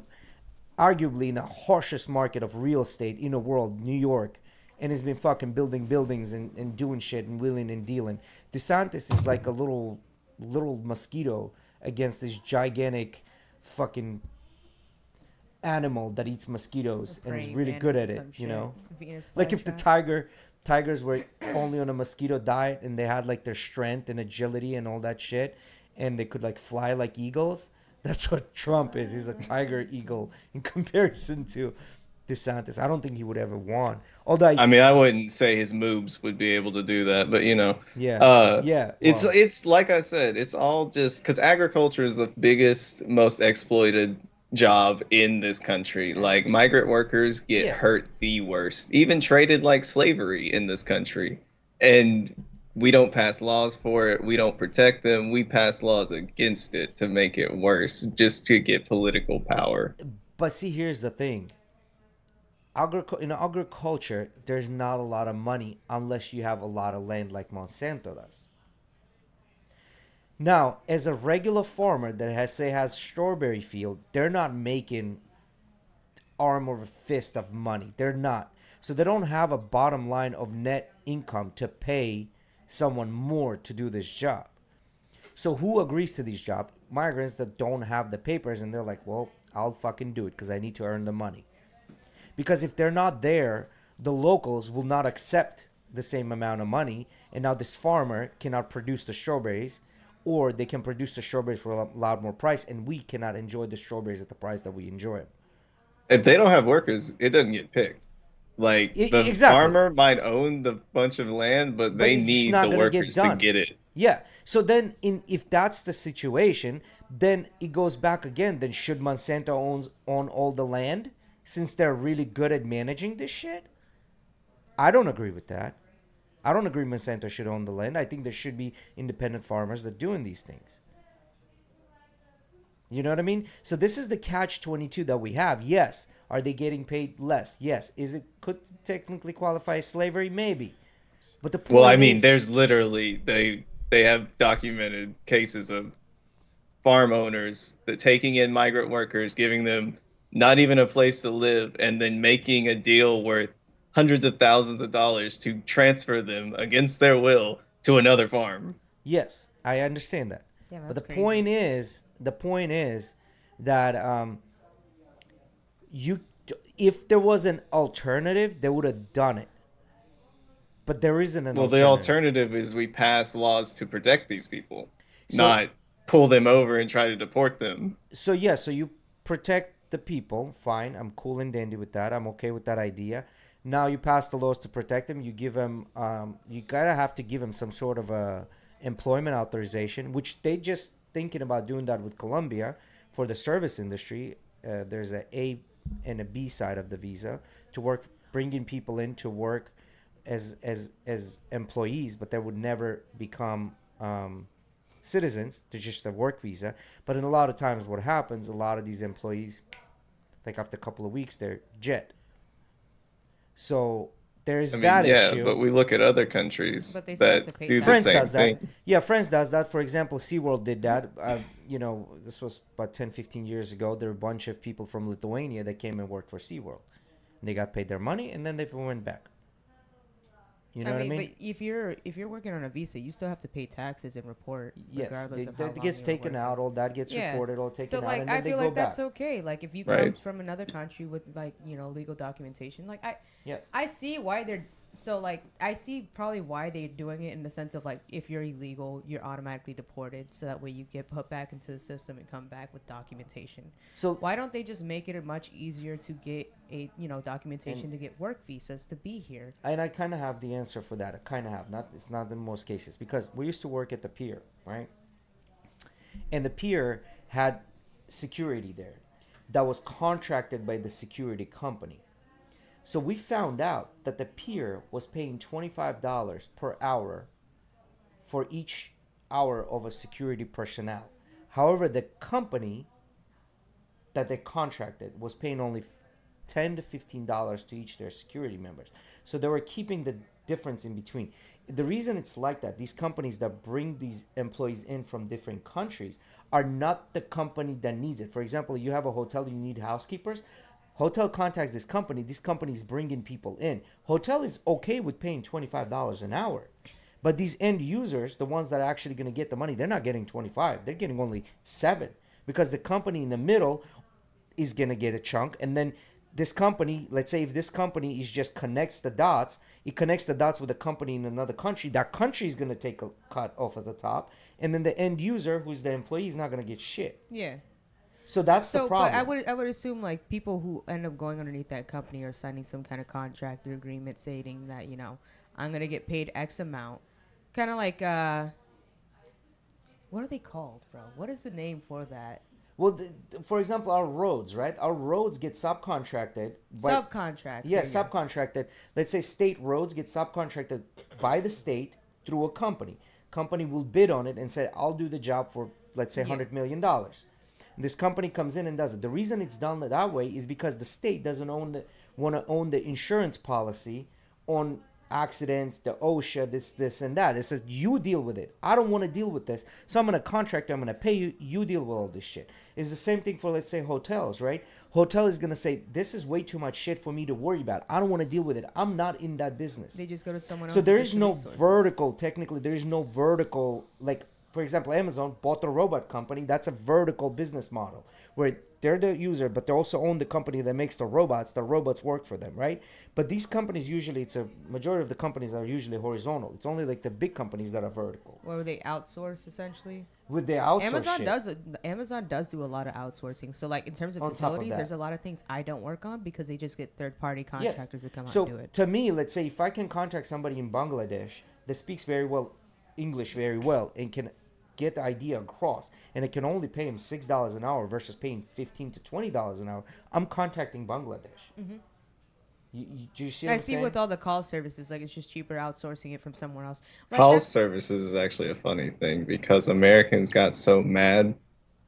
arguably in the harshest market of real estate in the world, New York, and has been fucking building buildings and doing shit and wheeling and dealing. DeSantis is like a little mosquito against this gigantic fucking animal that eats mosquitoes and is
praying
really good at
mantis or
it,
some
you
shit.
know?
Venus
Like if the
flytrap.
tigers were only on a mosquito diet and they had like their strength and agility and all that shit, and they could like fly like eagles. That's what Trump is. He's a tiger eagle in comparison to DeSantis. I don't think he would ever won. Although
I mean, I wouldn't say his moves would be able to do that, but you know,
yeah.
it's
well,
it's like I said, it's all just because agriculture is the biggest, most exploited job in this country. Like migrant workers get
Yeah.
hurt the worst, even traded like slavery in this country, and we don't pass laws for it. We don't protect them. We pass laws against it to make it worse, just to get political power.
but see, here's the thing. In agriculture, there's not a lot of money unless you have a lot of land like Monsanto does. Now, as a regular farmer that has strawberry field, they're not making arm over fist of money. They're not. So they don't have a bottom line of net income to pay someone more to do this job. So who agrees to these jobs? Migrants that don't have the papers, and they're like, well, I'll fucking do it because I need to earn the money. Because if they're not there, the locals will not accept the same amount of money, and now this farmer cannot produce the strawberries, or they can produce the strawberries for a lot more price, and we cannot enjoy the strawberries at the price that we enjoy them.
If they don't have workers, it doesn't get picked. Like the
Exactly.
farmer might own the bunch of land, but they
it's
need
not
the
gonna get
workers to
done.
get it.
Yeah. So then, if that's the situation, then it goes back again. Then should Monsanto own all the land since they're really good at managing this shit? I don't agree with that. I don't agree Monsanto should own the land. I think there should be independent farmers that doing these things. You know what I mean? So this is the catch-22 that we have. Yes. Are they getting paid less? Yes. Could technically qualify as slavery? Maybe. But the point
Well, I mean,
is,
there's literally they have documented cases of farm owners that taking in migrant workers, giving them not even a place to live, and then making a deal worth hundreds of thousands of dollars to transfer them against their will to another farm.
yes, I understand that.
Yeah,
But
that's
the
crazy.
point is that if there was an alternative, they would have done it. But there isn't an
Well,
alternative.
the alternative is we pass laws to protect these people,
So-
not pull them over and try to deport them.
So yeah, so you protect the people. Fine, I'm cool and dandy with that. I'm okay with that idea. Now you pass the laws to protect them. You give them, you gotta have to give them some sort of a employment authorization, which they just thinking about doing that with Colombia for the service industry. There's a and a B side of the visa to work, bringing people in to work as employees, but they would never become citizens. They're just a work visa. But in a lot of times, what happens, a lot of these employees, like after a couple of weeks, they're jet. So there's that issue.
But we look at other countries
But they still have
that
to pay
do the
France
same
does that.
thing.
Yeah, France does that. For example, SeaWorld did that. This was about 10, 15 years ago. There were a bunch of people from Lithuania that came and worked for SeaWorld. They got paid their money, and then they went back. You know what I mean?
But if you're working on a visa, you still have to pay taxes and report,
Yes,
regardless of how
that
long
gets
you're
taken
working.
out. All that gets
Yeah.
reported, all taken
So
out,
like
and then
I
they
feel
go
like
back.
that's okay. Like if you
Right.
come from another country with like legal documentation, like
Yes.
I see why they're so like I see probably why they're doing it in the sense of like if you're illegal, you're automatically deported, so that way you get put back into the system and come back with documentation.
So
Why don't they just make it much easier to get a documentation to get work visas to be here?
and I kind of have the answer for that. I kind of have. It's not in most cases, because we used to work at the pier, right? And the pier had security there that was contracted by the security company. So we found out that the pier was paying $25 per hour for each hour of a security personnel. However, the company that they contracted was paying only $10 to $15 to each their security members. So they were keeping the difference in between. The reason it's like that, these companies that bring these employees in from different countries are not the company that needs it. For example, you have a hotel, you need housekeepers. Hotel contacts this company. This company is bringing people in. Hotel is okay with paying $25 an hour. But these end users, the ones that are actually going to get the money, they're not getting 25. They're getting only 7, because the company in the middle is going to get a chunk. And then this company, let's say if this company is just connects the dots, it connects the dots with a company in another country. That country is going to take a cut off at the top. And then the end user, who's the employee, is not going to get shit.
Yeah.
So that's the problem.
But I would assume like people who end up going underneath that company are signing some kind of contract or agreement stating that I'm gonna get paid X amount, kind of like what are they called, bro? What is the name for that?
Well, for example, our roads, right? Our roads get subcontracted.
Subcontracts.
Yeah,
there you go.
subcontracted. Let's say state roads get subcontracted by the state through a company. Company will bid on it and say, I'll do the job for, let's say, $100 million. This company comes in and does it. The reason it's done that way is because the state doesn't want to own the insurance policy on accidents, the OSHA, this, and that. It says, you deal with it. I don't want to deal with this. So I'm going to contract you. I'm going to pay you. You deal with all this shit. It's the same thing for, let's say, hotels, right? Hotel is going to say, this is way too much shit for me to worry about. I don't want to deal with it. I'm not in that business.
They just go to someone else.
So
who
there
gets
is
the
no
resources.
vertical, technically, there is no vertical, like, for example, Amazon bought the robot company. That's a vertical business model where they're the user, but they also own the company that makes the robots. The robots work for them, right? But these companies usually, it's a majority of the companies are usually horizontal. It's only like the big companies that are vertical.
Or they outsource essentially.
With the outsource
Amazon
shit.
Amazon does do a lot of outsourcing. So like in terms of
On top of
facilities,
that.
there's a lot of things I don't work on because they just get third party contractors to come out
So
and do it.
to me, let's say if I can contact somebody in Bangladesh that speaks very well English very well and can get the idea across, and it can only pay him $6 an hour versus paying $15 to $20 an hour, I'm contacting Bangladesh.
Mhm.
Do you see what
I
I'm
see
saying?
with all the call services, like it's just cheaper outsourcing it from somewhere else. Like
Call
that's-
services is actually a funny thing because Americans got so mad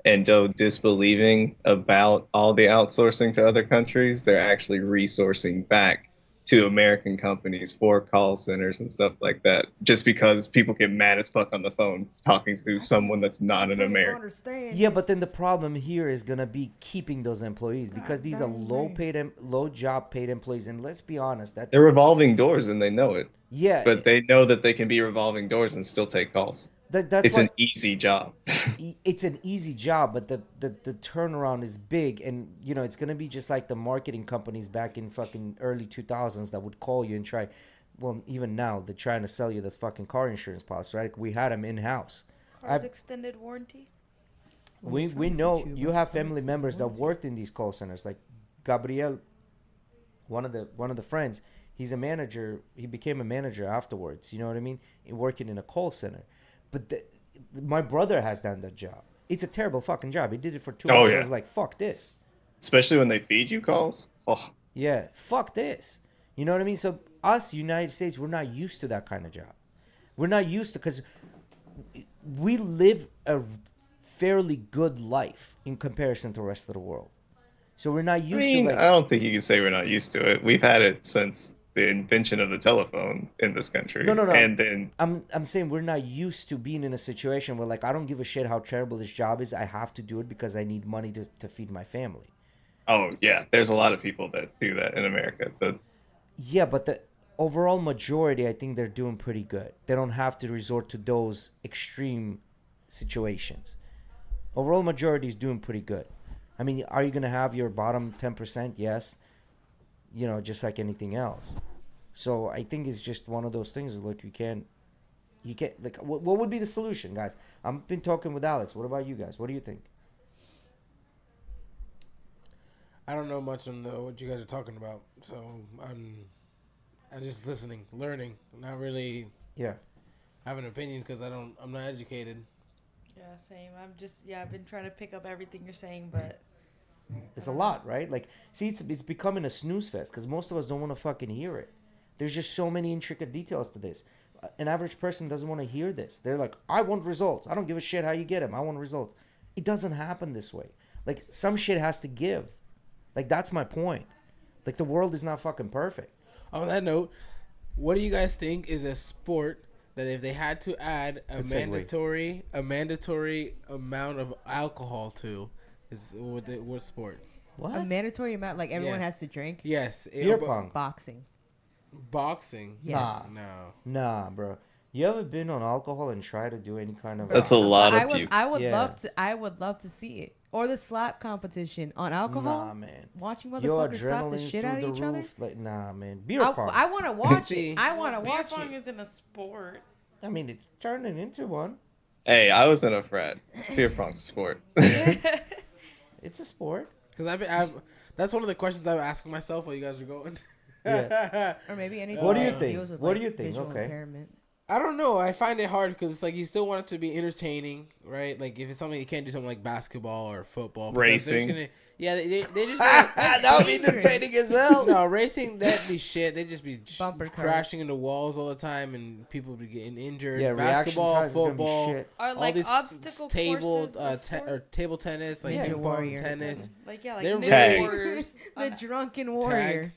and so disbelieving about all the outsourcing to other countries, they're actually resourcing back to American companies for call centers and stuff like that, just because people get mad as fuck on the phone talking to someone that's not an American.
Yeah, but then the problem here is gonna be keeping those employees because these are low job paid employees, and let's be honest, that
They're revolving doors and they know it,
yeah,
but they know that they can be revolving doors and still take calls.
that's
It's
why
an easy job.
it's an easy job, but the turnaround is big, and it's gonna be just like the marketing companies back in fucking early 2000s that would call you and try. Well, even now they're trying to sell you this fucking car insurance policy, right? We had them in house.
Car's extended warranty.
We know you have family members that worked in these call centers, like Gabriel, one of the friends. He's a manager. He became a manager afterwards. You know what I mean? Working in a call center. But my brother has done that job. It's a terrible fucking job. He did it for 2
Oh,
months. I
yeah.
was like, fuck this.
Especially when they feed you calls. Oh,
Yeah, fuck this. You know what I mean? So us, United States, we're not used to that kind of job. We're not used to, because we live a fairly good life in comparison to the rest of the world. So we're not
I
used
mean,
to like.
I don't think you can say we're not used to it. We've had it since the invention of the telephone in this country.
No.
And then,
I'm saying we're not used to being in a situation where like I don't give a shit how terrible this job is. I have to do it because I need money to feed my family.
oh yeah, there's a lot of people that do that in America.
Yeah, but the overall majority, I think they're doing pretty good. They don't have to resort to those extreme situations. Overall majority is doing pretty good. I mean, are you gonna have your bottom 10%? Yes. You know, just like anything else. So I think it's just one of those things. Look, you can't like. What would be the solution, guys? I've been talking with Alex. What about you guys? What do you think?
I don't know much on what you guys are talking about, so I'm just listening, learning, not really
Yeah.
have an opinion because I'm not educated.
Yeah, same. I've been trying to pick up everything you're saying, but
It's a lot, right? Like, see, it's becoming a snooze fest because most of us don't want to fucking hear it. There's just so many intricate details to this. An average person doesn't want to hear this. They're like, I want results. I don't give a shit how you get them. I want results. It doesn't happen this way. Like, some shit has to give. Like, that's my point. Like, the world is not fucking perfect.
On that note, what do you guys think is a sport that if they had to add a
Good segue.
mandatory amount of alcohol to, is what sport?
What?
A mandatory amount, like everyone
Yes.
has to drink.
Yes,
Beer pong.
Boxing.
boxing.
Yes.
No.
Nah, bro. You ever been on alcohol and try to do any kind of...
That's a lot
I
of
would,
puke.
I would
Yeah.
love to see it. Or the slap competition on alcohol.
Nah, man.
Watching
Your
motherfuckers slap the
adrenaline's
shit
through
out
the
of each other.
roof. Like, nah, man. Beer pong.
I want to watch
See.
it. I want to
beer
watch
pong
it.
isn't a sport.
I mean, it's turning into one.
Hey, I was in a frat. Beer pong's a sport.
It's a sport.
Because that's one of the questions I'm asking myself while you guys are going.
Yeah.
Or maybe anything.
What do you
that
think?
deals with,
What
like,
do you think?
visual
Okay.
impairment.
I don't know. I find it hard because it's like you still want it to be entertaining, right? Like if it's something you can't do something like basketball or football. because they're just
Racing.
gonna- yeah, they just gonna,
That would be entertaining as hell.
no racing. That'd be shit. They just be
Bumper cars.
crashing into walls all the time and people be getting injured.
Yeah, reaction
basketball,
time's gonna be
football,
shit.
Or
all
like
these
obstacle
table
courses. A sport?
or table tennis, like
Ninja
ping pong,
Warrior.
tennis.
Like yeah, like
They're
Ninja
Tag.
Warriors.
The drunken warrior.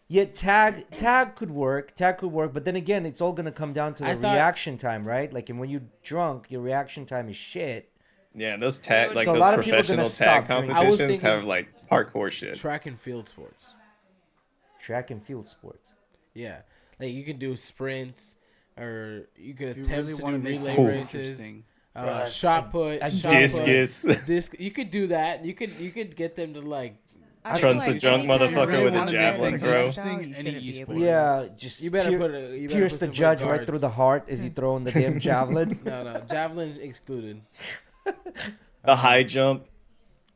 Yeah, tag could work. Tag could work, but then again, it's all gonna come down to
I
the
thought-
reaction time, right? Like, and when you're drunk, your reaction time is shit.
Yeah, those tag like
So a
those
lot of people are
professional
gonna
tag
stop drinking.
I was
competitions
thinking-
have like hardcore shit.
Track and field sports.
Track and field sports.
Yeah, like you can do sprints or you could
If you
attempt
really
to
want
do
to make
relay
things
races.
interesting.
Shot put,
I
shot
Discus.
put, disc. You could do that. You could get them to like.
I
Trunks
feel
a drunk
any kind of
motherfucker
with a
one-sided
javelin
touchdown,
throw.
you
Interesting,
shouldn't
any
be able
e-sport.
to-
Yeah, just
You better put a. You better
pierce
put
the
some
judge
good
right through
guards.
the heart as you throw in the damn javelin.
No, javelin excluded.
A high jump.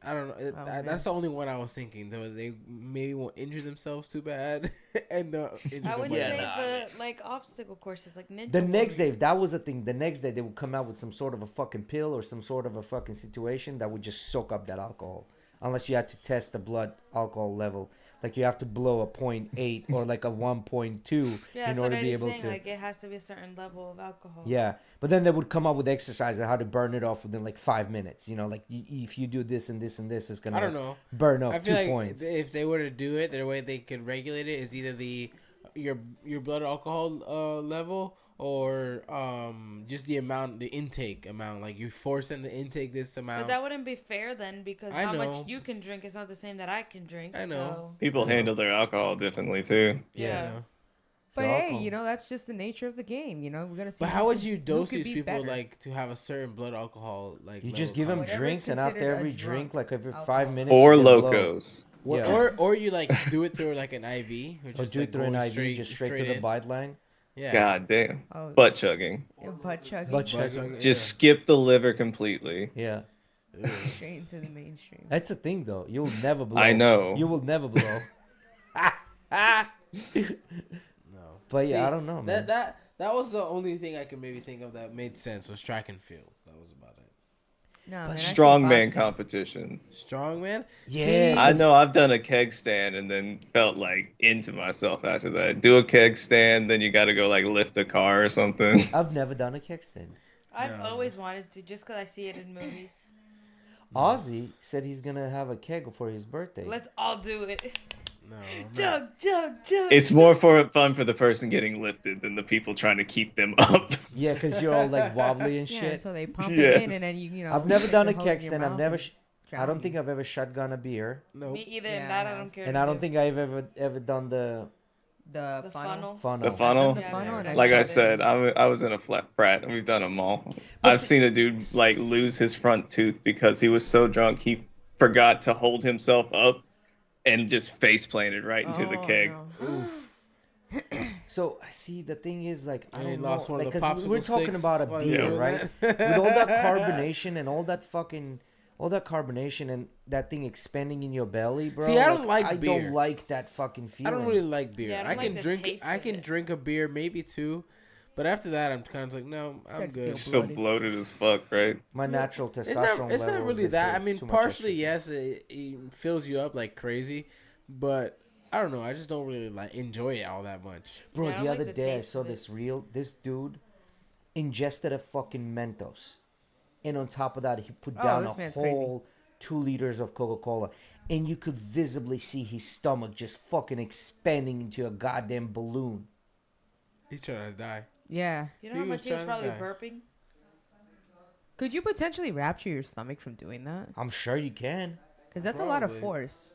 I don't know.
man.
That's the only one I was thinking. Though they maybe won't injure themselves too bad, and injure
I would
nobody
say
else.
the like obstacle courses, like Ninja
The next
Warrior.
day, that was the thing. The next day, they would come out with some sort of a fucking pill or some sort of a fucking situation that would just soak up that alcohol. Unless you had to test the blood alcohol level. Like you have to blow a 0.8 or like a 1.2
Yeah,
in
that's
order
what
to be
I'm
able
saying.
to.
Like it has to be a certain level of alcohol.
Yeah, but then they would come up with exercises on how to burn it off within like 5 minutes. You know, like if you do this and this and this, it's gonna
I don't know.
burn off
I
2
feel like
points.
if they were to do it, the way they could regulate it is either your blood alcohol level or just the intake amount. Like you force them to intake this amount.
But that wouldn't be fair then, because
I
how
know.
much you can drink is not the same that I can drink.
I know.
So,
People handle their alcohol differently too.
yeah.
So
But hey,
alcohol-
you know, that's just the nature of the game. You know, we're gonna see.
But
who
how would
can-
you
who
dose
could
these
be
people
better.
like to have a certain blood alcohol like?
you
level
just give them
Whatever is
drinks, and after
considered a
every
drunk
drink, like every
alcohol.
5 minutes,
Four
you get blow.
locos.
Yeah.
or you like do it through like an IV, which
Or
is
do
like
it through an
going
IV, just straight to the
in.
bite line.
Yeah.
God damn.
Oh,
Butt chugging.
butt chugging.
Butt
But-
chugging.
Just skip the liver completely.
Yeah,
straight into the mainstream.
that's a thing though. You'll never blow.
I know.
You will never blow. But yeah,
See,
I don't know, man.
That was the only thing I could maybe think of that made sense was track and field. That was about it.
No, man. I see
Strongman
boxing.
competitions.
Strongman.
Yeah,
I know I've done a keg stand and then felt like into myself after that. Do a keg stand, then you got to go like lift a car or something.
I've never done a kickstand.
I've always wanted to, just because I see it in movies.
Ozzy said he's gonna have a keg for his birthday.
Let's all do it.
No.
Jug, jug, jug.
It's more fun for the person getting lifted than the people trying to keep them up.
Yeah, because you're all like wobbly and
Yeah,
shit.
so they pump it
Yes.
in and then you know.
I've never done a
the hose in
keg
your
stand. I've
mouth
never.
and
I
drown
don't
you.
think I've ever shotgun a beer,
Nope.
Me either,
Yeah,
and that I
no.
don't care.
and I don't think I've ever done the
The
the
funnel.
funnel.
The funnel?
The
Yeah,
funnel and
I've
Like I
shot it.
said, I was in a flat frat, and we've done them all.
But
I've seen a dude like lose his front tooth because he was so drunk he forgot to hold himself up and just face planted right into the
Oh,
keg.
no.
So I see. The thing is, like, I
And he
don't
lost
know,
one of
like,
the
'cause we're
popsicle
talking
sticks
about a
while he was
beer,
doing
right?
that.
With all that carbonation and all that carbonation and that thing expanding in your belly, bro.
See, I don't like
I
beer.
don't like that fucking
I
feeling.
don't really like beer.
Yeah, I don't
I
like
can
the
drink.
taste
I
of
can
it.
drink a beer, maybe two, but after that, I'm kind of like, no, I'm
Starts to
good.
Just
feel
feel bloated as fuck, right?
My natural
It's
testosterone
not. It's not
levels,
really
they
that.
say
I mean,
too much
partially
estrogen.
yes, it fills you up like crazy, but I don't know. I just don't really like enjoy it all that much.
Bro,
Yeah, I
the
don't
other
like the
day I
taste
saw
of it.
this dude ingested a fucking Mentos. And on top of that, he put
Oh,
down
this
a
man's
whole 2 liters of Coca-Cola. And you could visibly see his stomach just fucking expanding into a goddamn balloon.
He's trying to die.
Yeah.
You know
He
how
was
much he was
trying to
probably
die.
burping?
Could you potentially rupture your stomach from doing that?
I'm sure you can.
Because that's a lot of
Probably.
force.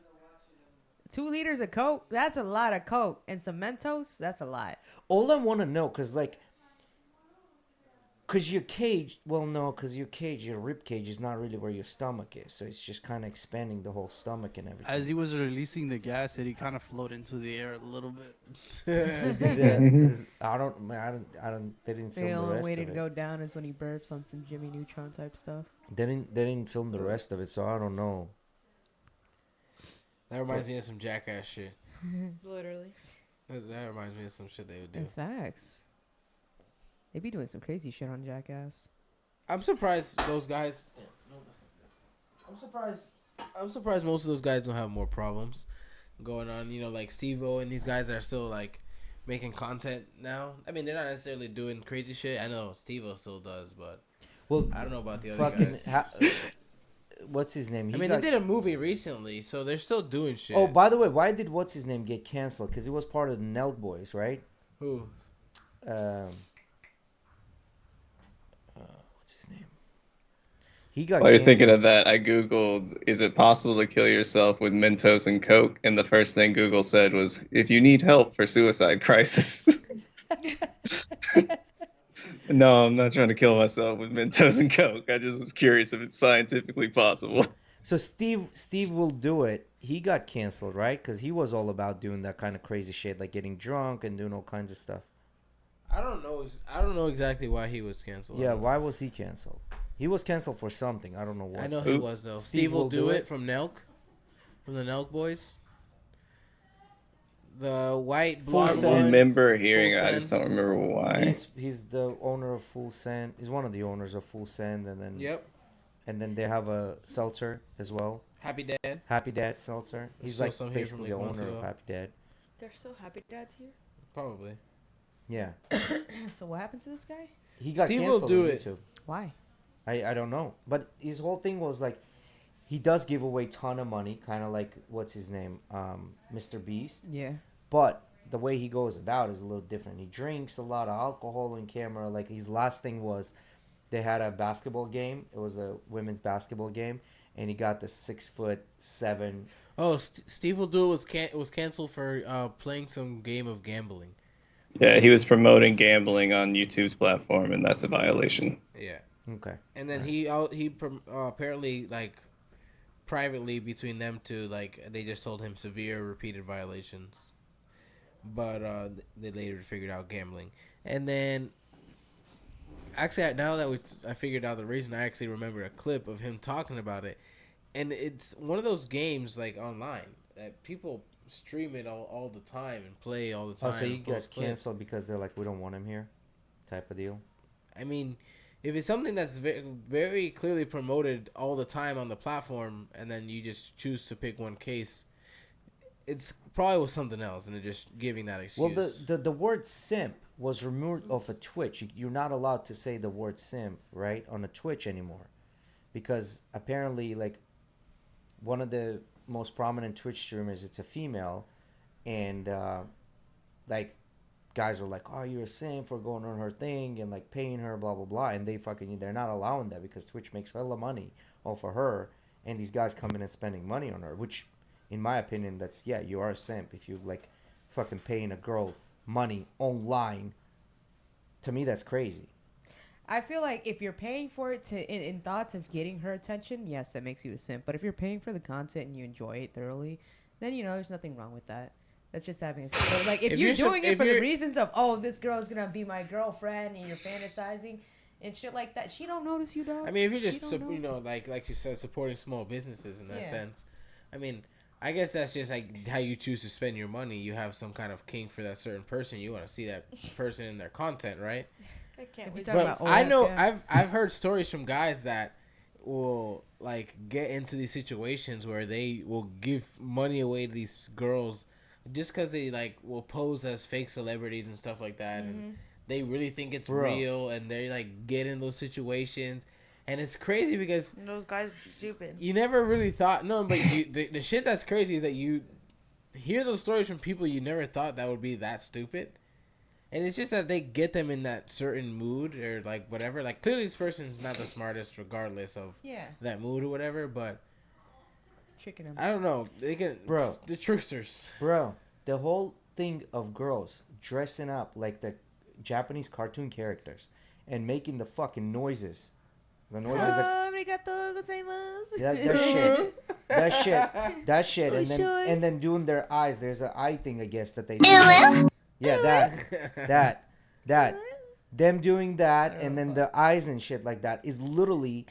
2 liters of Coke, that's a lot of Coke. And some Mentos, that's a lot.
All I want to know, because your cage, your rib cage is not really where your stomach is. So it's just kind of expanding the whole stomach and everything.
As he was releasing the gas, did he kind of float into the air a little bit?
I don't, they didn't film
The
the
only
rest
way
of
to
it.
go down is when he burps on some Jimmy Neutron type stuff.
They didn't film the rest of it, so I don't know.
That reminds me of some jackass shit.
Literally.
That reminds me of some shit they would do.
In facts. They be doing some crazy shit on Jackass.
I'm surprised those guys. I'm surprised most of those guys don't have more problems going on. You know, like Steve-O and these guys are still like making content now. I mean, they're not necessarily doing crazy shit. I know Steve-O still does, but
Well,
I don't know about the other
fucking,
guys.
what's his name?
I mean, they did a movie recently, so they're still doing shit.
Oh, by the way, why did what's his name get canceled? Because he was part of the Nelk Boys, right?
Who?
What's his name? He got.
While you're thinking
canceled.
of that, I googled, "Is it possible to kill yourself with Mentos and Coke?" And the first thing Google said was, "If you need help for suicide crisis." No, I'm not trying to kill myself with Mentos and Coke. I just was curious if it's scientifically possible.
So Steve will do it. He got canceled, right? Because he was all about doing that kind of crazy shit, like getting drunk and doing all kinds of stuff.
I don't know. I don't know exactly why he was canceled.
Yeah, why was he canceled? He was canceled for something. I don't know what.
I know he
Who?
was though.
Steve
Steve will
will
do
do
it
it?
from Nelk, from the Nelk Boys. The white
Full
blonde
I
Send.
one.
remember hearing it,
Full
I just
Send.
don't remember why.
He's the owner of Full Send. He's one of the owners of Full Send, and then
Yep.
and then they have a seltzer as well.
Happy Dad.
Happy Dad seltzer. He's
Saw
like
some here
basically the
from, like, months
owner of
ago.
Happy Dad.
They're still happy dads here.
Probably.
Yeah,
So what happened to this guy?
he got
Steve will
canceled
do
on
it.
YouTube.
Why?
I don't know, but his whole thing was like, he does give away ton of money, kind of like what's his name, Mr. Beast.
Yeah.
But the way he goes about is a little different. He drinks a lot of alcohol on camera. Like his last thing was, they had a basketball game. It was a women's basketball game, and he got the 6'7".
Oh, Steve will do it was canceled for playing some game of gambling.
Yeah, he was promoting gambling on YouTube's platform, and that's a violation.
Yeah.
Okay.
And then apparently like privately between them two, like they just told him severe repeated violations, but they later figured out gambling. And then actually now that I figured out the reason, I actually remember a clip of him talking about it, and it's one of those games like online that people stream it all the time and play all the time.
Oh, so you
and
got
post clips.
canceled because they're like, we don't want him here, type of deal.
I mean, if it's something that's very, very clearly promoted all the time on the platform, and then you just choose to pick one case, it's probably was something else, and they're just giving that excuse.
Well, the word simp was removed off of Twitch. You're not allowed to say the word simp, right, on a Twitch anymore, because apparently, like, one of the most prominent Twitch streamers, it's a female, and like, guys are like, oh, you're a simp for going on her thing and like paying her, blah blah blah, and they're not allowing that because Twitch makes hella money off of her, and these guys come in and spending money on her, which, in my opinion, that's, yeah, you are a simp if you like fucking paying a girl money online. To me, that's crazy.
I feel like if you're paying for it in thoughts of getting her attention, yes, that makes you a simp. But if you're paying for the content and you enjoy it thoroughly, then there's nothing wrong with that. That's just having a simp. But like if you're doing it for the reasons of, oh, this girl's gonna be my girlfriend, and you're fantasizing and shit like that, she don't notice you, dog.
I mean, if you're just like you said, supporting small businesses in that sense, I mean, I guess that's just like how you choose to spend your money. You have some kind of kink for that certain person. You want to see that person in their content, right?
I can't.
But I know I've heard stories from guys that will like get into these situations where they will give money away to these girls just because they like will pose as fake celebrities and stuff like that, and they really think it's real, and they like get in those situations. And it's crazy because
those guys are stupid.
You never really thought but the shit that's crazy is that you hear those stories from people you never thought that would be that stupid, and it's just that they get them in that certain mood or like whatever. Like clearly this person's not the smartest regardless of that mood or whatever, but
tricking them.
I don't know. They can the tricksters.
Bro, the whole thing of girls dressing up like the Japanese cartoon characters and making the fucking noises. The noises that shit, and then doing their eyes. There's an eye thing, I guess, that they do. Yeah, that. Them doing that, and then the eyes and shit like that is literally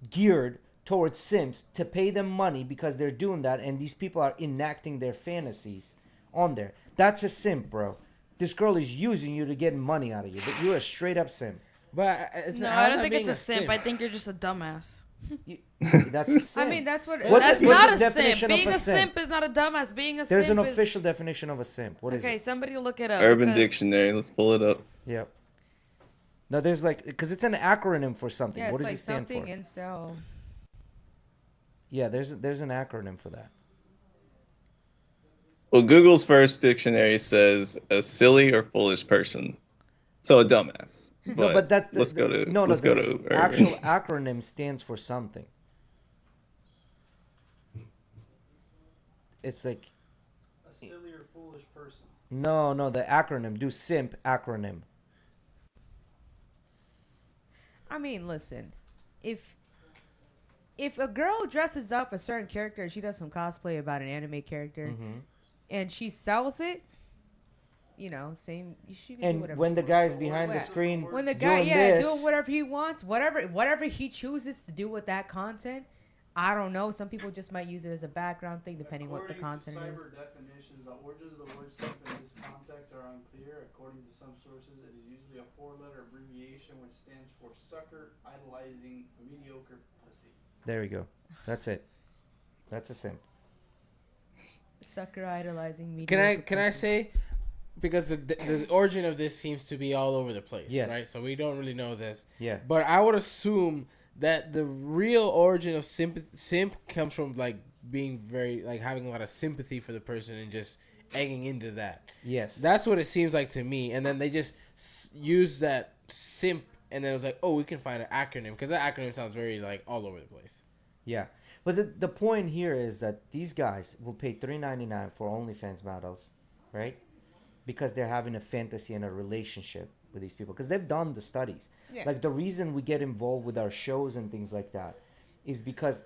geared towards simps to pay them money because they're doing that, and these people are enacting their fantasies on there. That's a simp, bro. This girl is using you to get money out of you. You're a straight up simp.
But
I don't think it's a simp. I think you're just a dumbass.
That's a simp.
I mean, that's what.
That's not a simp. Being a simp is not a dumbass. Being a
There's
simp
an official definition of a simp. What is it?
Okay, somebody look it up.
Urban Dictionary. Let's pull it up.
Yep. No, there's like, because it's an acronym for something.
Yeah,
what does
like
it stand for?
something incel.
Yeah, there's an acronym for that.
Well, Google's first dictionary says a silly or foolish person. So a dumbass. But let's go to
actual acronym stands for something. It's like
a silly or foolish person.
No, the acronym. Do simp acronym.
I mean, listen, if a girl dresses up a certain character, she does some cosplay about an anime character, and she sells it. Same. She can do
And
whatever
when the guy's behind the screen,
when the guy,
doing
doing whatever he wants, whatever he chooses to do with that content, I don't know. Some people just might use it as a background thing, depending what the content is.
Cyber definitions, the origins of the word simp in this context are unclear. According to some sources, it is usually a four-letter abbreviation which stands for sucker idolizing mediocre pussy.
There we go. That's it. That's a simp.
Sucker idolizing me.
Can I say, because the origin of this seems to be all over the place, right? So we don't really know this.
Yeah.
But I would assume that the real origin of simp comes from like being very like having a lot of sympathy for the person and just egging into that.
Yes.
That's what it seems like to me. And then they just use that simp, and then it was like, oh, we can find an acronym, because that acronym sounds very like all over the place.
Yeah. But the point here is that these guys will pay $3.99 for OnlyFans models, right? Because they're having a fantasy and a relationship with these people. Because they've done the studies. Yeah. Like, the reason we get involved with our shows and things like that is because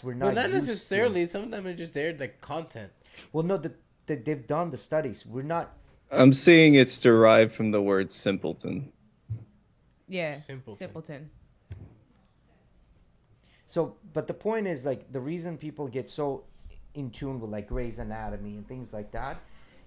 we're not.
But not necessarily. Some of them are just there, like, content.
Well, no, they've done the studies. We're not.
I'm seeing it's derived from the word simpleton.
Yeah, simpleton.
So, but the point is, like, the reason people get so in tune with like Grey's Anatomy and things like that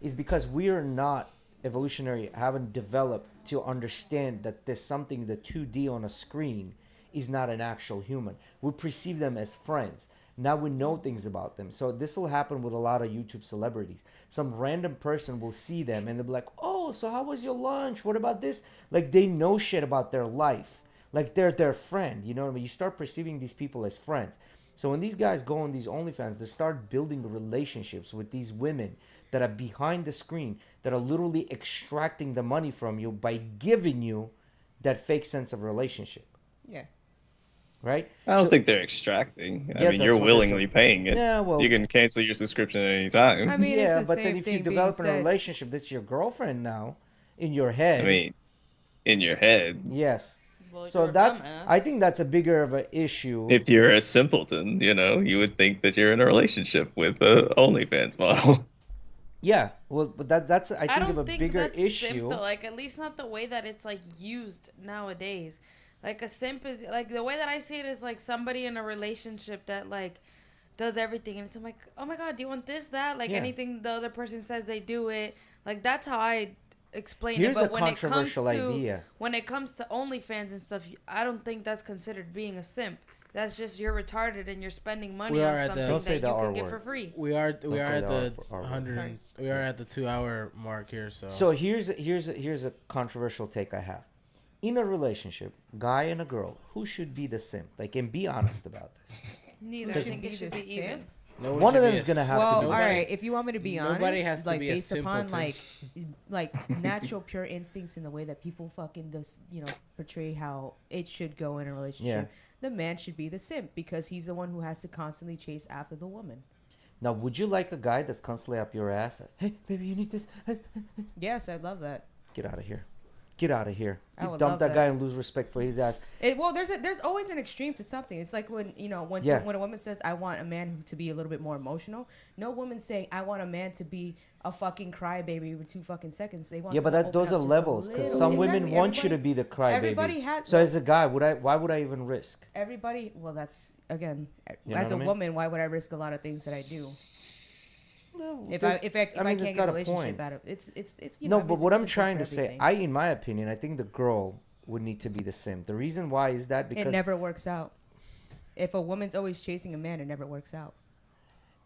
is because we are not evolutionary, haven't developed to understand that there's something, the 2D on a screen is not an actual human. We perceive them as friends. Now we know things about them. So this will happen with a lot of YouTube celebrities. Some random person will see them and they'll be like, oh, so how was your lunch? What about this? Like they know shit about their life. Like they're their friend. You know what I mean? You start perceiving these people as friends. So when these guys go on these OnlyFans, they start building relationships with these women that are behind the screen, that are literally extracting the money from you by giving you that fake sense of relationship.
Yeah.
Right?
I don't think they're extracting. I
Yeah,
mean,
that's
you're
what they're
willingly
doing.
paying it.
Yeah, well,
You can cancel your subscription at any time.
I mean,
yeah,
it's the
but
same
then if you
thing
develop
being
a
said.
relationship that's your girlfriend now, in your head,
I mean, in your head,
yes.
Well,
So
you're a
that's,
dumbass.
I think that's a bigger of an issue.
if you're a simpleton, you would think that you're in a relationship with a OnlyFans model.
Yeah, well, but that's I think
don't
of a
think
bigger
that's
issue.
Simp, though. Like, at least not the way that it's like used nowadays. Like a simp is like the way that I see it is like somebody in a relationship that like does everything, and it's I'm like, oh my god, do you want this, that, like
Yeah.
anything the other person says they do it. Like that's how I explain
Here's
it. But
a
when it comes
controversial
to
idea.
when it comes to OnlyFans and stuff, I don't think that's considered being a simp. That's just you're retarded and you're spending money
We are
on
at
something
the-
Don't say
that
the
you
R
can get
word.
for free.
We are
say
at
the
the
R word.
100.
Sorry.
We are at the 2-hour mark here.
So here's a controversial take I have. In a relationship, guy and a girl, who should be the simp? Like, and be honest about this.
Neither. I
Because-
think it should be even.
Simp?
no
One of
should
them
be
is
a
gonna have
simp.
to
Well,
be
all
the
right. If you want me to be honest,
Nobody has to
like
be a
based upon
simpleton.
like natural pure instincts in the way that people fucking just portray how it should go in a relationship, the man should be the simp because he's the one who has to constantly chase after the woman.
Now, would you like a guy that's constantly up your ass? Hey, baby, you need this.
Yes, I'd love that.
Get out of here. Get out of here.
I
You
would
dump
love
that
that.
guy and lose respect for his ass.
Well, there's always an extreme to something. It's like when when
Yeah.
when a woman says I want a man to be a little bit more emotional. No woman's saying I want a man to be a fucking crybaby with 2 fucking seconds. They want
Yeah, but
them to
those
open
are
up just a
levels because
little.
some women
Exactly.
want you to be the crybaby.
everybody has-
So as a guy, why would I even risk?
Everybody, well, that's again,
You know
as
what
a
I mean?
woman, why would I risk a lot of things that I do?
No,
If
that-
I
mean,
can't
it's
get
got
a
a
relationship
point.
out of it's
No, but what I'm
it's
trying
for
to say,
everything.
in my opinion, I think the girl would need to be the simp. The reason why is that because
it never works out. If a woman's always chasing a man, it never works out.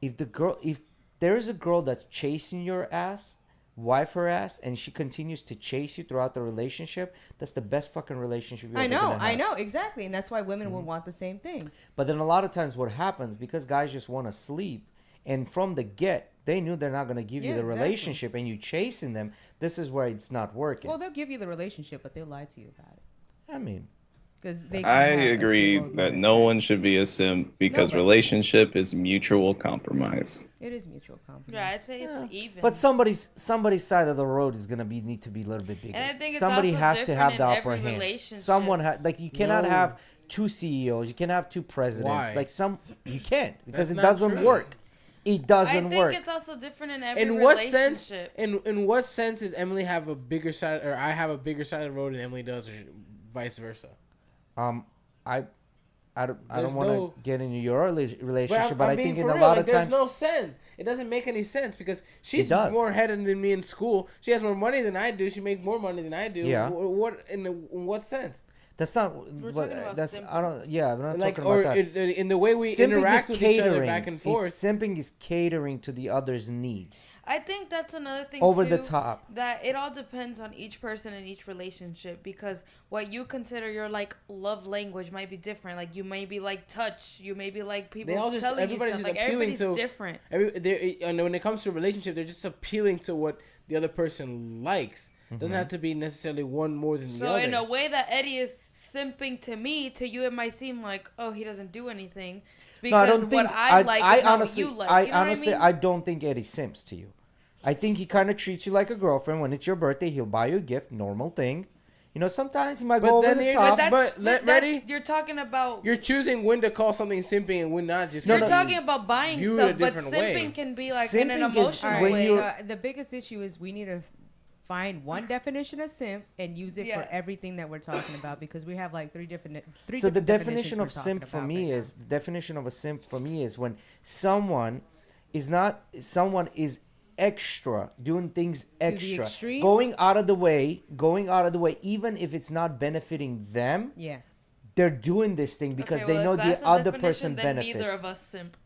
if there is a girl that's chasing your ass, wife her ass, and she continues to chase you throughout the relationship, that's the best fucking relationship you're ever gonna have.
I know exactly, and that's why women will want the same thing.
But then a lot of times what happens, because guys just want to sleep, and from the get, they knew they're not going to give you
Yeah,
the
exactly.
relationship, and you chasing them, this is where it's not working.
Well, they'll give you the relationship, but they'll lie to you about it
I mean,
because they.
I
can have a
agree
stable
that
amount of
no one
sex.
should be a simp because
Nobody.
relationship is mutual compromise.
It is mutual compromise.
Yeah, I'd say it's even.
but somebody's side of the road is gonna need to be a little bit bigger.
And I think it's
somebody
also
has to
different
have
in
the upper
every
hand.
relationship.
Someone like you cannot
No.
have 2 CEOs. You can't have 2 presidents.
Why?
Like you can't because
That's
it
not
doesn't
true.
work. It doesn't
I think
work.
it's also different in every
In what sense?
relationship.
In what sense does Emily have a bigger side, or I have a bigger side of the road than Emily does, or vice versa?
I don't
There's
want to
no-
get into your relationship, but
I'm
I
being
think in
for
a
real,
lot
like,
of times
there's no sense. It doesn't make any sense because she's
does.
more ahead than me in school. She has more money than I do. She makes more money than I do.
Yeah.
In what sense?
that's not.
We're
But
talking about
that's
simping.
I don't. Yeah, I'm not
Like,
talking
or
about that.
in the way we
Simping
interact
is
with each other back and forth.
Simping is catering to the other's needs
I think that's another thing
over
too,
the top.
that it all depends on each person and each relationship because what you consider your like love language might be different. Like you may be like touch, you may be like people
They all just-
telling you
everybody's
stuff.
just
Like
appealing
everybody's
to-
different.
And when it comes to a relationship, they're just appealing to what the other person likes. Doesn't have to be necessarily one more than the
So
other.
in a way that Eddie is simping to me, to you it might seem like, oh, he doesn't do anything because
No, I don't
what
think.
I like
I
is not
honestly,
what you like.
I
You know
honestly,
what I mean?
don't think Eddie simps to you. I think he kind of treats you like a girlfriend. When it's your birthday, he'll buy you a gift, normal thing. You know, sometimes he might
But
go over
then
the
there-
top.
but ready?
You're talking about.
You're choosing when to call something simping and when not. Just
No,
You're
no,
talking about buying
view it a
stuff, but
different
simping
way.
can be like in an
Simping is
emotional
All
when
right,
way.
you're-
so the biggest issue is we need to find one definition of simp and use it
Yeah.
for everything that we're talking about because we have like three different.
So the
different
definition
definitions
of
we're
simp
talking
for
about
me
right
is the definition of a simp for me is when someone is not someone is extra doing things
the
extra,
extreme?
going out of the way, even if it's not benefiting them.
Yeah.
They're doing this thing because
Okay,
they
well,
know
if that's
the
the
other
definition,
person
then
benefits.
neither of us simp.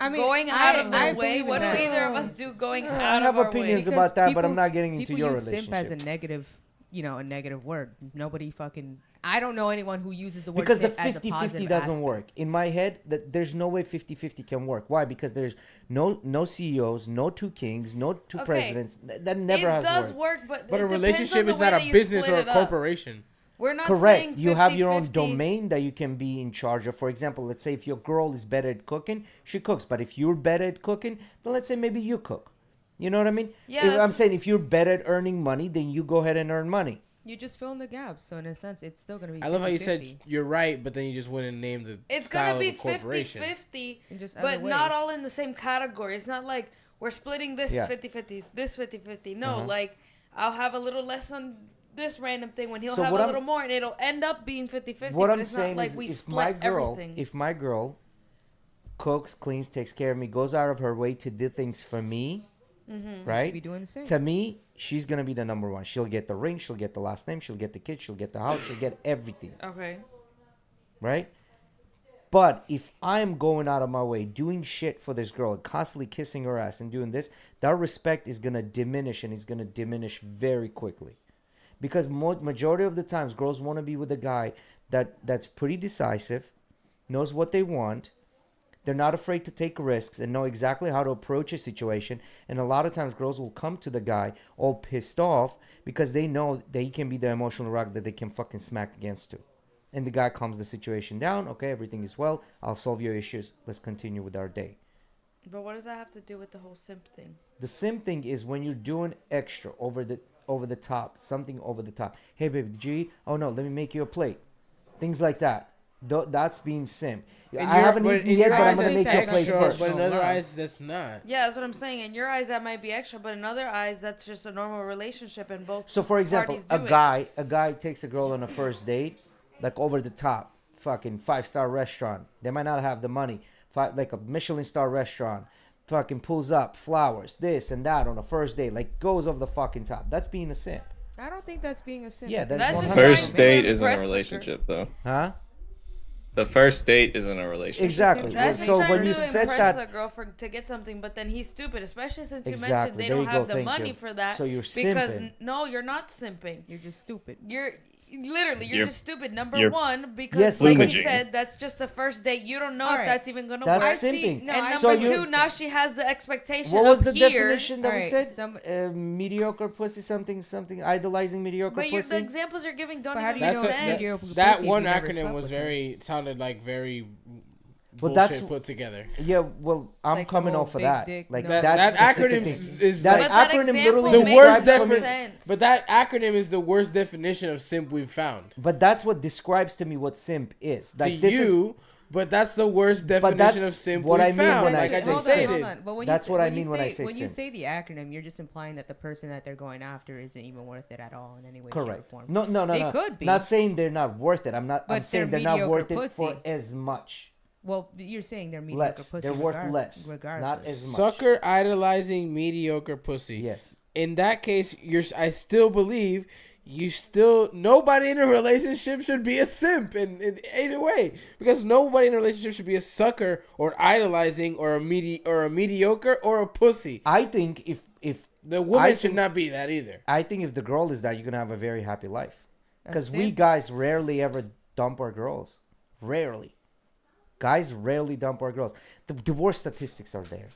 I mean,
Going out of
I
the way.
believe in
What do
that.
either of us do going
I
out
have
of our
opinions
way?
about that, but I'm
People-
not getting into
people
your
use simp as a
relationship.
negative, a negative word. Nobody fucking. I don't know anyone who uses the word
Because the
simp as a
50-50
positive
doesn't
aspect.
work. In my head, that there's no way 50-50 can work. Why? Because there's no CEOs, no two kings, no two
Okay.
presidents. That never
It
has
does
worked.
work, but
But
it
a
depends on
relationship
the
is
way
not
that
a
you
business
split
or a
it up.
corporation.
We're not
Correct.
saying
You have your own
50-50.
domain that you can be in charge of. For example, let's say if your girl is better at cooking, she cooks. But if you're better at cooking, then let's say maybe you cook. You know what I mean?
Yeah,
I'm
that's-
saying if you're better at earning money, then you go ahead and earn money.
You just fill in the gaps. So in a sense, it's still gonna be.
I love how you
50-50.
said you're right, but then you just wouldn't name the
It's
style
gonna be
of the corporation.
50-50,
In just
but
other
not
ways.
all in the same category. It's not like we're splitting this
Yeah.
50-50, this 50-50. No,
Uh-huh.
like I'll have a little less on this random thing when he'll
So
have a
what I'm-
little more, and it'll end up being 50-50.
What
but
I'm
it's
saying
not like
is,
we
if
split
my girl,
everything.
if my girl cooks, cleans, takes care of me, goes out of her way to do things for me,
Mm-hmm.
right?
Be doing the same.
To me, she's gonna be the number one. She'll get the ring, she'll get the last name, she'll get the kid, she'll get the house, she'll get everything,
Okay.
right? But if I'm going out of my way, doing shit for this girl, constantly kissing her ass and doing this, that respect is gonna diminish, and it's gonna diminish very quickly. Because majority of the times, girls want to be with a guy that's pretty decisive, knows what they want. They're not afraid to take risks and know exactly how to approach a situation. And a lot of times, girls will come to the guy all pissed off because they know that he can be the emotional rock that they can fucking smack against too. And the guy calms the situation down. Okay, everything is well. I'll solve your issues. Let's continue with our day.
But what does that have to do with the whole simp thing?
The sim thing is when you're doing extra over the top, something over the top. Hey, baby, did you eat? Oh no, let me make you a plate. Things like that. That's being sim. I haven't eaten yet, but I'm gonna make you a plate
extra,
first.
but in other
Love.
eyes, that's not.
Yeah, that's what I'm saying. In your eyes, that might be extra, but in other eyes, that's just a normal relationship, and both.
So, for example,
parties
a
do it.
guy takes a girl on a first date, like over the top, fucking 5-star restaurant. They might not have the money, like a Michelin star restaurant. Fucking pulls up flowers, this and that on a first date, like goes over the fucking top. That's being a simp,
I don't think that's being a simp.
Yeah,
I think
that's
just
100%.
First date isn't a
impress the girl.
relationship, though.
huh?
The first date isn't a relationship.
Exactly.
That's
So
trying
when
to
you said
impress
that,
a girl to get something, but then he's stupid, especially since you
Exactly.
mentioned they
There
don't
you go.
have the
Thank
money
you.
for that.
So you're
because
simping.
no, you're not simping.
you're just stupid.
You're literally you're
You're-
just stupid. Number
you're
one, because
Yes,
like
plumaging.
you said, that's just a first date. You don't know
All
if
right.
that's even gonna
that's
work.
simping.
No,
and
I
number
So
two,
you-
now she has the expectation
What was
up
the
here.
definition that we
Alright,
said?
some-
Mediocre pussy, something, idolizing mediocre
But
pussy.
the examples you're giving don't
But how
even
do you
make
know
That's
it's
sense.
mediocre?
that
pussy if
one
you never
acronym
slept
was
with them?
very sounded like very
But
bullshit
that's-
put together.
Yeah, well, I'm
like the
coming
whole
off of
big
that.
dick,
Like
no.
That
that's
acronym
specific.
is
That
like
But that
acronym
example
literally
the worst
makes no
describes for me-
sense.
But that acronym is the worst definition of simp we've found.
But that's what describes to me what simp is. Like
To
this is
you, but that's the worst definition
that's
of simp
what
we
I mean
found.
when I
Like I
say
just
simp.
stated.
But when
That's
you,
what I
when you
mean when I
say-
say
when you
simp.
say the acronym, you're just implying that the person that they're going after isn't even worth it at all in any way, shape,
correct.
or form.
No,
They
no.
could be.
Not saying they're not worth it. I'm
But
saying
they're
they're not
mediocre
worth it for
pussy.
as much.
Well, you're saying they're mediocre
Less.
pussy.
They're worth less.
Regardless.
Not as much.
Sucker idolizing mediocre pussy.
Yes.
In that case, I still believe nobody in a relationship should be a simp in either way, because nobody in a relationship should be a sucker or idolizing or a mediocre or a pussy.
I think if
The woman
I
should
think-
not be that either.
I think if the girl is that, you're gonna have a very happy life.
A
Because we
simp?
guys rarely ever dump our girls. Rarely. Guys rarely dump our girls. The divorce statistics are there.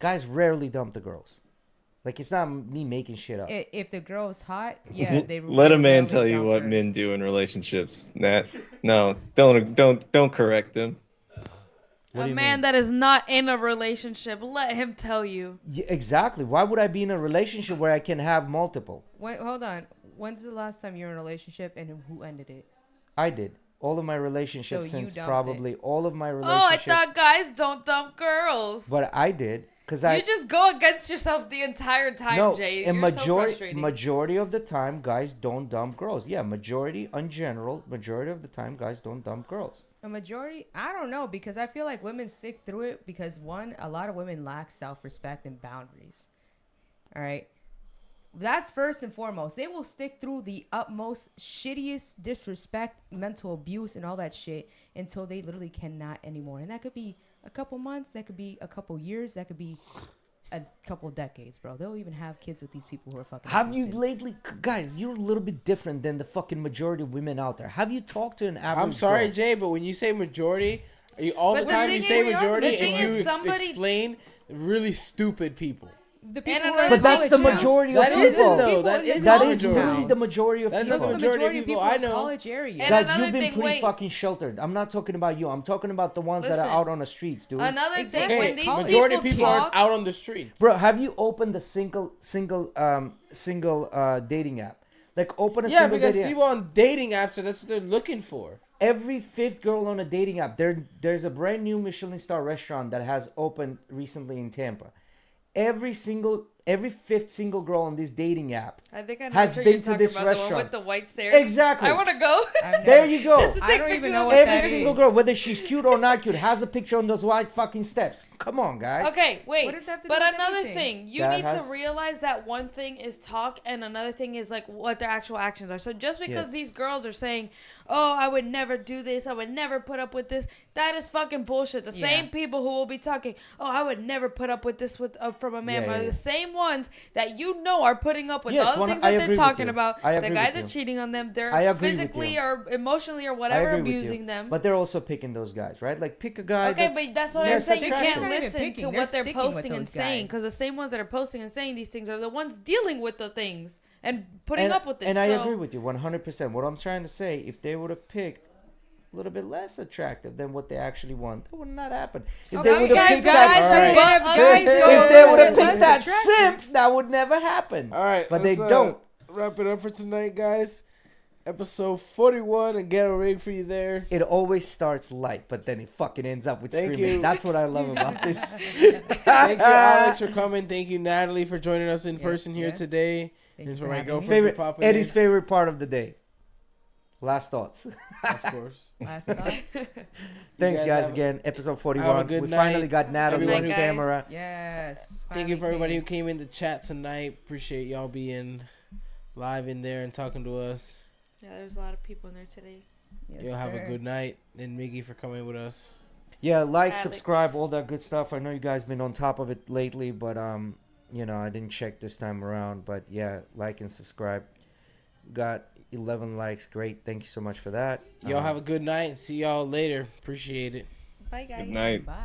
Guys rarely dump the girls. Like, it's not me making shit up.
If the girl's hot, yeah, they
Let a man
rarely
tell you
dump
what
her.
men do in relationships. Nat, no, don't correct him.
What do
A
you
man
mean?
that is not in a relationship, let him tell you.
Yeah, exactly. Why would I be in a relationship where I can have multiple?
Hold on. When's the last time you were in a relationship and who ended it?
I did. All of my relationships
So you
since
dumped
probably all of my
Oh, I
relationships.
thought guys don't dump girls.
But I did. Because
You just go against yourself the entire time,
no,
Jay.
in
You're so frustrating.
majority of the time, guys don't dump girls. Yeah, majority of the time, guys don't dump girls.
A majority, I don't know, because I feel like women stick through it because one, a lot of women lack self-respect and boundaries. All right, that's first and foremost. They will stick through the utmost shittiest disrespect, mental abuse, and all that shit until they literally cannot anymore. And that could be a couple months, that could be a couple years, that could be a couple decades, bro. They'll even have kids with these people who are fucking.
Have you
abusive.
lately, guys? You're a little bit different than the fucking majority of women out there. Have you talked to an average?
I'm sorry,
girl?
Jay, but when you say majority, all
But
the
the
time you
thing
say
is-
majority
the thing
and you
is somebody-
explain really stupid people.
The people who
another
are
But that's
college
the
now.
majority
That
of
isn't
people.
though.
People
That
in the
is
That
college
is
majority.
literally the majority of
That's
people.
not
Those are the
majority
majority
of
of
people
people
I
in
know.
college areas.
And
Guys,
another
you've been
thing,
pretty
wait.
fucking sheltered. I'm not talking about you. I'm talking about the ones that
Listen.
are out on the streets, dude.
Another thing,
Exactly.
when
Okay,
these
majority of
people
people
talk,
are out on the streets.
Bro, have you opened the single dating app? Like open a
Yeah,
single
because
dating
people
app.
on dating apps, so that's what they're looking for.
Every fifth girl on a dating app. There's a brand new Michelin star restaurant that has opened recently in Tampa. Every fifth single girl on this dating app
I think I know
has
what
been
you're
to
talking
this
about, the one
restaurant.
with the white stairs.
Exactly.
I want to go.
There you go.
Just to
I
take
don't even
pictures
know
of
what
the
Every
that
stairs.
single
is.
girl, whether she's cute or not cute, has a picture on those white fucking steps. Come on, guys.
Okay, wait.
What does that have to
But
do with
another
anything?
thing, you
That
need
has-
to realize that one thing is talk and another thing is like what their actual actions are. So just because
Yes.
these girls are saying, "Oh, I would never do this. I would never put up with this." That is fucking bullshit. The
Yeah.
same people who will be talking, "Oh, I would never put up with this from a man,"
Yeah,
are
yeah,
the
yeah.
same ones that you know are putting up with
Yes,
all the
one-
things
I
that
agree
they're
with
talking
you.
about.
I
The
agree
guys
with
are
you.
cheating on them. They're
I agree with
physically
you.
or emotionally or
I
whatever
agree with you.
abusing them.
But they're also picking those guys, right? Like pick a guy.
Okay, but that's what I'm
less
saying. You
attractive.
can't
They're not even
listen
picking,
to
they're
what they're
sticking with
posting and
those
saying
guys.
because the same ones that are posting and saying these things are the ones dealing with the things and putting
and,
up with it.
And I
So-
agree with you 100%. What I'm trying to say, if they would have picked a little bit less attractive than what they actually want, that would not happen. If
So
they
guys-
would have
guys
picked
are
that
butt
simp,
ugly.
Guys go
if they would have
less
picked that
attractive.
simp, that would never happen.
All right,
But they
let's,
don't.
wrap it up for tonight, guys. Episode 41 and GhettoRig for you there.
It always starts light, but then it fucking ends up with
Thank
screaming.
you.
That's what I love about this.
Thank you, Alex, for coming. Thank you, Natalie, for joining us in
Yes,
person here
yes.
today.
Thank
And
you
for
for
my
having me.
girlfriend
Favorite
for popping
Eddie's
in.
favorite part of the day. Last thoughts.
Of course.
Last thoughts.
Thanks,
guys
guys.
have-
Again, episode
have a
41.
good
We
night,
finally got Natalie
everyone
on
who-
camera.
Yes.
Thank you for
finally
everybody who
came.
came in the chat tonight. Appreciate y'all being live in there and talking to us.
Yeah, there's a lot of people in there today.
Yes,
Y'all have
sir.
a good night. And Miggy for coming with us.
Yeah, like,
Alex.
subscribe, all that good stuff. I know you guys been on top of it lately, but I didn't check this time around. But yeah, like and subscribe. Got 11 likes. Great. Thank you so much for that.
Y'all have a good night and see y'all later. Appreciate it.
Bye, guys.
Good night.
Bye.